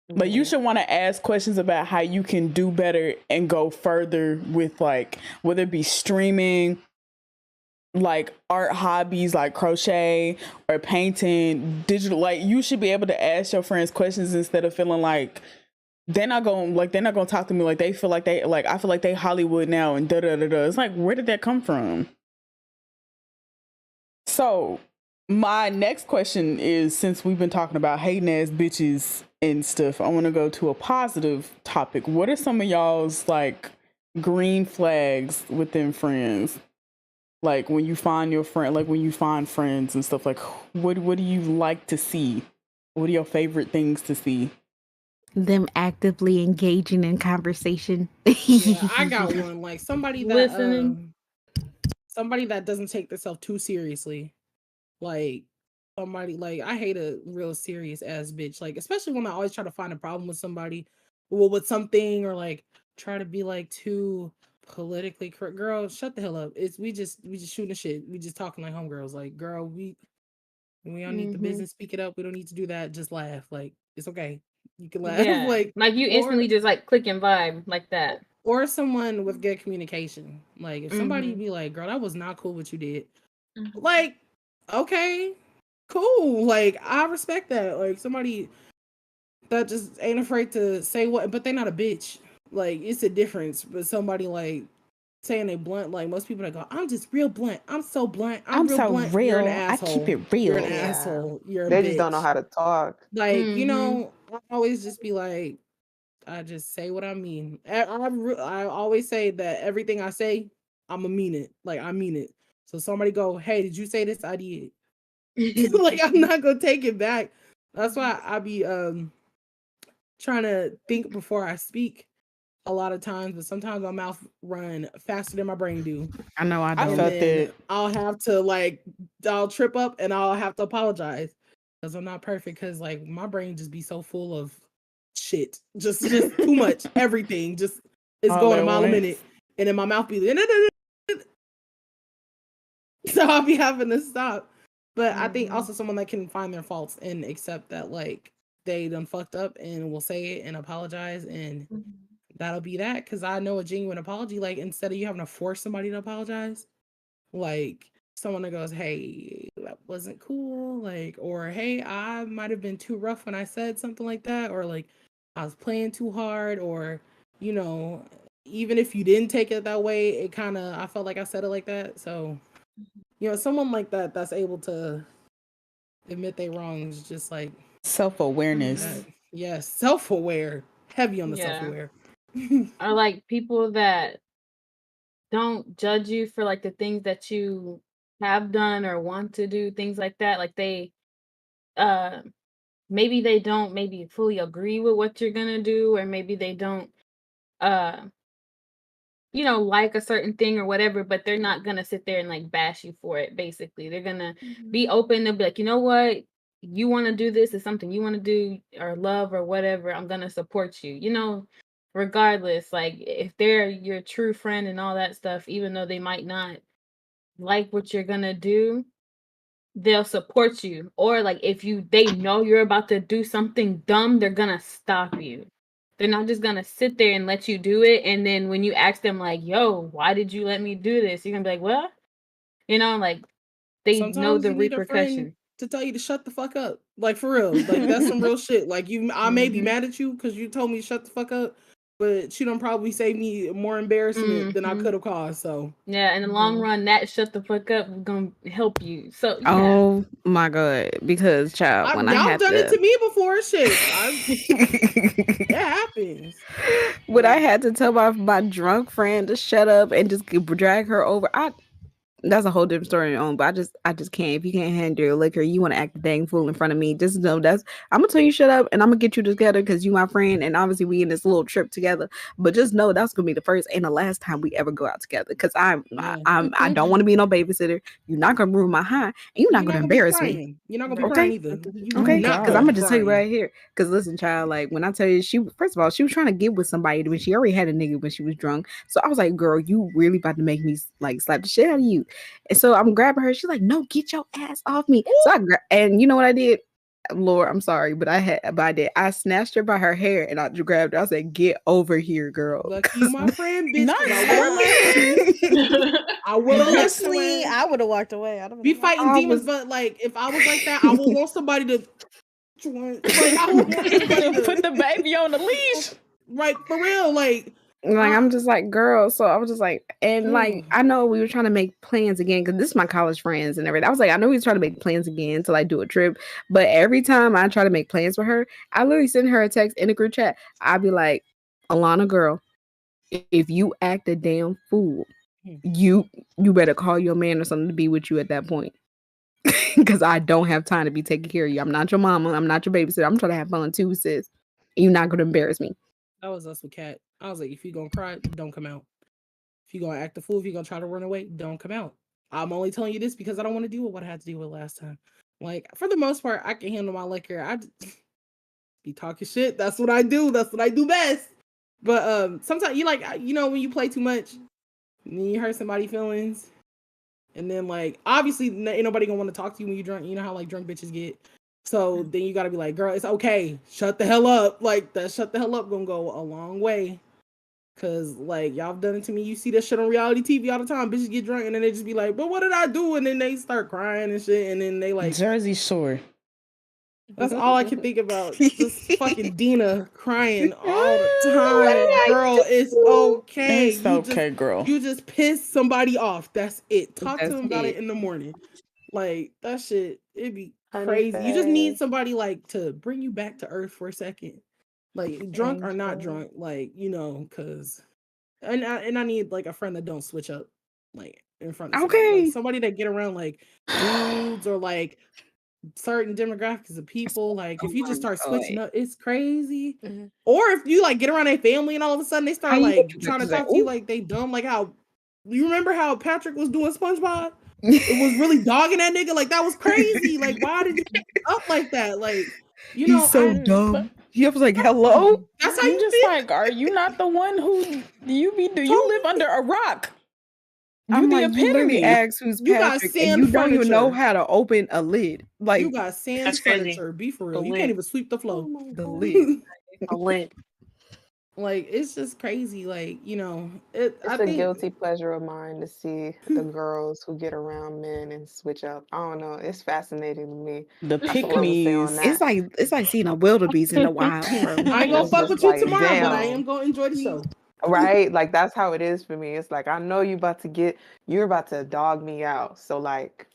Speaker 2: Like, you should want to ask questions about how you can do better and go further with, like, whether it be streaming, like art hobbies like crochet or painting, digital. Like, you should be able to ask your friends questions instead of feeling like they're not gonna talk to me like they feel like they, like, I feel like they Hollywood now and da da da da. It's like, where did that come from? So my next question is, since we've been talking about hating ass bitches and stuff, I want to go to a positive topic. What are some of y'all's, like, green flags within friends? Like, when you find your friend, like when you find friends and stuff, like, what do you like to see? What are your favorite things to see?
Speaker 6: Them actively engaging in conversation.
Speaker 9: Yeah, I got one. Like, somebody that
Speaker 4: Listening.
Speaker 9: somebody that doesn't take themselves too seriously. Like, somebody, like, I hate a real serious ass bitch. Like, especially when I always try to find a problem with somebody, well, with something, or like try to be like too politically correct. Girl, shut the hell up. We just shooting the shit. We just talking like homegirls. Like, girl, we don't need the business. Speak it up. We don't need to do that. Just laugh. Like, it's okay. You can laugh.
Speaker 4: Yeah, like you instantly just like click and vibe like that.
Speaker 9: Or someone with good communication. Like, if somebody be like, girl, that was not cool what you did. Like, okay, cool. Like, I respect that. Like, somebody that just ain't afraid to say what, but they not a bitch. Like, it's a difference. But somebody like saying they blunt, like most people that go, I'm just real blunt. I'm so blunt. I'm real
Speaker 2: so
Speaker 9: blunt.
Speaker 2: real.
Speaker 9: You're an asshole.
Speaker 2: I keep it real.
Speaker 9: You're an
Speaker 5: Yeah.
Speaker 9: asshole. You're a
Speaker 5: They
Speaker 9: bitch.
Speaker 5: just don't know how to talk.
Speaker 9: Like, you know, I always just be like, I just say what I mean. I always say that everything I say, I'ma mean it. Like, I mean it. So somebody go, hey, did you say this? I did. Like, I'm not gonna take it back. That's why I be trying to think before I speak a lot of times, but sometimes my mouth run faster than my brain do.
Speaker 6: I know I
Speaker 2: I
Speaker 6: don't.
Speaker 2: felt that.
Speaker 9: I'll have to, like, I'll trip up and I'll have to apologize because I'm not perfect, because like my brain just be so full of shit. Just too much. Everything just is
Speaker 2: All
Speaker 9: going
Speaker 2: at
Speaker 9: a mile a
Speaker 2: once.
Speaker 9: minute. And then my mouth be so I'll be having to stop. But I think also someone that can find their faults and accept that, like, they done fucked up and will say it and apologize, and that'll be that. Because I know a genuine apology, like, instead of you having to force somebody to apologize, like someone that goes, hey, that wasn't cool, like, or hey, I might have been too rough when I said something like that, or like I was playing too hard, or, you know, even if you didn't take it that way, it kind of, I felt like I said it like that. So, you know, someone like that that's able to admit they wrongs, just like
Speaker 2: Self-awareness.
Speaker 9: yes, self-aware, heavy on the
Speaker 4: Yeah.
Speaker 9: self-aware.
Speaker 4: Or like people that don't judge you for like the things that you have done or want to do, things like that. Like they maybe they don't maybe fully agree with what you're gonna do, or maybe they don't you know, like a certain thing or whatever, but they're not gonna sit there and like bash you for it. Basically, they're gonna be open. They'll be like, you know what, you want to do this, is something you want to do or love or whatever, I'm gonna support you, you know, regardless. Like, if they're your true friend and all that stuff, even though they might not like what you're gonna do, they'll support you. Or like, if they know you're about to do something dumb, they're gonna stop you. They're not just gonna sit there and let you do it, and then when you ask them like, yo, why did you let me do this, you're gonna be like, well, you know, like, they know
Speaker 9: Sometimes
Speaker 4: the
Speaker 9: you need a friend
Speaker 4: repercussion.
Speaker 9: to tell you to shut the fuck up. Like, for real. Like, that's some real shit. Like, I may be mad at you because you told me to shut the fuck up, but she done probably saved me more embarrassment than I could have caused. So
Speaker 4: Yeah, in the long run, that shut the fuck up is gonna help you. So yeah.
Speaker 6: Oh my god! Because child, when I
Speaker 9: y'all
Speaker 6: had
Speaker 9: done it
Speaker 6: to,
Speaker 9: to me before, shit. It happens.
Speaker 6: when I had to tell my drunk friend to shut up and just drag her over, that's a whole different story on your own. But I just can't. If you can't handle your liquor, you want to act a dang fool in front of me. Just know I'm gonna tell you shut up, and I'm gonna get you together because you my friend, and obviously we in this little trip together. But just know that's gonna be the first and the last time we ever go out together. Because I don't want to be no babysitter. You're not gonna ruin my high, and you're not gonna embarrass me.
Speaker 9: You're not gonna be crying either.
Speaker 6: Okay, because I'm gonna just tell you right here. Because listen, child, like when I tell you, first of all, she was trying to get with somebody when she already had a nigga when she was drunk. So I was like, girl, you really about to make me like slap the shit out of you. And so I'm grabbing her. She's like, no, get your ass off me. So and you know what I did? Lord, I'm sorry, but I did. I snatched her by her hair and I grabbed her. I said, get over here, girl.
Speaker 9: Lucky you, my friend, bitch. I would have left away.
Speaker 3: I would have walked away. I don't
Speaker 9: be fighting demons, but like if I was like that, I would want somebody to I would want somebody to
Speaker 2: put the baby on the leash.
Speaker 9: Right, for real, like
Speaker 6: I'm just like, girl. So I was just like, and like, I know we were trying to make plans again because this is my college friends and everything. I was like, I know we was trying to make plans again to like do a trip, but every time I try to make plans with her, I literally send her a text in a group chat. I'd be like, Alana, girl, if you act a damn fool, you better call your man or something to be with you at that point. Because I don't have time to be taking care of you. I'm not your mama. I'm not your babysitter. I'm trying to have fun too, sis. You're not gonna embarrass me.
Speaker 9: That was us with Kat. I was like, if you gonna cry, don't come out. If you gonna act a fool, if you gonna try to run away, don't come out. I'm only telling you this because I don't want to deal with what I had to deal with last time. Like, for the most part, I can handle my liquor. I be talking shit. That's what I do. That's what I do best. But sometimes you like, you know, when you play too much, and then you hurt somebody's feelings, and then like, obviously, ain't nobody gonna want to talk to you when you're drunk. You know how like drunk bitches get. So then you gotta be like, girl, it's okay. Shut the hell up. Like that shut the hell up gonna go a long way. Cause like y'all have done it to me. You see that shit on reality TV all the time. Bitches get drunk and then they just be like, but what did I do? And then they start crying and shit. And then they like
Speaker 2: Jersey Shore.
Speaker 9: That's all I can think about. Just fucking Dina crying all the time. Girl, it's okay.
Speaker 2: It's okay, girl.
Speaker 9: You just piss somebody off. That's it. Talk to them about it in the morning. Like that shit, it'd be crazy. You just need somebody like to bring you back to earth for a second. Like drunk or not drunk, like, you know, cause and I need like a friend that don't switch up like in front of somebody. Like, somebody that get around like dudes or like certain demographics of people. Like if you just start switching up, it's crazy. Or if you like get around their family and all of a sudden they start like trying to talk to you like they dumb, like how you remember how Patrick was doing SpongeBob? It was really dogging that nigga. Like that was crazy. Like why did you up like that? Like you know,
Speaker 6: he's so dumb. He was like, "Hello."
Speaker 9: That's how
Speaker 2: you
Speaker 9: you
Speaker 2: just
Speaker 9: feel.
Speaker 2: like, are you not the one who do you live under a rock?
Speaker 6: I'm like, you literally ask who's Patrick, and you don't even know how to open a lid. Like
Speaker 9: you got sand furniture. Be for real. You can't even sweep the floor.
Speaker 6: The lid.
Speaker 7: A lid.
Speaker 9: Like it's just crazy. Like you know,
Speaker 5: it's a guilty pleasure of mine to see the girls who get around men and switch up. I don't know. It's fascinating to me.
Speaker 2: The pick-me's.
Speaker 6: It's like seeing a wildebeest in the wild. Bro.
Speaker 9: I ain't gonna fuck with you tomorrow, but I am gonna enjoy the show.
Speaker 5: Right? Like that's how it is for me. It's like I know you're about to dog me out. So like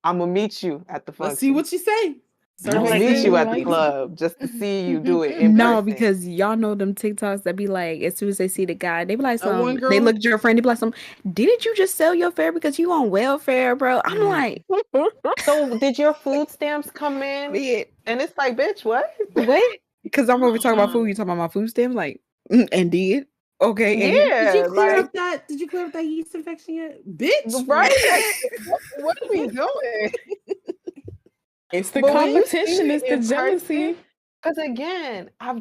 Speaker 5: I'm gonna meet you at the function.
Speaker 9: Let's see what you say.
Speaker 5: I'm gonna meet you at the club just to see you do it.
Speaker 6: No, because y'all know them TikToks that be like, as soon as they see the guy, they be like, they look at your friend, they be like, didn't you just sell your fare because you on welfare, bro? I'm like,
Speaker 5: so did your food stamps come in?
Speaker 6: Yeah.
Speaker 5: And it's like, bitch, what?
Speaker 6: What? Because I'm over talking about food. You talking about my food stamps? Like, and did. Okay.
Speaker 5: Yeah.
Speaker 9: Did you clear up that? Did you clear up that yeast infection yet, bitch?
Speaker 5: Right. What are we doing?
Speaker 2: It's the competition. It's the jealousy.
Speaker 5: Because again, I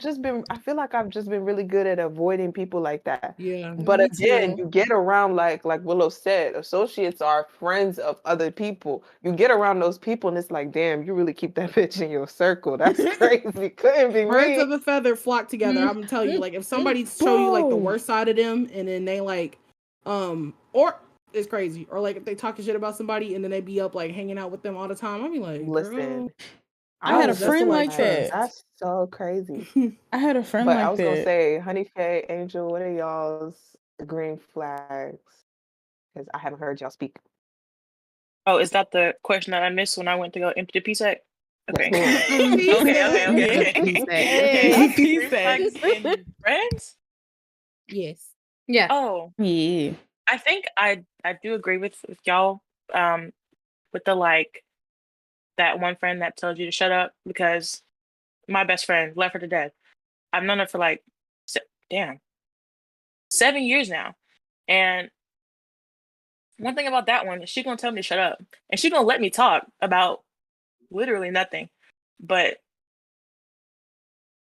Speaker 5: feel like I've just been really good at avoiding people like that.
Speaker 9: Yeah.
Speaker 5: But again, you get around like Willow said, associates are friends of other people. You get around those people and it's like, damn, you really keep that bitch in your circle. That's crazy. Couldn't be
Speaker 9: Birds of a feather flock together. I'm gonna tell you, like if somebody show you like the worst side of them and then they like or it's crazy. Or like if they talking shit about somebody and then they be up like hanging out with them all the time, I'll be like,
Speaker 5: listen.
Speaker 2: I had a friend like that.
Speaker 5: That's so crazy.
Speaker 2: I had a friend
Speaker 5: but
Speaker 2: like that.
Speaker 5: I was gonna say, Honey Faye, Angel, what are y'all's green flags? Because I haven't heard y'all speak.
Speaker 7: Oh, is that the question that I missed when I went to go empty the PSAC? Okay. Okay. Green flags in friends?
Speaker 9: Yes.
Speaker 4: Yeah.
Speaker 7: Oh.
Speaker 2: Yeah.
Speaker 7: I think I do agree with y'all. With the like that one friend that told you to shut up because my best friend left her to death. I've known her for like damn 7 years now, and one thing about that one is she's gonna tell me to shut up, and she's gonna let me talk about literally nothing, but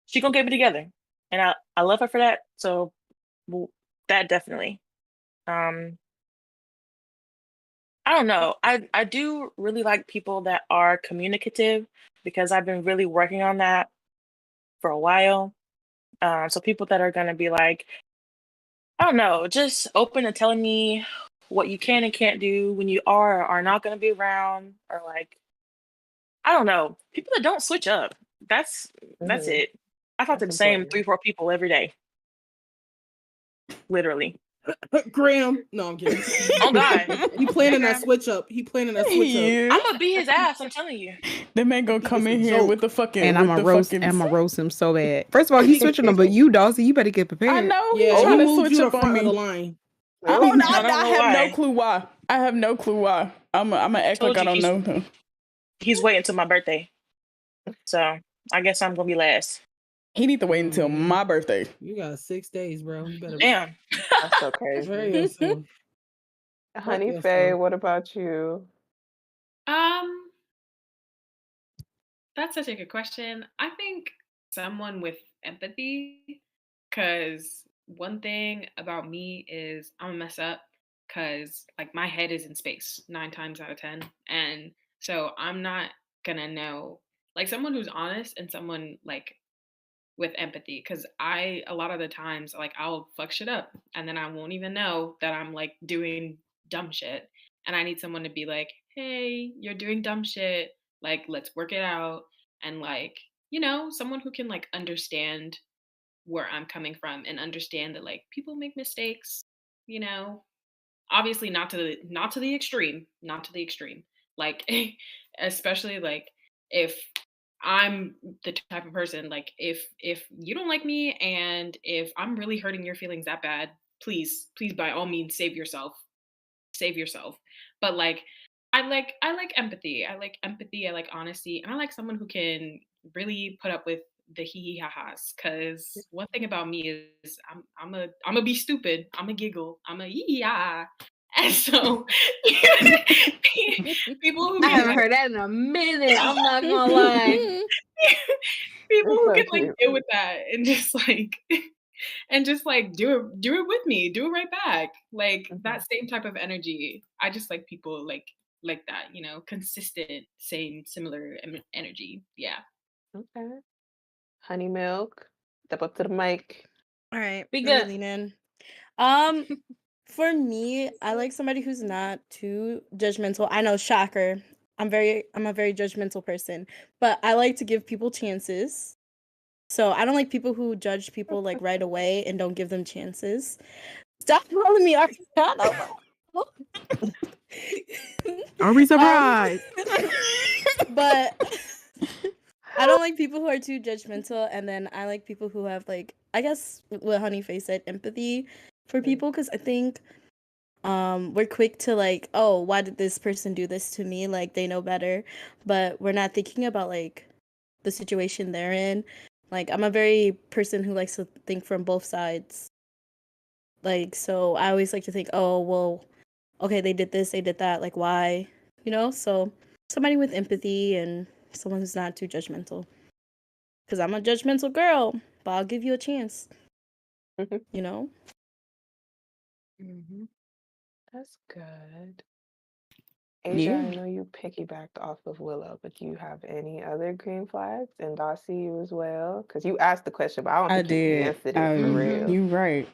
Speaker 7: she gonna get me together, and I love her for that. So well, that definitely. Um, I don't know. I do really like people that are communicative because I've been really working on that for a while. So people that are gonna be like, I don't know, just open to telling me what you can and can't do when you are not gonna be around, or like I don't know, people that don't switch up. That's
Speaker 5: Mhm.
Speaker 7: it. I talk to
Speaker 5: That's
Speaker 7: the same
Speaker 5: important.
Speaker 7: 3-4 people every day, literally.
Speaker 9: Graham. No, I'm kidding.
Speaker 7: Oh God,
Speaker 9: He planning that
Speaker 7: Graham.
Speaker 9: switch up. He planning that switch up.
Speaker 2: Yeah.
Speaker 7: I'm gonna beat his ass. I'm telling you.
Speaker 2: The man gonna
Speaker 9: He
Speaker 2: come
Speaker 9: is
Speaker 2: in
Speaker 9: a
Speaker 2: here with
Speaker 9: joke.
Speaker 2: the fucking
Speaker 6: And I'm
Speaker 2: with
Speaker 6: gonna
Speaker 2: the
Speaker 6: roast.
Speaker 2: fucking.
Speaker 6: I'm gonna roast him so bad. First of all, he's switching them, but you, Dawson, you better get
Speaker 2: I
Speaker 6: prepared.
Speaker 2: know
Speaker 9: Yeah,
Speaker 2: he's
Speaker 9: he
Speaker 2: trying to
Speaker 9: moved
Speaker 2: switch
Speaker 9: you to
Speaker 2: up on
Speaker 9: front of the
Speaker 2: me.
Speaker 9: line.
Speaker 2: I don't.
Speaker 7: I don't
Speaker 2: I
Speaker 7: know
Speaker 2: have no
Speaker 7: why.
Speaker 2: clue why. I have no clue why. I'm gonna act like
Speaker 7: Told
Speaker 2: I
Speaker 7: you
Speaker 2: don't know though.
Speaker 7: he's waiting till my birthday. So I guess I'm gonna be last.
Speaker 2: He need to wait until
Speaker 9: Man,
Speaker 2: my birthday.
Speaker 9: you got 6 days, bro. You better
Speaker 7: Damn.
Speaker 5: That's so
Speaker 9: prepare
Speaker 5: crazy.
Speaker 9: yourself. Prep
Speaker 5: Honey Faye,
Speaker 9: yourself.
Speaker 5: what about you?
Speaker 8: Um, that's such a good question. I think someone with empathy, because one thing about me is I'm a mess up because like my head is in space 9 times out of 10. And so I'm not gonna know like someone who's honest and someone like with empathy because I a lot of the times like I'll fuck shit up and then I won't even know that I'm like doing dumb shit and I need someone to be like, "Hey, you're doing dumb shit. Like let's work it out." And like, someone who can like understand where I'm coming from and understand that like people make mistakes, you know, obviously not to the extreme, not to the extreme, like especially like if I'm the type of person like if you don't like me and if I'm really hurting your feelings that bad, please by all means save yourself. But like I like empathy, I like honesty, and I like someone who can really put up with the hee hee ha ha's. Because one thing about me is I'm a be stupid, I'm a giggle, I'm a yee yee ah. And so people who
Speaker 4: I
Speaker 8: can
Speaker 4: haven't heard that in a minute. I'm not gonna lie.
Speaker 8: people
Speaker 5: It's
Speaker 8: who
Speaker 5: so
Speaker 8: can like
Speaker 5: cute.
Speaker 8: deal with that and just like do it with me, do it right back. Like that same type of energy. I just like people like that, consistent, same similar energy. Yeah.
Speaker 5: Okay. Honey Milk, step up to the mic.
Speaker 3: All right,
Speaker 4: Be
Speaker 3: let me
Speaker 4: good.
Speaker 3: lean in. Um, for me, I like somebody who's not too judgmental. I know, shocker. I'm a very judgmental person, but I like to give people chances. So I don't like people who judge people like right away and don't give them chances. Stop calling me Ariana.
Speaker 9: Are we surprised?
Speaker 3: But I don't like people who are too judgmental, and then I like people who have like, I guess what Honeyface said, empathy for people, because I think we're quick to like, oh, why did this person do this to me? Like they know better, but we're not thinking about like the situation they're in. Like I'm a very person who likes to think from both sides. Like so I always like to think, oh, well, okay, they did this, they did that, like why? So somebody with empathy and someone who's not too judgmental. Cuz I'm a judgmental girl, but I'll give you a chance, you know?
Speaker 5: That's good. Asia,
Speaker 2: Yeah.
Speaker 5: I know you piggybacked off of Willow, but do you have any other green flags? And Darcy, you as well? Because you asked the question, but I don't
Speaker 2: I
Speaker 5: think you
Speaker 2: did.
Speaker 5: answered it for real.
Speaker 2: You right.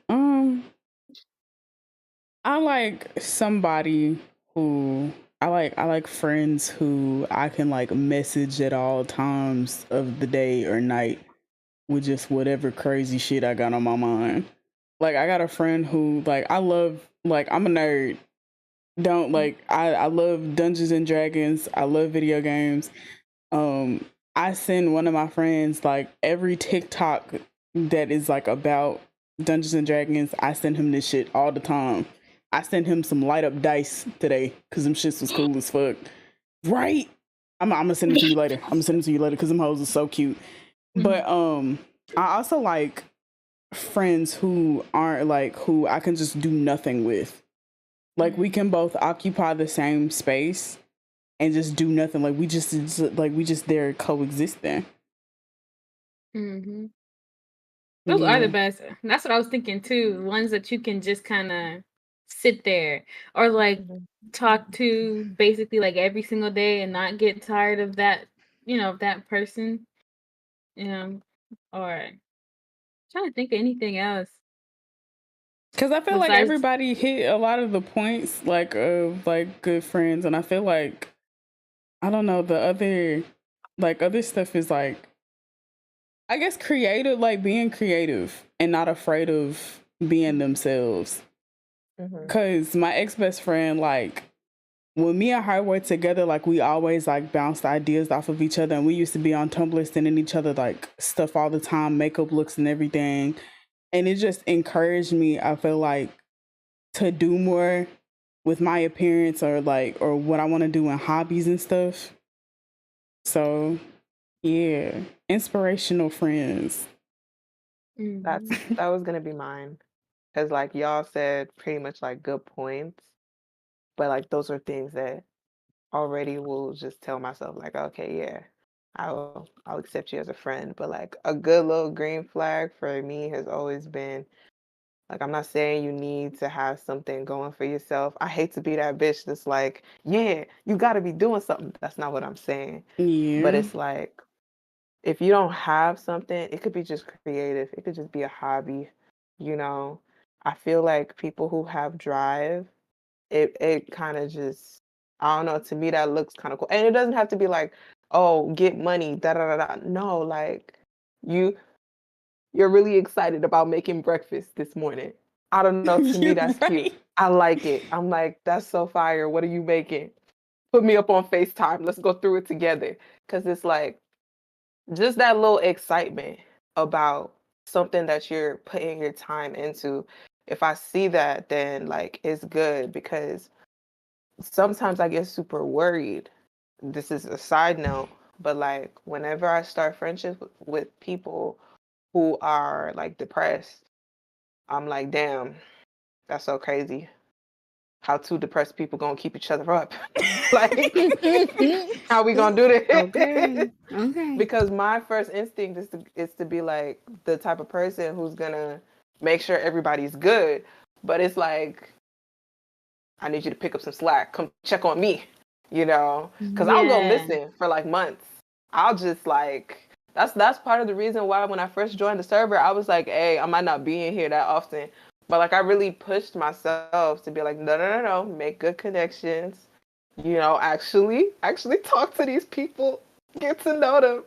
Speaker 2: I like somebody who I like friends who I can like message at all times of the day or night with just whatever crazy shit I got on my mind. Like I got a friend who like I love like I'm a nerd. Don't like I love Dungeons and Dragons. I love video games. I send one of my friends like every TikTok that is like about Dungeons and Dragons. I send him this shit all the time. I sent him some light up dice today because them shits was cool as fuck. Right? I'm gonna send it to you later. I'm gonna send it to you later because them hoes are so cute. But I also like friends who aren't like who I can just do nothing with. Like we can both occupy the same space and just do nothing. Like we just there coexisting.
Speaker 4: Those are the best. That's what I was thinking too. Ones that you can just kind of sit there or like talk to basically like every single day and not get tired of that, that person. Or trying to think of anything else.
Speaker 2: Because I feel like everybody hit a lot of the points like of like good friends, and I feel like I don't know the other stuff is like I guess creative, like being creative and not afraid of being themselves. Because my ex best friend, like when me and her were together, like we always like bounced ideas off of each other, and we used to be on Tumblr sending each other like stuff all the time, makeup looks and everything. And it just encouraged me, I feel like, to do more with my appearance or what I want to do in hobbies and stuff. So yeah, inspirational friends.
Speaker 5: That was gonna be mine. Because like y'all said pretty much like good points. But like those are things that already will just tell myself like, okay, yeah, I'll accept you as a friend. But like a good little green flag for me has always been like, I'm not saying you need to have something going for yourself. I hate to be that bitch that's like, yeah, you got to be doing something. That's not what I'm saying.
Speaker 2: Yeah.
Speaker 5: But it's like, if you don't have something, it could be just creative. It could just be a hobby. I feel like people who have drive, it kind of just, I don't know, to me that looks kind of cool. And it doesn't have to be like, oh, get money, da da da da. No, like you're really excited about making breakfast this morning. I don't know, to me that's cute. I like it. I'm like, that's so fire. What are you making? Put me up on FaceTime. Let's go through it together. Because it's like just that little excitement about something that you're putting your time into. If I see that, then like it's good because sometimes I get super worried. This is a side note, but like whenever I start friendships with people who are like depressed, I'm like, damn, that's so crazy. How two depressed people gonna keep each other up? Like, how we gonna do this?
Speaker 6: Okay.
Speaker 5: Because my first instinct is to be like the type of person who's gonna make sure everybody's good. But it's like, I need you to pick up some slack. Come check on me, because I'll go missing for like months. I'll just like, that's part of the reason why when I first joined the server, I was like, hey, I might not be in here that often. But like I really pushed myself to be like, no, make good connections. Actually talk to these people, get to know them.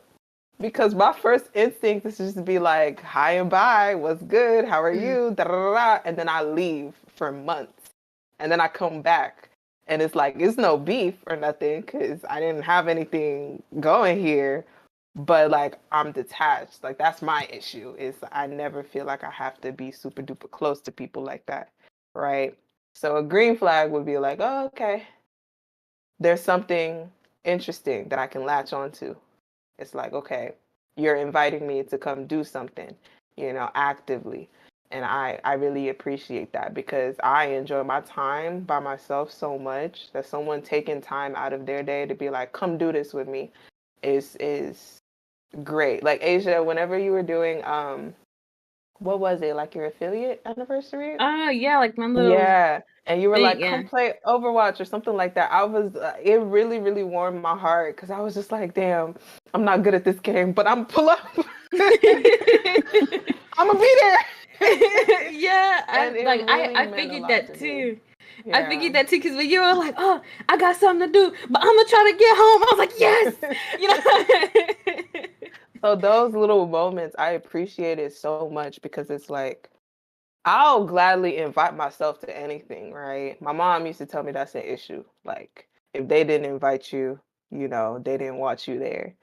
Speaker 5: Because my first instinct is just to be like, hi and bye, what's good, how are you, da, da, da, da. And then I leave for months. And then I come back. And it's like, it's no beef or nothing because I didn't have anything going here. But like, I'm detached. Like, that's my issue is I never feel like I have to be super duper close to people like that. Right? So a green flag would be like, oh, okay. There's something interesting that I can latch onto. It's like, okay, you're inviting me to come do something, actively. And I really appreciate that because I enjoy my time by myself so much that someone taking time out of their day to be like, come do this with me is great. Like Asia, whenever you were doing what was it, like your affiliate anniversary?
Speaker 4: Yeah, like my little
Speaker 5: and you were like, come play Overwatch or something like that. I was it really really warmed my heart because I was just like, damn, I'm not good at this game, but I'm pull up. I'm gonna be there.
Speaker 4: I figured that too. I figured that too because when you were like, oh, I got something to do, but I'm gonna try to get home. I was like, yes.
Speaker 5: So those little moments, I appreciate it so much because it's like, I'll gladly invite myself to anything, right? My mom used to tell me that's an issue. Like, if they didn't invite you, they didn't want you there.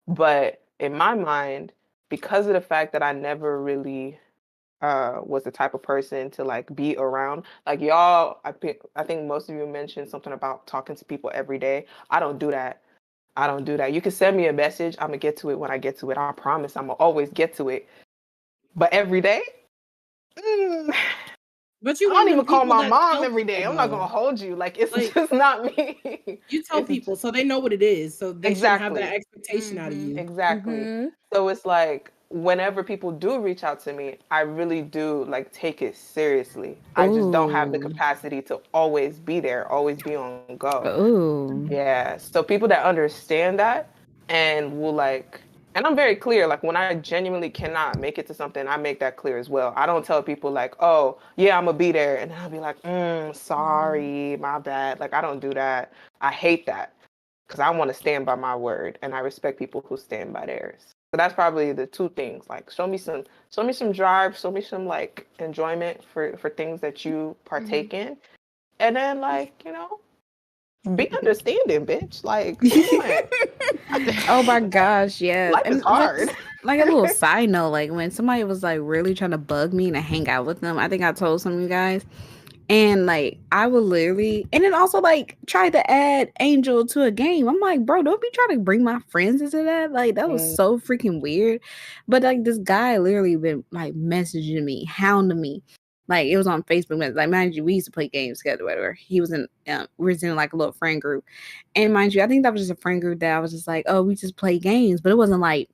Speaker 5: But in my mind, because of the fact that I never really was the type of person to like be around. Like y'all, I think most of you mentioned something about talking to people every day. I don't do that. I don't do that. You can send me a message. I'm gonna get to it when I get to it. I promise. I'm gonna always get to it. But every day,
Speaker 9: But
Speaker 5: I
Speaker 9: you
Speaker 5: don't
Speaker 9: one of
Speaker 5: even
Speaker 9: them
Speaker 5: call
Speaker 9: people
Speaker 5: my
Speaker 9: that
Speaker 5: mom
Speaker 9: tell
Speaker 5: every day.
Speaker 9: people
Speaker 5: I'm not gonna
Speaker 9: though.
Speaker 5: hold you. Like it's
Speaker 9: Like
Speaker 5: just not me.
Speaker 9: you tell
Speaker 5: It's
Speaker 9: people so they know what it is. So they shouldn't have that
Speaker 5: exactly.
Speaker 9: expectation out of you.
Speaker 5: Exactly.
Speaker 6: Mm-hmm.
Speaker 5: So it's like whenever people do reach out to me, I really do like take it seriously. I just don't have the
Speaker 6: Oh.
Speaker 5: capacity to always be there, always be on go.
Speaker 6: Oh.
Speaker 5: Yeah. So people that understand that and will like, and I'm very clear, like when I genuinely cannot make it to something, I make that clear as well. I don't tell people like, oh, yeah, I'm gonna be there. And then I'll be like, sorry, my bad. Like I don't do that. I hate that because I want to stand by my word and I respect people who stand by theirs. So that's probably the two things. Like show me some drive, show me some like enjoyment for things that you partake in. And then like, be understanding, bitch. Like, come on.
Speaker 6: Oh my gosh, yes.
Speaker 5: Life is
Speaker 6: And
Speaker 5: hard.
Speaker 6: like a little side note, like when somebody was like really trying to bug me to hang out with them, I think I told some of you guys. And like I would literally, and then also like try to add Angel to a game. I'm like, bro, don't be trying to bring my friends into that. Like that was so freaking weird. But like this guy literally been like messaging me, hounding me. Like it was on Facebook. Like mind you, we used to play games together. Whatever. He was in, we was in like a little friend group. And mind you, I think that was just a friend group that I was just like, oh, we just play games. But it wasn't like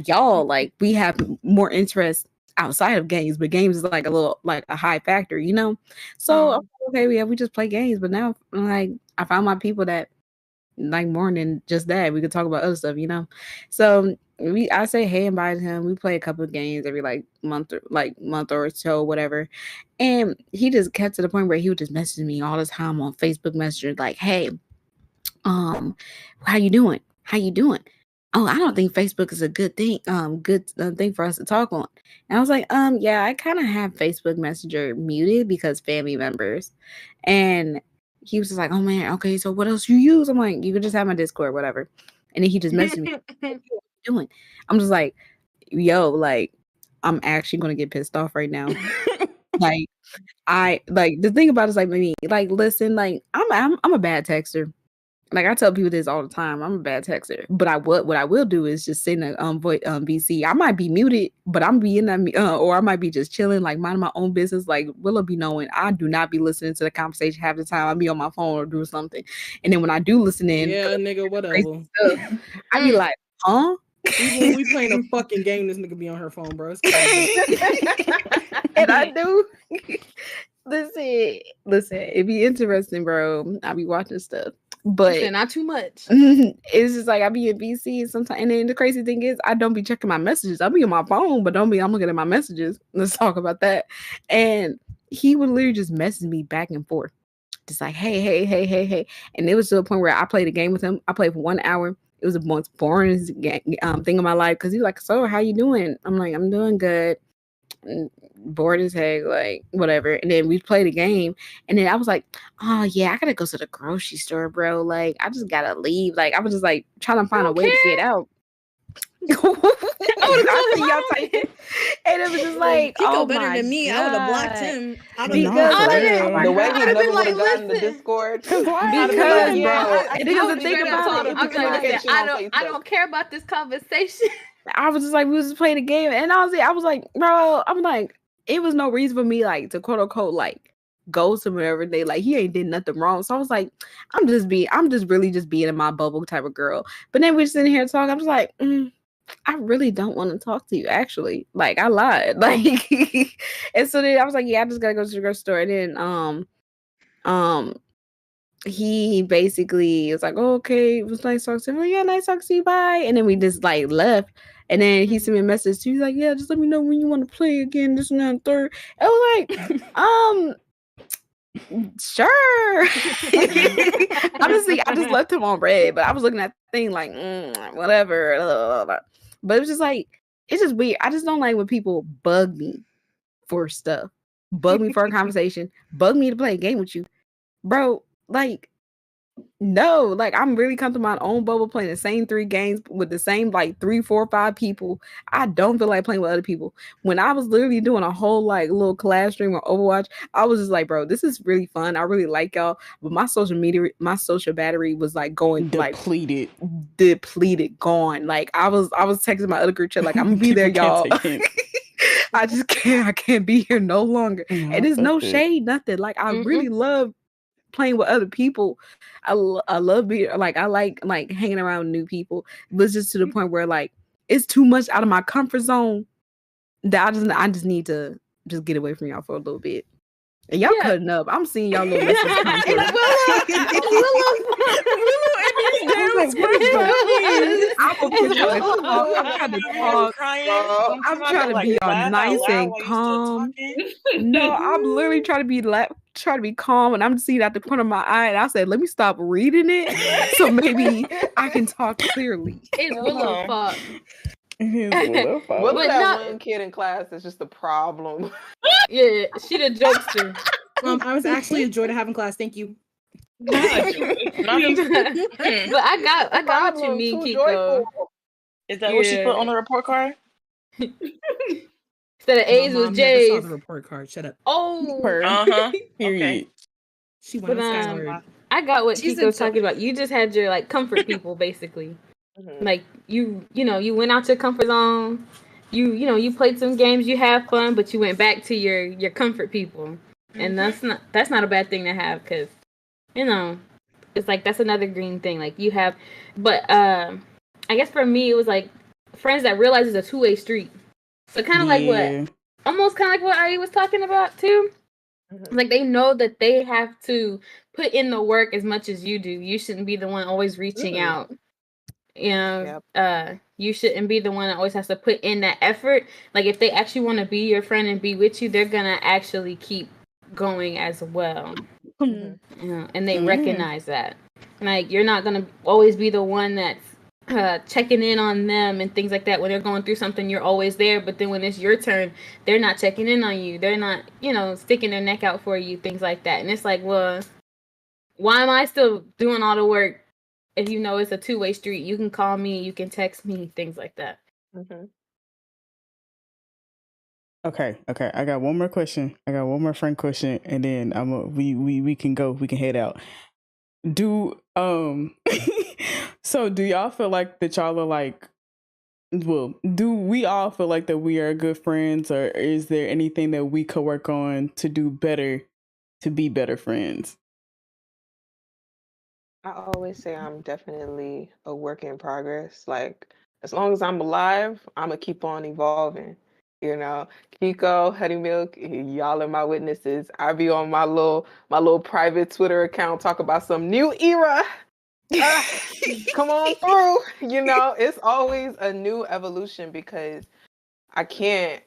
Speaker 6: y'all. Like we have more interest outside of games, but games is like a little like a high factor, you know. So I'm like, okay, yeah, we just play games, but now like I found my people that like more than just that. We could talk about other stuff, you know. So I say hey and bye to him. We play a couple of games every like month or so, whatever. And he just kept to the point where he would just message me all the time on Facebook Messenger, like, hey, how you doing? How you doing? Oh, I don't think Facebook is a good thing, thing for us to talk on. And I was like, yeah, I kind of have Facebook Messenger muted because family members. And he was just like, oh man, okay, so what else you use? I'm like, you can just have my Discord, whatever. And then he just messaged me, what you doing? I'm just like, yo, like, I'm actually gonna get pissed off right now. Like, I like the thing about it is like maybe like listen, like I'm a bad texter. Like I tell people this all the time. I'm a bad texter, but what I will do is just send a VC. I might be muted, but I'm be in that or I might be just chilling, like minding my own business. Like Willow be knowing I do not be listening to the conversation half the time. I be on my phone or doing something, and then when I do listen in,
Speaker 9: Yeah, nigga, whatever.
Speaker 6: Stuff, I be like, huh?
Speaker 9: Even when we playing a fucking game, this nigga be on her phone, bro. It's crazy.
Speaker 6: And I do. Listen, it be interesting, bro. I be watching stuff. But
Speaker 1: not too much.
Speaker 6: It's just like I be in BC sometimes, and then the crazy thing is I don't be checking my messages. I be on my phone, but I'm looking at my messages. Let's talk about that. And he would literally just message me back and forth, just like hey, and it was to a point where I played a game with him. I played for 1 hour. It was the most boring thing of my life because he was like, "So how you doing?" I'm like, "I'm doing good." Bored as heck, like whatever. And then we played a game, and then I was like, "Oh yeah, I gotta go to the grocery store, bro. Like I just gotta leave." Like I was just like trying to find a way to get out. I see y'all typing, and it was just like,
Speaker 3: He
Speaker 6: oh
Speaker 3: go better
Speaker 6: my
Speaker 3: than me. I would have blocked
Speaker 6: God.
Speaker 3: him out of
Speaker 6: Because
Speaker 3: the
Speaker 6: like,
Speaker 5: The way he
Speaker 1: I'd have
Speaker 5: never
Speaker 1: been
Speaker 5: would have
Speaker 1: like,
Speaker 5: gotten the
Speaker 1: listen.
Speaker 5: Discord.
Speaker 6: because bro, and it doesn't think about it.
Speaker 1: I'm like, listen, I don't care about this conversation.
Speaker 6: I was just like, we was just playing a game, and I was like, bro, I'm like, it was no reason for me like to quote unquote like go somewhere every day. Like he ain't did nothing wrong. So I was like, I'm just really just being in my bubble type of girl. But then we're sitting here talking. I'm just like, I really don't want to talk to you. Actually, like I lied. Like, and so then I was like, yeah, I just gotta go to the grocery store. And then he basically was like, oh, okay, it was nice talking to him. Like, yeah, nice talking to you, bye. And then we just like left. And then he sent me a message too. He's like, yeah, just let me know when you want to play again, this and that and third. I was like, sure. Honestly, I just left him on red, but I was looking at the thing like, whatever. But it was just like, it's just weird. I just don't like when people bug me for stuff, bug me for a conversation, bug me to play a game with you, bro. Like, No, like I'm really comfortable in my own bubble playing the same 3 games with the same like 3, 4, 5 people. I don't feel like playing with other people. When I was literally doing a whole like little class stream or Overwatch, I was just like, bro, this is really fun. I really like y'all. But my social battery was like going depleted, gone. Like I was texting my other group chat like I'm gonna be there, y'all. I just can't. I can't be here no longer. And there's no shade, nothing. Like I really love playing with other people. I love being like I like hanging around new people, but it's just to the point where like it's too much out of my comfort zone that I just need to just get away from y'all for a little bit. And y'all cutting up. I'm seeing y'all little messages come through. I'm trying to be all nice and calm. No, I'm literally trying to be calm, and I'm seeing out the corner of my eye, and I said, "Let me stop reading it, so maybe I can talk clearly."
Speaker 4: It's Willow's fault.
Speaker 5: But that one kid in class is just a problem.
Speaker 4: Yeah, she the jokester.
Speaker 9: I was actually a joy to have in class. Thank you.
Speaker 4: But I got what you mean, Kiko.
Speaker 7: Is that what she put on the report card?
Speaker 4: Instead of A's was J's.
Speaker 9: Never saw the report card. Shut up.
Speaker 4: Oh,
Speaker 7: Okay.
Speaker 9: She went
Speaker 4: I got what Kiko's talking about. You just had your like comfort people, basically. Like you went out your comfort zone. You played some games, you have fun, but you went back to your comfort people, and that's not a bad thing to have, because it's like that's another green thing. Like you have, but I guess for me it was like friends that realize it's a two-way street. So kind of like what I was talking about too. Like they know that they have to put in the work as much as you do. You shouldn't be the one always reaching out. You shouldn't be the one that always has to put in that effort. Like if they actually want to be your friend and be with you, they're gonna actually keep going as well. And they recognize that. Like you're not gonna always be the one that's checking in on them and things like that. When they're going through something, you're always there, but then when it's your turn, they're not checking in on you. They're not, sticking their neck out for you, things like that. And it's like, well, why am I still doing all the work if you know it's a two-way street? You can call me, you can text me, things like that.
Speaker 2: Okay. I got one more question. I got one more friend question, and then we can go. We can head out. So do y'all feel like that y'all are like? Well, do we all feel like that we are good friends, or is there anything that we could work on to do better, to be better friends?
Speaker 5: I always say I'm definitely a work in progress. Like as long as I'm alive, I'm gonna keep on evolving. Kiko, Honey Milk, y'all are my witnesses. I be on my little private Twitter account talk about some new era. Come on through. It's always a new evolution because I can't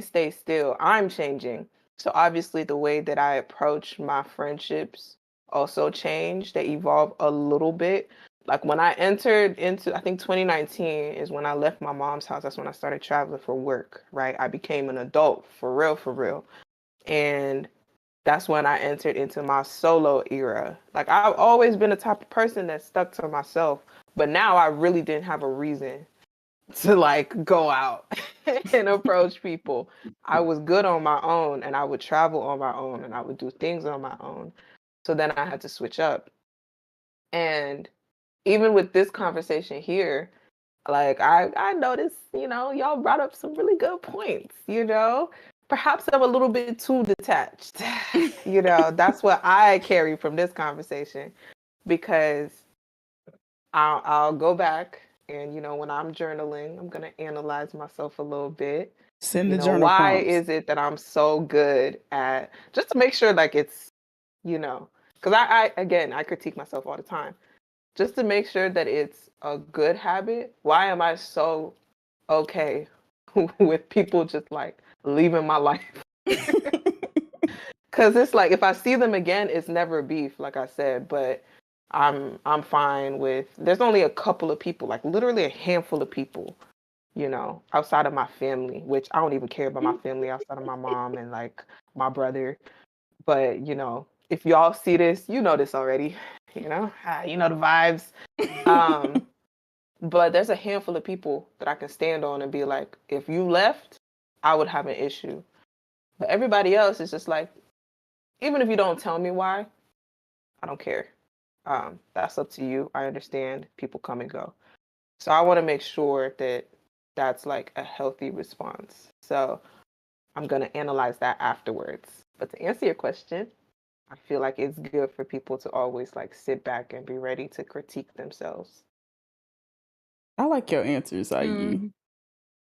Speaker 5: stay still. I'm changing. So obviously the way that I approach my friendships also changed. They evolved a little bit. Like when I entered into, I think 2019 is when I left my mom's house. That's when I started traveling for work, right? I became an adult for real. And that's when I entered into my solo era. Like I've always been the type of person that stuck to myself, but now I really didn't have a reason to like go out and approach people. I was good on my own, and I would travel on my own, and I would do things on my own. So then I had to switch up. And even with this conversation here, like I noticed, y'all brought up some really good points, Perhaps I'm a little bit too detached. That's what I carry from this conversation, because I'll go back and, when I'm journaling, I'm going to analyze myself a little bit.
Speaker 2: Send the journal
Speaker 5: why
Speaker 2: prompts.
Speaker 5: is it that I'm so good at, just to make sure like it's, because I critique myself all the time. Just to make sure that it's a good habit. Why am I so okay with people just like leaving my life? Because it's like if I see them again, it's never beef, like I said. But I'm fine with. There's only a couple of people, like literally a handful of people, outside of my family. Which I don't even care about my family outside of my mom and like my brother. But if y'all see this, you know this already. You know the vibes. But there's a handful of people that I can stand on and be like, if you left, I would have an issue. But everybody else is just like, even if you don't tell me why, I don't care. That's up to you. I understand people come and go. So I want to make sure that that's like a healthy response. So I'm going to analyze that afterwards. But to answer your question, I feel like it's good for people to always like sit back and be ready to critique themselves.
Speaker 2: I like your answers, IE.
Speaker 4: Mm-hmm.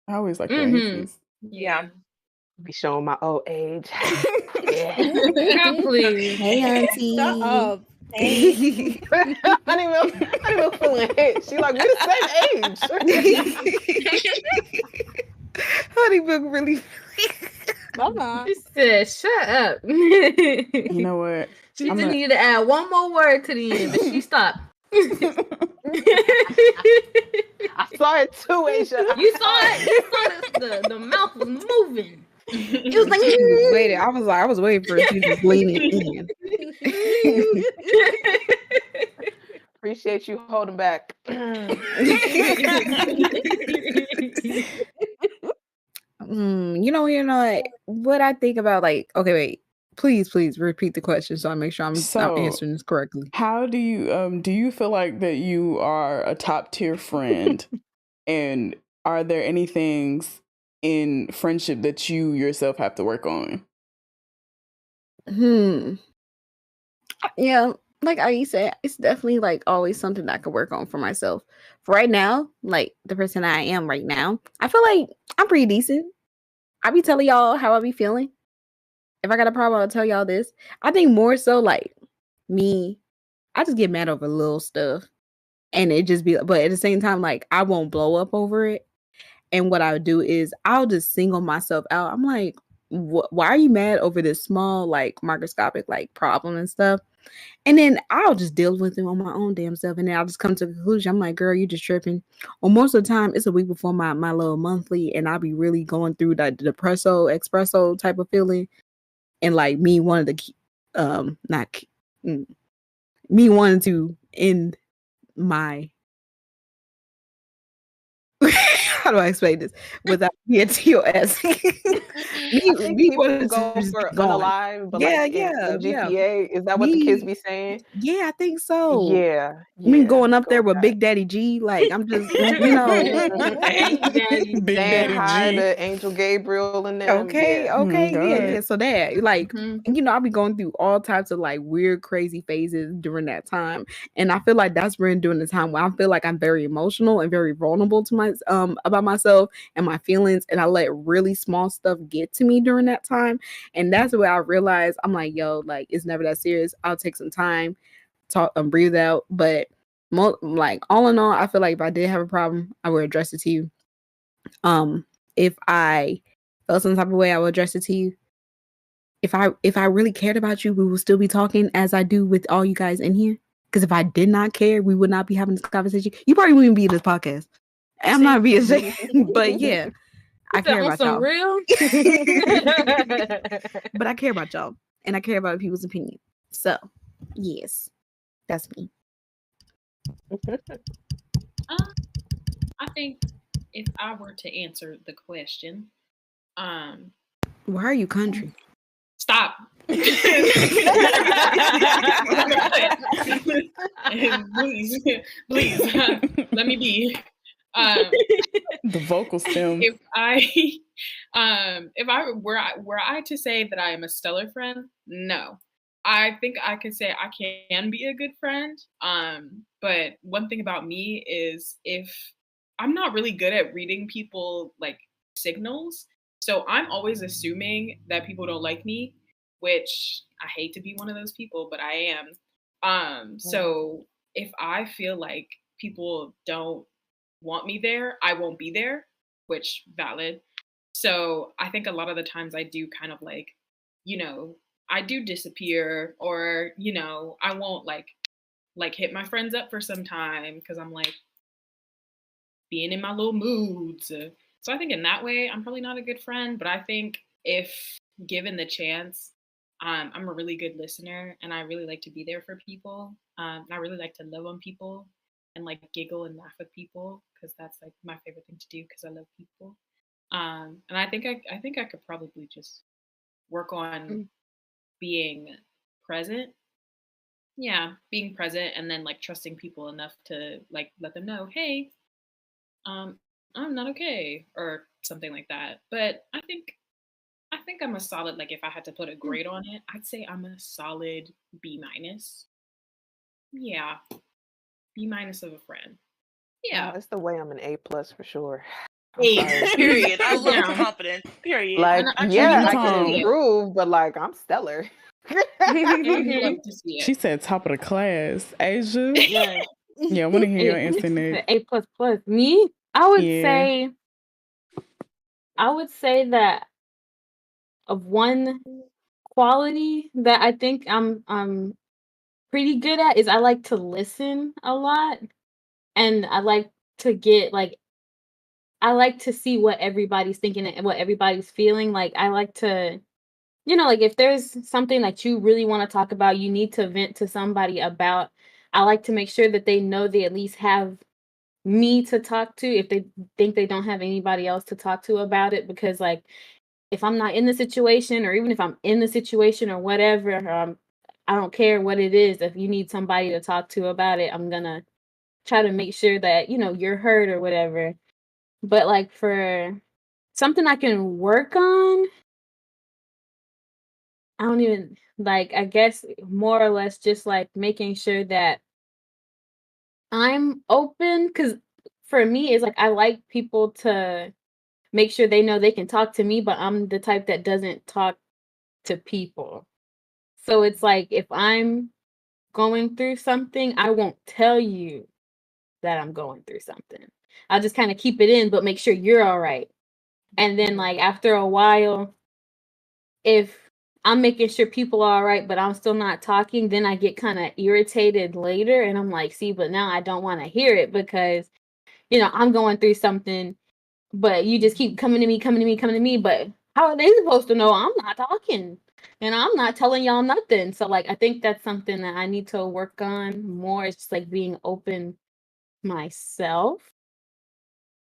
Speaker 2: I always like your answers.
Speaker 7: Yeah.
Speaker 5: Be showing my old age. Yeah.
Speaker 4: Girl, please.
Speaker 6: Hey, auntie.
Speaker 3: Shut up.
Speaker 7: Hey.
Speaker 5: I didn't even feeling hit. She like, we the same age.
Speaker 6: Honeybook really.
Speaker 4: She said, "Shut up."
Speaker 2: You know what?
Speaker 4: She just needed to add one more word to the end, but she stopped.
Speaker 5: I saw it too, Asia.
Speaker 4: You saw it. The mouth was moving.
Speaker 6: It was like waiting. I was waiting for it to just leaning in.
Speaker 5: Appreciate you holding back.
Speaker 6: You know what I think about, like, okay, wait. Please repeat the question so I make sure I'm answering this correctly.
Speaker 2: How do you feel like that you are a top tier friend? And are there any things in friendship that you yourself have to work on?
Speaker 6: Yeah, like I said, it's definitely like always something that I could work on for myself. For right now, like the person I am right now, I feel like I'm pretty decent. I be telling y'all how I be feeling. If I got a problem, I'll tell y'all this. I think more so like me, I just get mad over little stuff. And it just be, but at the same time, like I won't blow up over it. And what I would do is I'll just single myself out. I'm like, why are you mad over this small, like microscopic, like problem and stuff? And then I'll just deal with it on my own damn self. And then I'll just come to the conclusion. I'm like, girl, you just tripping. Or most of the time, it's a week before my little monthly. And I'll be really going through that depresso, espresso type of feeling. And like me wanting to end my how do I explain this without being TOS?
Speaker 5: I think people go for unalive, but like in GPA, is that what the kids be saying?
Speaker 6: Yeah, I think so.
Speaker 5: Yeah.
Speaker 6: Me going up there with Big Daddy G, like I'm just,
Speaker 5: Big Daddy G, to Angel Gabriel and them.
Speaker 6: Okay, yeah. So that, like, I'll be going through all types of like weird, crazy phases during that time, and I feel like that's during the time where I feel like I'm very emotional and very vulnerable to my about myself and my feelings, and I let really small stuff get to me during that time, and that's where I realized I'm like, yo, like it's never that serious. I'll take some time, talk and breathe out, but like all in all, I feel like if I did have a problem, I would address it to you. If I felt some type of way, I would address it to you. If I really cared about you, we would still be talking as I do with all you guys in here. Because if I did not care, we would not be having this conversation. You probably wouldn't be in this podcast. I'm not being sick, but yeah, I care about y'all.
Speaker 4: Real?
Speaker 6: But I care about y'all, and I care about people's opinion. So, yes, that's me.
Speaker 8: I think if I were to answer the question,
Speaker 6: why are you country?
Speaker 8: Stop. Please, let me be.
Speaker 2: The vocal stem.
Speaker 8: If I were I to say that I am a stellar friend, no. I think I could say I can be a good friend. But one thing about me is if I'm not really good at reading people like signals, so I'm always assuming that people don't like me, which I hate to be one of those people, but I am. So if I feel like people don't want me there, I won't be there, which valid. So I think a lot of the times I do kind of like, I do disappear, or, I won't like hit my friends up for some time because I'm like being in my little moods. So I think in that way, I'm probably not a good friend, but I think if given the chance, I'm a really good listener, and I really like to be there for people. And I really like to love on people and like giggle and laugh with people because that's like my favorite thing to do because I love people. And I think I could probably just work on being present. Yeah, being present and then like trusting people enough to like let them know, hey, um, I'm not okay or something like that. But I think I'm a solid, like if I had to put a grade on it, I'd say I'm a solid B minus. Yeah, B minus of a friend.
Speaker 5: No,
Speaker 8: Yeah.
Speaker 5: it's the way I'm an A+ for sure. I'm
Speaker 7: Hey,
Speaker 5: sorry.
Speaker 7: period. I
Speaker 8: Sit
Speaker 7: love
Speaker 8: down.
Speaker 7: confidence. Period.
Speaker 5: Like,
Speaker 7: I
Speaker 2: Who
Speaker 5: yeah,
Speaker 2: you,
Speaker 7: truly
Speaker 5: I
Speaker 7: do.
Speaker 5: can
Speaker 2: Tom?
Speaker 5: improve, but like, I'm stellar.
Speaker 8: And we love to see
Speaker 2: She
Speaker 8: it.
Speaker 2: said top of the class. Asia?
Speaker 4: Yes.
Speaker 2: Yeah, I want to hear your
Speaker 4: A,
Speaker 2: answer next.
Speaker 4: A plus plus. Me,
Speaker 2: Yeah.
Speaker 4: I would say that of one quality that I think I'm pretty good at is I like to listen a lot, and I like to get like I like to see what everybody's thinking and what everybody's feeling. Like I like to, like if there's something that you really want to talk about, you need to vent to somebody about. I like to make sure that they know they at least have me to talk to if they think they don't have anybody else to talk to about it, because like if I'm not in the situation, or even if I'm in the situation or whatever, I don't care what it is. If you need somebody to talk to about it, I'm gonna try to make sure that you're heard or whatever. But like for something I can work on, I don't even like. I guess more or less just like making sure that I'm open, because for me it's like I like people to make sure they know they can talk to me, but I'm the type that doesn't talk to people. So it's like if I'm going through something, I won't tell you that I'm going through something. I'll just kind of keep it in, but make sure you're all right. And then like after a while, if I'm making sure people are all right, but I'm still not talking, then I get kind of irritated later, and I'm like, see, but now I don't want to hear it because I'm going through something, but you just keep coming to me, coming to me, coming to me. But how are they supposed to know I'm not talking? And I'm not telling y'all nothing. So like I think that's something that I need to work on more. It's just like being open myself.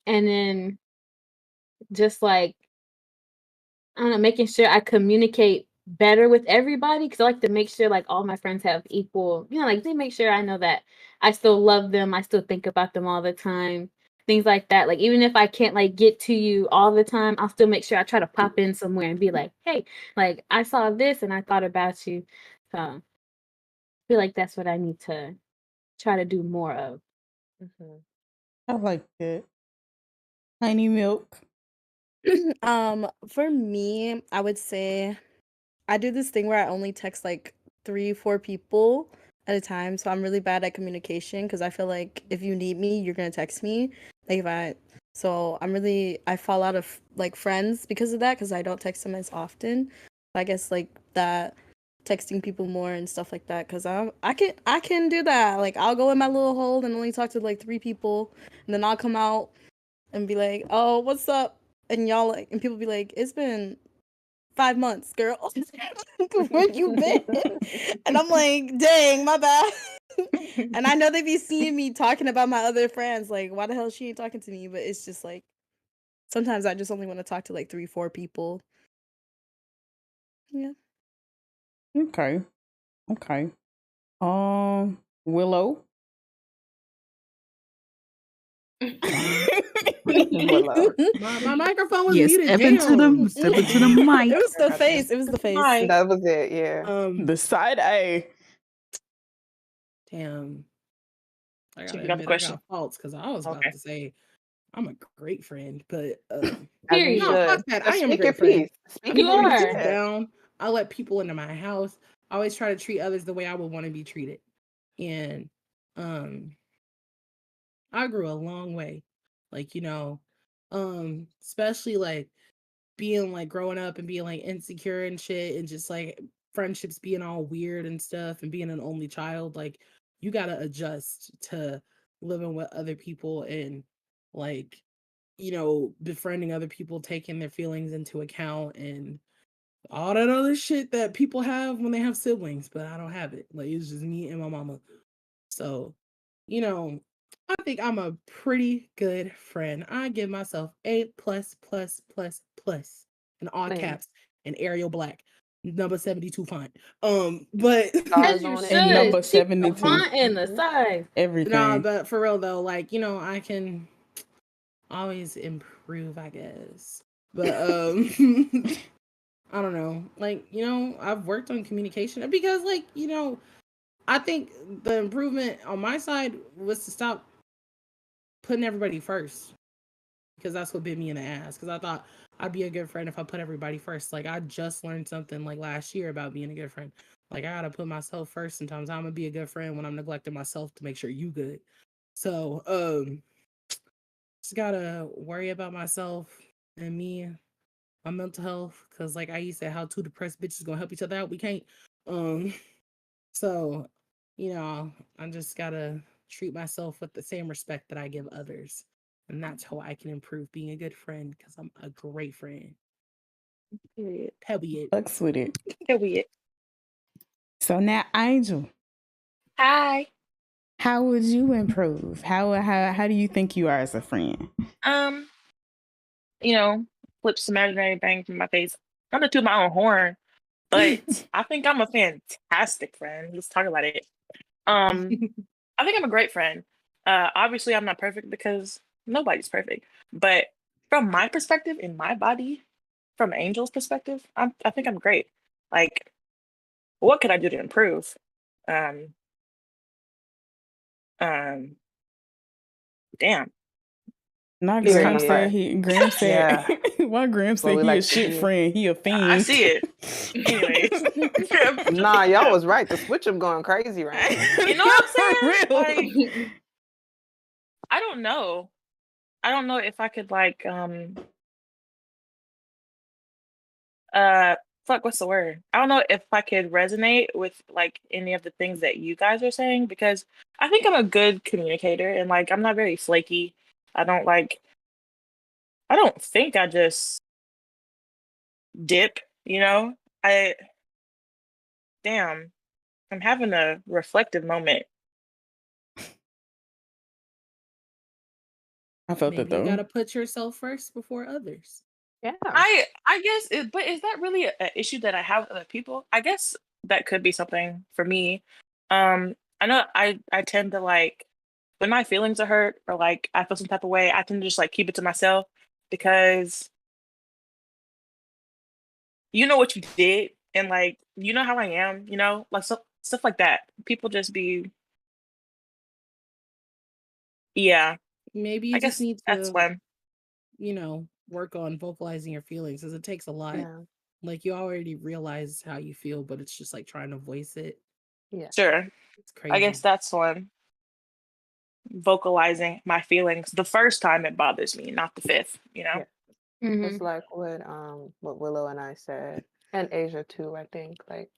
Speaker 4: And then just like I don't know, making sure I communicate better with everybody, because I like to make sure like all my friends have equal, like they make sure I know that I still love them, I still think about them all the time, things like that. Like even if I can't like get to you all the time, I'll still make sure I try to pop in somewhere and be like, hey, like I saw this and I thought about you. So I feel like that's what I need to try to do more of.
Speaker 2: I like that. Honey milk.
Speaker 3: For me, I would say I do this thing where I only text like 3, 4 people at a time. So I'm really bad at communication because I feel like if you need me, you're gonna text me. Like if I, so I fall out of like friends because of that because I don't text them as often. I guess like that texting people more and stuff like that because I can do that. Like I'll go in my little hole and only talk to like 3 people, and then I'll come out and be like, "Oh, what's up?" And y'all like, and people be like, "It's been 5 months, girl. Where you been?" And I'm like, dang, my bad. And I know they be seeing me talking about my other friends. Like, why the hell she ain't talking to me? But it's just like, sometimes I just only want to talk to like 3, 4 people. Yeah.
Speaker 2: Okay. Okay. Willow.
Speaker 5: Willow.
Speaker 9: My microphone was
Speaker 6: Yes,
Speaker 9: muted.
Speaker 6: step into
Speaker 9: Damn.
Speaker 6: the mic.
Speaker 3: It was the
Speaker 5: Gotcha.
Speaker 3: face. It was the face.
Speaker 7: Hi.
Speaker 5: That was it, yeah.
Speaker 2: The side A.
Speaker 9: Damn. I
Speaker 7: She
Speaker 9: gotta
Speaker 7: forgot the
Speaker 9: admit, I
Speaker 7: question.
Speaker 9: got faults because I was about
Speaker 7: Okay.
Speaker 9: to say I'm a great friend, but
Speaker 5: As you
Speaker 4: Period.
Speaker 9: no, fuck
Speaker 5: should.
Speaker 9: that. I
Speaker 5: Just
Speaker 9: am a
Speaker 5: speak your
Speaker 9: great friend.
Speaker 5: piece. Speak
Speaker 9: I'm
Speaker 5: your
Speaker 4: You
Speaker 9: willing to
Speaker 5: piece.
Speaker 9: sit
Speaker 4: are.
Speaker 5: Yeah.
Speaker 9: down. I let people into my house. I always try to treat others the way I would want to be treated. And um I grew a long way. Like, especially like being like growing up and being like insecure and shit and just like friendships being all weird and stuff and being an only child, like you gotta adjust to living with other people and like, befriending other people, taking their feelings into account and all that other shit that people have when they have siblings, but I don't have it. Like it's just me and my mama. So, you know, I think I'm a pretty good friend. I give myself A plus plus plus plus in all
Speaker 5: Man.
Speaker 9: caps and Arial Black, number 72 font. But
Speaker 5: Stars
Speaker 4: As you
Speaker 5: on it.
Speaker 4: should.
Speaker 2: And number
Speaker 4: Keep the
Speaker 2: 72.
Speaker 4: font and the size.
Speaker 2: Everything.
Speaker 9: nah, but for real though, like, you know, I can always improve, I guess. But I don't know. Like, you know, I've worked on communication because like, you know, I think the improvement on my side was to stop putting everybody first. Because that's what bit me in the ass. Because I thought I'd be a good friend if I put everybody first. Like I just learned something like last year about being a good friend. Like I gotta put myself first sometimes. I'm gonna be a good friend when I'm neglecting myself to make sure you good. So just gotta worry about myself and me, my mental health. Cause like I used to say, how two depressed bitches gonna help each other out? We can't. So, you know, I just gotta treat myself with the same respect that I give others. And that's how I can improve being a good friend because I'm a great friend.
Speaker 7: Period.
Speaker 9: Period.
Speaker 2: Fucks with it.
Speaker 7: Period.
Speaker 2: So now, Angel,
Speaker 7: Hi.
Speaker 2: how would you improve? How do you think you are as a friend?
Speaker 7: You know, flip some imaginary bang from my face. Not to toot my own horn, but I think I'm a fantastic friend. Let's talk about it. I think I'm a great friend. Obviously, I'm not perfect because nobody's perfect. But from my perspective, in my body, from Angel's perspective, I think I'm great. Like, what could I do to improve? Um, damn.
Speaker 2: Not
Speaker 7: It's
Speaker 2: Graham
Speaker 7: kind of
Speaker 2: said
Speaker 7: hard.
Speaker 2: he. Graham said,
Speaker 5: Yeah.
Speaker 2: "Why Graham
Speaker 5: That's what
Speaker 2: said
Speaker 5: we
Speaker 2: he a
Speaker 5: like to
Speaker 2: shit
Speaker 5: hear.
Speaker 2: friend? He a
Speaker 7: I
Speaker 2: fiend."
Speaker 7: see it. Anyways,
Speaker 5: Nah, y'all was right. The switch up going crazy right now.
Speaker 7: you know what I'm
Speaker 2: For
Speaker 7: saying?
Speaker 2: real.
Speaker 7: Like, I don't know. I don't know if I could like fuck, what's the word? I don't know if I could resonate with like any of the things that you guys are saying because I think I'm a good communicator and like I'm not very flaky. I don't like I don't think I just dip, you know? I damn, I'm having a reflective moment.
Speaker 2: I felt that
Speaker 9: Maybe you
Speaker 2: though.
Speaker 9: gotta put yourself first before others.
Speaker 5: Yeah.
Speaker 7: I guess but is that really an issue that I have with other people? I guess that could be something for me. I know I tend to like when my feelings are hurt or like I feel some type of way, I tend to just like keep it to myself because you know what you did and like you know how I am, you know, like stuff like that. People just be yeah.
Speaker 9: Maybe you
Speaker 7: I
Speaker 9: just
Speaker 7: guess
Speaker 9: need
Speaker 7: that's
Speaker 9: to,
Speaker 7: when
Speaker 9: you know, work on vocalizing your feelings because it takes a lot.
Speaker 5: Yeah.
Speaker 9: Like you already realize how you feel, but it's just like trying to voice it.
Speaker 5: Yeah.
Speaker 7: sure.
Speaker 9: It's
Speaker 7: I guess
Speaker 9: crazy.
Speaker 7: that's when vocalizing my feelings the first time it bothers me, not the fifth, you know.
Speaker 5: Yeah.
Speaker 4: Mhm.
Speaker 5: It's like what Willow and I said, and Asia too, I think. Like,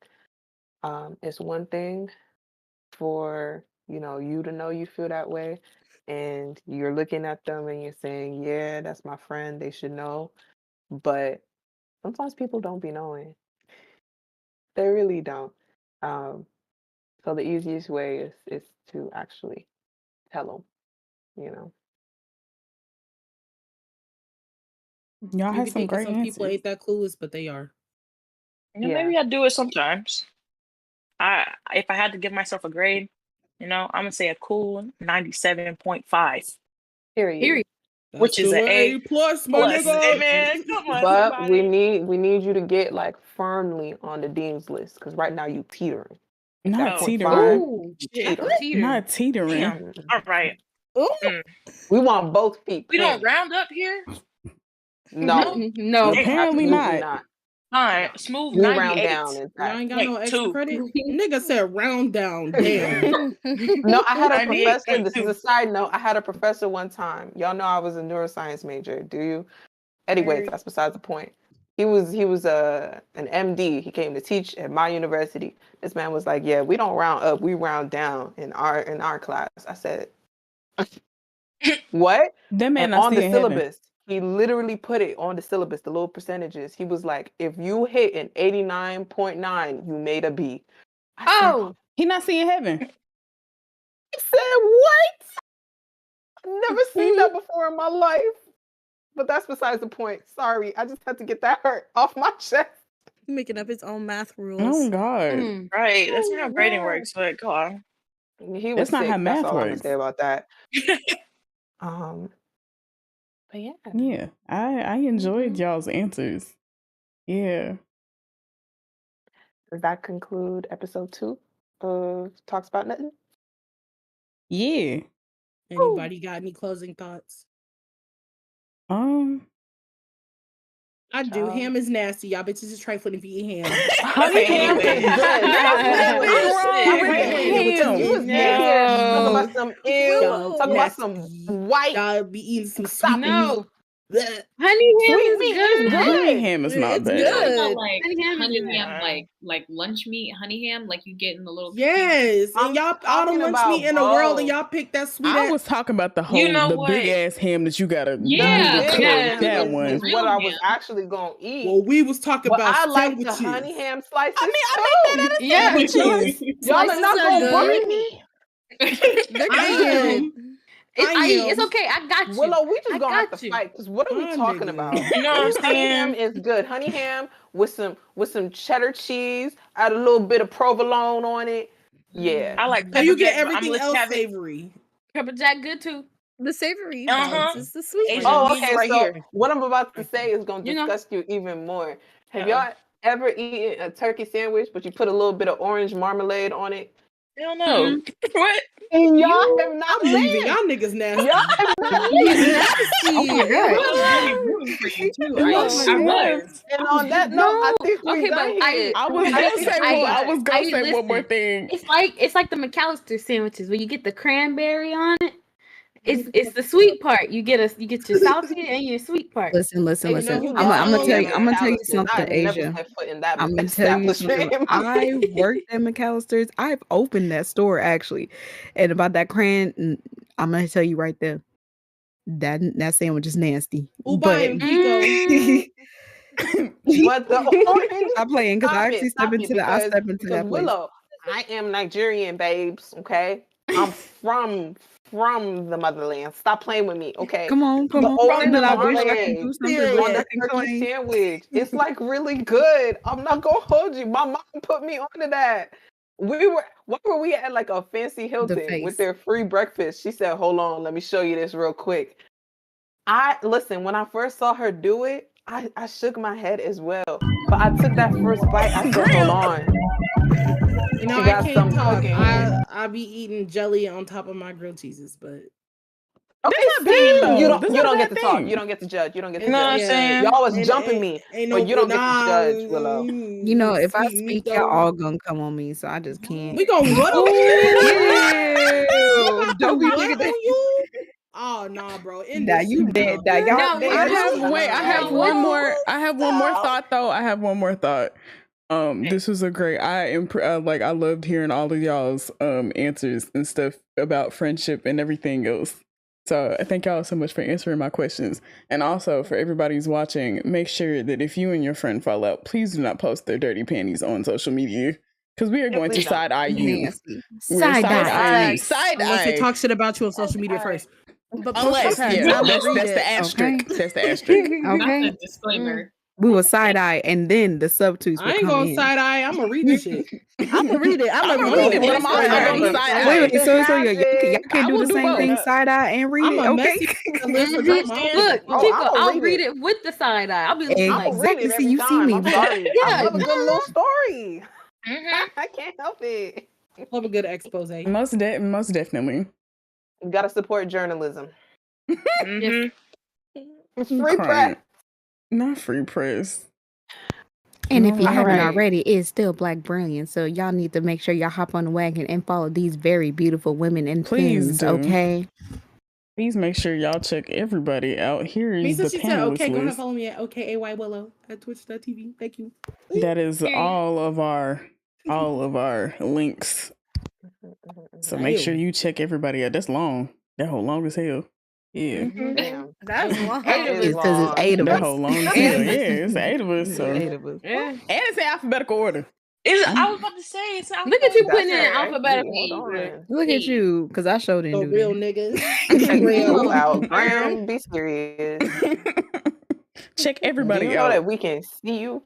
Speaker 5: it's one thing for, you know you feel that way, and you're looking at them and you're saying, yeah, that's my friend, they should know. But sometimes people don't be knowing. They really don't. Um, so the easiest way is to actually tell them, you know.
Speaker 2: Y'all
Speaker 9: You
Speaker 2: had
Speaker 9: be
Speaker 2: some
Speaker 9: thinking
Speaker 2: great
Speaker 9: some people
Speaker 2: answers.
Speaker 9: ain't that clueless, but they are.
Speaker 7: You know,
Speaker 5: Yeah.
Speaker 7: maybe I do it sometimes. I if I had to give myself a grade, you know, I'm gonna say a cool 97.5,
Speaker 5: Period.
Speaker 4: Period.
Speaker 9: That's
Speaker 7: which is
Speaker 9: still
Speaker 7: an
Speaker 9: an
Speaker 7: A
Speaker 9: A plus, my
Speaker 7: plus. Hey
Speaker 9: nigga.
Speaker 7: man, come on,
Speaker 5: But we
Speaker 7: somebody.
Speaker 5: need you to get like firmly on the dean's list because right now you teetering at that
Speaker 2: Not
Speaker 7: Oh
Speaker 5: 0.5.
Speaker 2: teetering.
Speaker 4: Ooh,
Speaker 5: You
Speaker 7: shit.
Speaker 4: not the
Speaker 5: teetering.
Speaker 4: teeter.
Speaker 2: Not teetering.
Speaker 7: Damn. All right.
Speaker 9: Ooh.
Speaker 7: Mm.
Speaker 5: We want both feet
Speaker 7: We don't
Speaker 5: planted.
Speaker 7: round up here.
Speaker 5: No,
Speaker 4: No.
Speaker 7: Damn.
Speaker 2: Apparently
Speaker 5: absolutely
Speaker 2: not.
Speaker 5: not.
Speaker 7: All right.
Speaker 5: No.
Speaker 7: Smooth
Speaker 5: We round
Speaker 7: 98.
Speaker 5: down, in
Speaker 9: Y'all
Speaker 5: fact.
Speaker 9: ain't got no extra
Speaker 7: 2.
Speaker 9: credit? Nigga said round down. Damn.
Speaker 5: No, I had a professor. This is
Speaker 7: 98.2.
Speaker 5: a side note. I had a professor one time. Y'all know I was a neuroscience major, do you? Anyways, that's besides the point. He was an MD. He came to teach at my university. This man was like, "Yeah, we don't round up, we round down in our class." I said, "What?"
Speaker 2: That man
Speaker 5: And
Speaker 2: not
Speaker 5: on
Speaker 2: still
Speaker 5: the
Speaker 2: in heaven.
Speaker 5: syllabus, He literally put it on the syllabus, the little percentages. He was like, if you hit an 89.9, you made a B. I said,
Speaker 4: Oh,
Speaker 2: He not seeing heaven.
Speaker 5: I said, what? I've never seen that before in my life. But that's besides the point. Sorry, I just had to get that hurt off my chest.
Speaker 3: Making up his own math rules.
Speaker 2: Oh God.
Speaker 7: Right. That's not how grading
Speaker 5: God.
Speaker 7: works, but go on.
Speaker 5: He was
Speaker 2: That's not
Speaker 5: sick.
Speaker 2: how
Speaker 5: That's
Speaker 2: math
Speaker 5: all I'm gonna
Speaker 2: works.
Speaker 5: say about that. But yeah.
Speaker 2: Yeah, I enjoyed y'all's answers. Yeah.
Speaker 5: Does that conclude episode 2 of Talks About Nothing?
Speaker 2: Yeah.
Speaker 9: Anybody got any closing thoughts? I do. Ham is nasty. Y'all bitches is trifling if you eat ham.
Speaker 5: Honey ham is
Speaker 7: Anyway.
Speaker 5: good.
Speaker 2: Ham.
Speaker 5: You was in here talking about some ew,
Speaker 9: Y'all
Speaker 5: talking about some
Speaker 9: nasty.
Speaker 5: white.
Speaker 9: Y'all be eating some sweet
Speaker 4: no.
Speaker 9: meat. Blech.
Speaker 4: Honey ham
Speaker 5: Sweet
Speaker 4: is
Speaker 5: meat
Speaker 4: good.
Speaker 5: is good.
Speaker 2: Honey ham is not
Speaker 3: It's
Speaker 2: bad.
Speaker 8: You talking
Speaker 3: good.
Speaker 8: about like
Speaker 4: Honey ham is
Speaker 8: honey
Speaker 4: good.
Speaker 8: ham, like lunch meat, honey ham, like you get in the little
Speaker 9: Yes,
Speaker 5: I'm
Speaker 9: and y'all all the
Speaker 5: talking
Speaker 9: lunch
Speaker 5: about
Speaker 9: meat in the world, and
Speaker 5: both.
Speaker 9: y'all pick that sweet
Speaker 2: I
Speaker 9: ass.
Speaker 2: was talking about the
Speaker 7: You
Speaker 2: whole,
Speaker 7: know
Speaker 2: the
Speaker 7: what?
Speaker 2: big ass ham that you gotta
Speaker 8: Yeah,
Speaker 2: really
Speaker 5: The
Speaker 2: cook.
Speaker 5: big
Speaker 8: yeah.
Speaker 5: ham
Speaker 2: That
Speaker 5: is
Speaker 2: one.
Speaker 5: what
Speaker 8: Real
Speaker 5: I was
Speaker 8: ham.
Speaker 5: actually gonna eat.
Speaker 9: Well, we was talking
Speaker 5: But
Speaker 9: about
Speaker 5: I like
Speaker 9: sandwiches.
Speaker 5: the honey ham slices.
Speaker 2: I make that out of
Speaker 4: Yeah.
Speaker 2: sandwiches.
Speaker 5: Y'all are
Speaker 3: Slices
Speaker 5: not
Speaker 3: are
Speaker 5: gonna bully
Speaker 3: good.
Speaker 5: me.
Speaker 3: They're
Speaker 9: I
Speaker 3: good.
Speaker 9: am.
Speaker 4: It's
Speaker 9: am.
Speaker 4: okay. I got you.
Speaker 5: Willow, we just
Speaker 4: I
Speaker 5: gonna have
Speaker 4: got
Speaker 5: to
Speaker 4: you.
Speaker 5: fight because what are we
Speaker 9: My
Speaker 5: talking
Speaker 9: nigga.
Speaker 5: about?
Speaker 7: You know what I'm
Speaker 5: Honey ham
Speaker 7: saying?
Speaker 5: is good. Honey ham with some cheddar cheese, add a little bit of provolone on it. Yeah.
Speaker 7: I like
Speaker 9: So
Speaker 7: pepper
Speaker 9: you get
Speaker 7: jack, but I'm
Speaker 9: everything
Speaker 7: gonna
Speaker 9: else
Speaker 7: have it.
Speaker 9: savory.
Speaker 4: Pepper jack good too.
Speaker 3: The savory
Speaker 7: Uh-huh.
Speaker 3: balances the sweet.
Speaker 7: Asian
Speaker 5: Oh,
Speaker 7: vegan
Speaker 5: okay.
Speaker 7: right
Speaker 5: So
Speaker 7: here.
Speaker 5: what I'm about to say is gonna
Speaker 4: You know.
Speaker 5: disgust you even more. Have
Speaker 7: Uh-oh.
Speaker 5: y'all ever eaten a turkey sandwich, but you put a little bit of orange marmalade on it?
Speaker 7: Hell no. What?
Speaker 5: And y'all
Speaker 4: You-
Speaker 5: have not
Speaker 9: I'm leaving.
Speaker 5: lived.
Speaker 9: Y'all niggas nasty.
Speaker 5: Y'all have not
Speaker 3: He's
Speaker 5: lived.
Speaker 3: nasty.
Speaker 6: Oh my
Speaker 8: I
Speaker 6: god.
Speaker 8: was really rooting for you too. I was.
Speaker 5: And on that note, I think we're
Speaker 4: Okay,
Speaker 5: done
Speaker 4: but
Speaker 5: here.
Speaker 2: I was
Speaker 5: I
Speaker 2: gonna
Speaker 5: think
Speaker 2: say
Speaker 5: we're
Speaker 2: one. I
Speaker 5: done.
Speaker 2: was gonna say one more
Speaker 4: listen.
Speaker 2: thing.
Speaker 4: It's like the McAllister sandwiches where you get the cranberry on it. It's the sweet part. You get your salty and your sweet part.
Speaker 6: Listen.
Speaker 5: Hey,
Speaker 6: I'm
Speaker 5: you
Speaker 6: gonna
Speaker 5: know
Speaker 6: tell
Speaker 5: I'm
Speaker 6: you. I'm gonna tell you
Speaker 5: McAllister's.
Speaker 6: something,
Speaker 5: I've never
Speaker 6: Asia.
Speaker 5: set foot in that
Speaker 6: I'm gonna tell you
Speaker 5: establishment
Speaker 6: something.
Speaker 5: in my
Speaker 6: I
Speaker 5: life.
Speaker 6: worked at McAllister's. I've opened that store actually, and about that cran, I'm gonna tell you right there. That sandwich is nasty.
Speaker 9: Uba
Speaker 6: But
Speaker 9: and Pico.
Speaker 5: But the orange,
Speaker 6: I'm playing because I actually
Speaker 5: stop it,
Speaker 6: I
Speaker 5: because
Speaker 6: step into that place.
Speaker 5: Willow, I am Nigerian, babes. Okay, I'm from the motherland. Stop playing with me, okay?
Speaker 6: Come on.
Speaker 5: The orange
Speaker 6: But I wish I could
Speaker 5: marmalade
Speaker 6: do something
Speaker 5: on
Speaker 6: but
Speaker 5: the
Speaker 6: fucking
Speaker 5: turkey
Speaker 6: claim.
Speaker 5: sandwich. It's like really good. I'm not gonna hold you. My mom put me onto that. What were we at, like a fancy Hilton with
Speaker 6: face.
Speaker 5: their free breakfast? She said, "Hold on, let me show you this real quick." Listen, when I first saw her do it, I shook my head as well. But I took that first bite. I said, "Hold on."
Speaker 9: You know,
Speaker 5: She
Speaker 9: I
Speaker 5: got
Speaker 9: can't
Speaker 5: some
Speaker 9: talk.
Speaker 5: cooking.
Speaker 9: I be eating jelly on top of my grilled cheeses, but
Speaker 5: Okay,
Speaker 2: That's not
Speaker 5: see,
Speaker 2: bad, though.
Speaker 5: you don't
Speaker 2: That's
Speaker 5: you
Speaker 2: not a
Speaker 5: don't
Speaker 2: bad
Speaker 5: get to talk.
Speaker 2: thing.
Speaker 5: You don't get to judge. You don't get to
Speaker 7: You know what I'm
Speaker 5: judge.
Speaker 7: saying?
Speaker 5: Y'all was
Speaker 9: ain't-
Speaker 5: jumping
Speaker 9: ain't-
Speaker 5: me,
Speaker 9: ain't
Speaker 5: but
Speaker 9: no-
Speaker 5: you don't get to
Speaker 9: nah,
Speaker 5: judge, Willow.
Speaker 6: You know, if I
Speaker 9: sweet meat,
Speaker 6: speak, y'all
Speaker 9: though.
Speaker 6: all gonna come on me, so I just can't.
Speaker 9: We gonna what on
Speaker 6: Ew, don't be
Speaker 9: what
Speaker 6: thinking
Speaker 9: on
Speaker 6: that.
Speaker 9: you? Oh nah, bro. End
Speaker 6: Nah,
Speaker 9: this
Speaker 6: you
Speaker 9: shit
Speaker 6: dead.
Speaker 9: now.
Speaker 6: Nah, y'all
Speaker 4: No,
Speaker 6: dead.
Speaker 2: I
Speaker 4: Stop.
Speaker 2: have one more. I have one more thought though. I have one more thought. This was a great. I am I loved hearing all of y'all's answers and stuff about friendship and everything else. So I thank y'all so much for answering my questions. And also for everybody who's watching, make sure that if you and your friend fall out, please do not post their dirty panties on social media because we are going to
Speaker 5: please don't.
Speaker 2: side eye you.
Speaker 6: Nasty.
Speaker 2: We're
Speaker 6: Side
Speaker 2: side-eyeing you.
Speaker 6: eye.
Speaker 2: Side
Speaker 9: Unless they
Speaker 2: eye.
Speaker 9: talk shit about you on social media first. But post
Speaker 2: Unless,
Speaker 9: your
Speaker 2: yeah,
Speaker 9: facts. I'ma
Speaker 2: that's
Speaker 9: read
Speaker 2: the
Speaker 9: it.
Speaker 2: asterisk.
Speaker 6: Okay.
Speaker 2: That's the asterisk.
Speaker 8: That's
Speaker 6: Okay.
Speaker 8: a disclaimer.
Speaker 6: We will side eye, and then the subtweets
Speaker 9: I
Speaker 6: will
Speaker 9: ain't
Speaker 6: come
Speaker 9: gonna
Speaker 6: in.
Speaker 9: side eye. I'm gonna read the shit.
Speaker 3: I'ma read it. I'ma
Speaker 2: I'ma
Speaker 3: read
Speaker 2: read it, but I'm also gonna side eye.
Speaker 6: Wait, so
Speaker 5: Have
Speaker 6: y'all
Speaker 5: it.
Speaker 6: can't
Speaker 2: I
Speaker 6: do
Speaker 2: will
Speaker 6: the
Speaker 2: do
Speaker 6: same
Speaker 2: both.
Speaker 6: thing, side eye and read
Speaker 9: I'm
Speaker 6: it.
Speaker 9: a
Speaker 6: Okay.
Speaker 9: messy list to drop my own
Speaker 4: Look,
Speaker 9: shit.
Speaker 5: Oh,
Speaker 4: Chico,
Speaker 5: I'ma
Speaker 4: I'll
Speaker 5: read
Speaker 4: read
Speaker 5: it.
Speaker 4: it with the side eye. I'll be like,
Speaker 5: I'm gonna read
Speaker 6: Exactly.
Speaker 5: it
Speaker 6: See,
Speaker 5: every
Speaker 6: you see
Speaker 5: time.
Speaker 6: me.
Speaker 5: I'm sorry. I
Speaker 4: Yeah.
Speaker 5: love a good little story.
Speaker 7: Mhm.
Speaker 5: I can't help it.
Speaker 9: Love a good expose.
Speaker 2: Most definitely.
Speaker 5: You gotta support journalism.
Speaker 7: Mhm.
Speaker 5: Free press.
Speaker 2: Not free press.
Speaker 6: And if you
Speaker 2: All
Speaker 6: haven't
Speaker 5: right.
Speaker 6: already, it's still Black Brilliant. So y'all need to make sure y'all hop on the wagon and follow these very beautiful women and
Speaker 2: Please
Speaker 6: things,
Speaker 2: do.
Speaker 6: okay?
Speaker 2: Please make sure y'all check everybody out. Here is
Speaker 9: Misa,
Speaker 2: the
Speaker 9: she said, okay,
Speaker 2: panelist
Speaker 9: go ahead and
Speaker 2: list.
Speaker 9: follow me at OKAY Willow at twitch.tv. Thank you.
Speaker 2: That is
Speaker 4: Period.
Speaker 2: all of our links. So make sure you check everybody out. That's long. That whole long as hell. Yeah.
Speaker 5: Damn.
Speaker 3: That's long.
Speaker 7: Eight of
Speaker 5: It's
Speaker 7: us.
Speaker 6: Because it's 8 of
Speaker 2: That
Speaker 6: us.
Speaker 2: whole long tail. Yeah, it's 8 of us. So.
Speaker 6: 8 of us.
Speaker 4: Yeah.
Speaker 2: And it's in alphabetical order.
Speaker 7: I was about to say it's
Speaker 4: Look at you
Speaker 7: alphabetical.
Speaker 4: putting it in
Speaker 5: That's right.
Speaker 4: alphabetically.
Speaker 5: Hold on.
Speaker 6: Look at you, because I sure didn't
Speaker 9: The
Speaker 6: do
Speaker 9: real
Speaker 6: that.
Speaker 9: niggas.
Speaker 5: Check
Speaker 9: Real.
Speaker 5: you out. Graham, be serious.
Speaker 2: Check
Speaker 5: Do
Speaker 2: everybody
Speaker 5: you know
Speaker 2: out.
Speaker 5: that we can see you?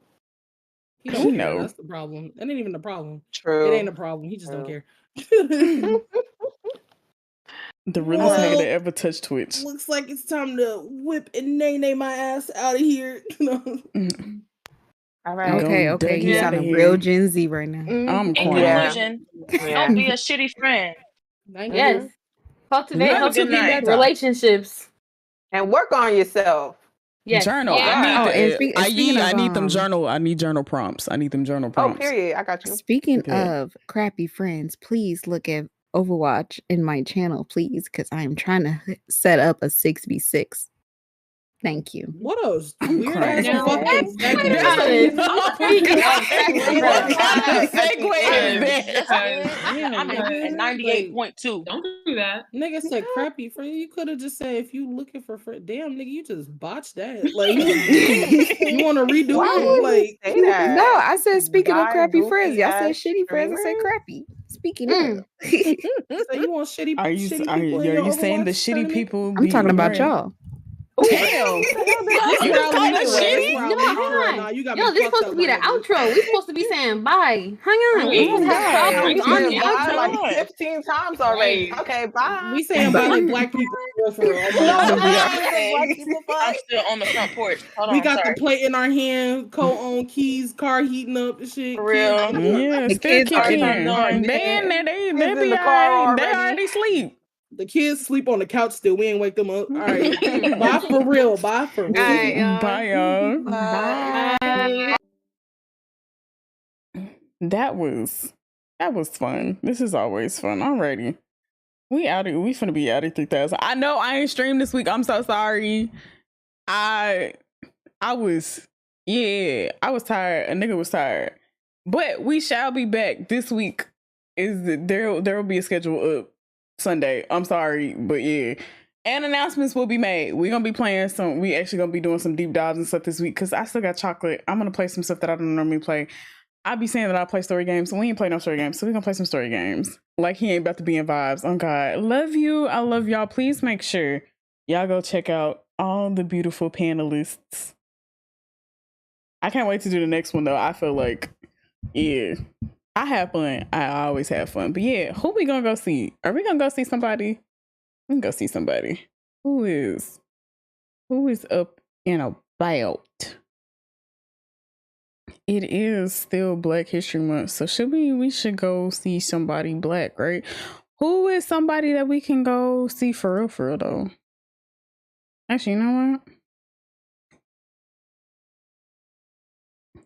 Speaker 9: He
Speaker 2: He
Speaker 9: don't care.
Speaker 2: know.
Speaker 9: That's the problem. That ain't even the problem.
Speaker 5: True.
Speaker 9: It ain't a problem. He just don't
Speaker 5: True.
Speaker 9: care.
Speaker 2: The realest nigga
Speaker 9: Well,
Speaker 2: that ever touched Twitch.
Speaker 9: looks like it's time to whip and nay my ass out of here.
Speaker 2: Mm.
Speaker 5: All right.
Speaker 2: Go
Speaker 6: Okay,
Speaker 2: Dougie
Speaker 6: you
Speaker 4: outta
Speaker 6: sounding
Speaker 2: here.
Speaker 6: real Gen Z right now.
Speaker 2: I'm
Speaker 7: In
Speaker 2: crying.
Speaker 5: Yeah.
Speaker 7: conclusion,
Speaker 5: Yeah.
Speaker 7: don't be a shitty friend.
Speaker 9: Thank
Speaker 4: Yes.
Speaker 9: you.
Speaker 4: Cultivate
Speaker 2: Learn
Speaker 7: to be
Speaker 4: healthy
Speaker 7: better.
Speaker 4: relationships.
Speaker 5: And work on yourself.
Speaker 4: Yes.
Speaker 2: Journal.
Speaker 7: Yeah.
Speaker 2: I need
Speaker 6: Oh, and
Speaker 2: the,
Speaker 6: speaking
Speaker 2: I
Speaker 6: of,
Speaker 2: need them journal. I need journal prompts. I need them journal
Speaker 5: Oh,
Speaker 2: prompts.
Speaker 5: period. I got you.
Speaker 6: Speaking
Speaker 2: Yeah.
Speaker 6: of crappy friends, please look at Overwatch in my channel, please, because I am trying to set up a 6v6. Thank you.
Speaker 9: What else?
Speaker 2: I'm
Speaker 9: Weird
Speaker 2: crying.
Speaker 9: ass
Speaker 4: Now,
Speaker 9: fucking
Speaker 4: wait a
Speaker 9: segue.
Speaker 4: minute. Speaking of
Speaker 7: Segue.
Speaker 2: What kind of segue is
Speaker 7: Because
Speaker 2: that?
Speaker 7: I'm at
Speaker 9: nigga,
Speaker 7: 98.2.
Speaker 8: Don't do that.
Speaker 9: Nigga said crappy friend. You could have just said if you looking for friend. Damn, nigga, you just botched that. Like you want to redo
Speaker 5: Why
Speaker 9: it?
Speaker 5: would
Speaker 9: Like
Speaker 5: you say that?
Speaker 6: No, I said speaking of
Speaker 5: Why
Speaker 6: crappy friends.
Speaker 5: goofy
Speaker 6: Y'all said
Speaker 5: ass
Speaker 6: shitty friends. I said
Speaker 5: streamers?
Speaker 6: crappy. Speaking
Speaker 4: Mm.
Speaker 6: of,
Speaker 9: so you want shitty
Speaker 2: Are you
Speaker 9: shitty people in
Speaker 2: are
Speaker 9: your
Speaker 2: you saying the
Speaker 9: Overwatch
Speaker 2: shitty
Speaker 9: tournament?
Speaker 2: people?
Speaker 6: I'm talking about
Speaker 2: right.
Speaker 6: y'all.
Speaker 2: Damn.
Speaker 5: What the hell did I
Speaker 9: It's
Speaker 5: do?
Speaker 9: probably
Speaker 2: kinda
Speaker 9: true.
Speaker 2: shitty.
Speaker 9: It's
Speaker 4: No,
Speaker 9: probably
Speaker 4: hold
Speaker 9: true.
Speaker 4: on.
Speaker 9: Nah, you got
Speaker 4: Yo,
Speaker 9: me
Speaker 4: this
Speaker 9: fucked
Speaker 4: supposed
Speaker 9: up,
Speaker 4: to be
Speaker 9: my
Speaker 4: the
Speaker 9: nigga.
Speaker 4: outro. We supposed to be saying bye. Hang on. We
Speaker 7: Wait,
Speaker 4: supposed to have
Speaker 2: bye.
Speaker 4: problems
Speaker 5: We
Speaker 4: on
Speaker 5: said
Speaker 4: the
Speaker 5: bye
Speaker 4: outro.
Speaker 5: like 15 times already.
Speaker 7: Right.
Speaker 5: Okay, bye.
Speaker 9: We saying bye like black people for real. Oh my
Speaker 5: No,
Speaker 9: God.
Speaker 2: We are.
Speaker 5: black people
Speaker 7: I'm
Speaker 5: bye.
Speaker 7: still on the front porch. Hold
Speaker 9: We
Speaker 7: on,
Speaker 9: got
Speaker 7: sorry.
Speaker 9: the plate in our hand, co-owned keys, car heating up and shit.
Speaker 7: For
Speaker 9: Kids
Speaker 7: real.
Speaker 9: in the,
Speaker 2: Yeah,
Speaker 6: The
Speaker 2: still
Speaker 6: kids
Speaker 2: kick
Speaker 6: are in
Speaker 2: in.
Speaker 6: the
Speaker 7: car
Speaker 2: They in
Speaker 5: dead.
Speaker 2: there. They
Speaker 5: Kids
Speaker 2: be
Speaker 5: in the car
Speaker 2: alright. They
Speaker 5: already.
Speaker 2: already sleep.
Speaker 9: the kids sleep on the couch still. We ain't wake them up. All right.
Speaker 4: Mm.
Speaker 9: Bye for real. Bye for real.
Speaker 4: All right, y'all.
Speaker 2: Bye, y'all.
Speaker 4: Bye.
Speaker 2: That was fun. This is always fun. Alrighty. We finna be out of 3,000. I know I ain't streamed this week. I'm so sorry. I was tired. A nigga was tired. But we shall be back this week. There will be a schedule up Sunday. I'm sorry, but yeah. And announcements will be made. We're gonna be playing we actually gonna be doing some deep dives and stuff this week because I still got chocolate. I'm gonna play some stuff that I don't normally play. I be saying that I play story games, and we ain't play no story games, so we're gonna play some story games. Like he ain't about to be in vibes. Oh God. Love you. I love y'all. Please make sure y'all go check out all the beautiful panelists. I can't wait to do the next one though. I feel like, yeah. I have fun. I always have fun. But yeah, who we gonna go see? Are we gonna go see somebody? We can go see somebody. Who is up and about? It is still Black History Month, so we should go see somebody black, right? Who is somebody that we can go see for real though? Actually, you know what?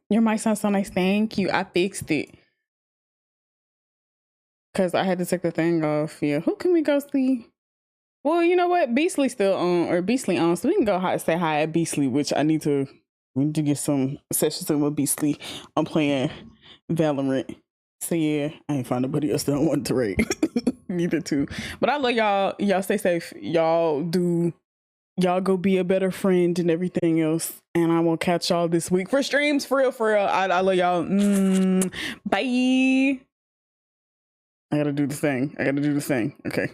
Speaker 2: Your mic sounds so nice. Thank you. I fixed it. Cause I had to take the thing off. Yeah. Who can we go see? Well, you know what? Beastly still on, or Beastly on, so we can go say hi at Beastly, which we need to get some sessions in with Beastly. I'm playing Valorant. So yeah, I ain't find nobody else that I want to rate. Neither too. But I love y'all. Y'all stay safe. Y'all go be a better friend and everything else. And I will catch y'all this week for streams. For real. I love y'all. Bye. I gotta do the thing. Okay.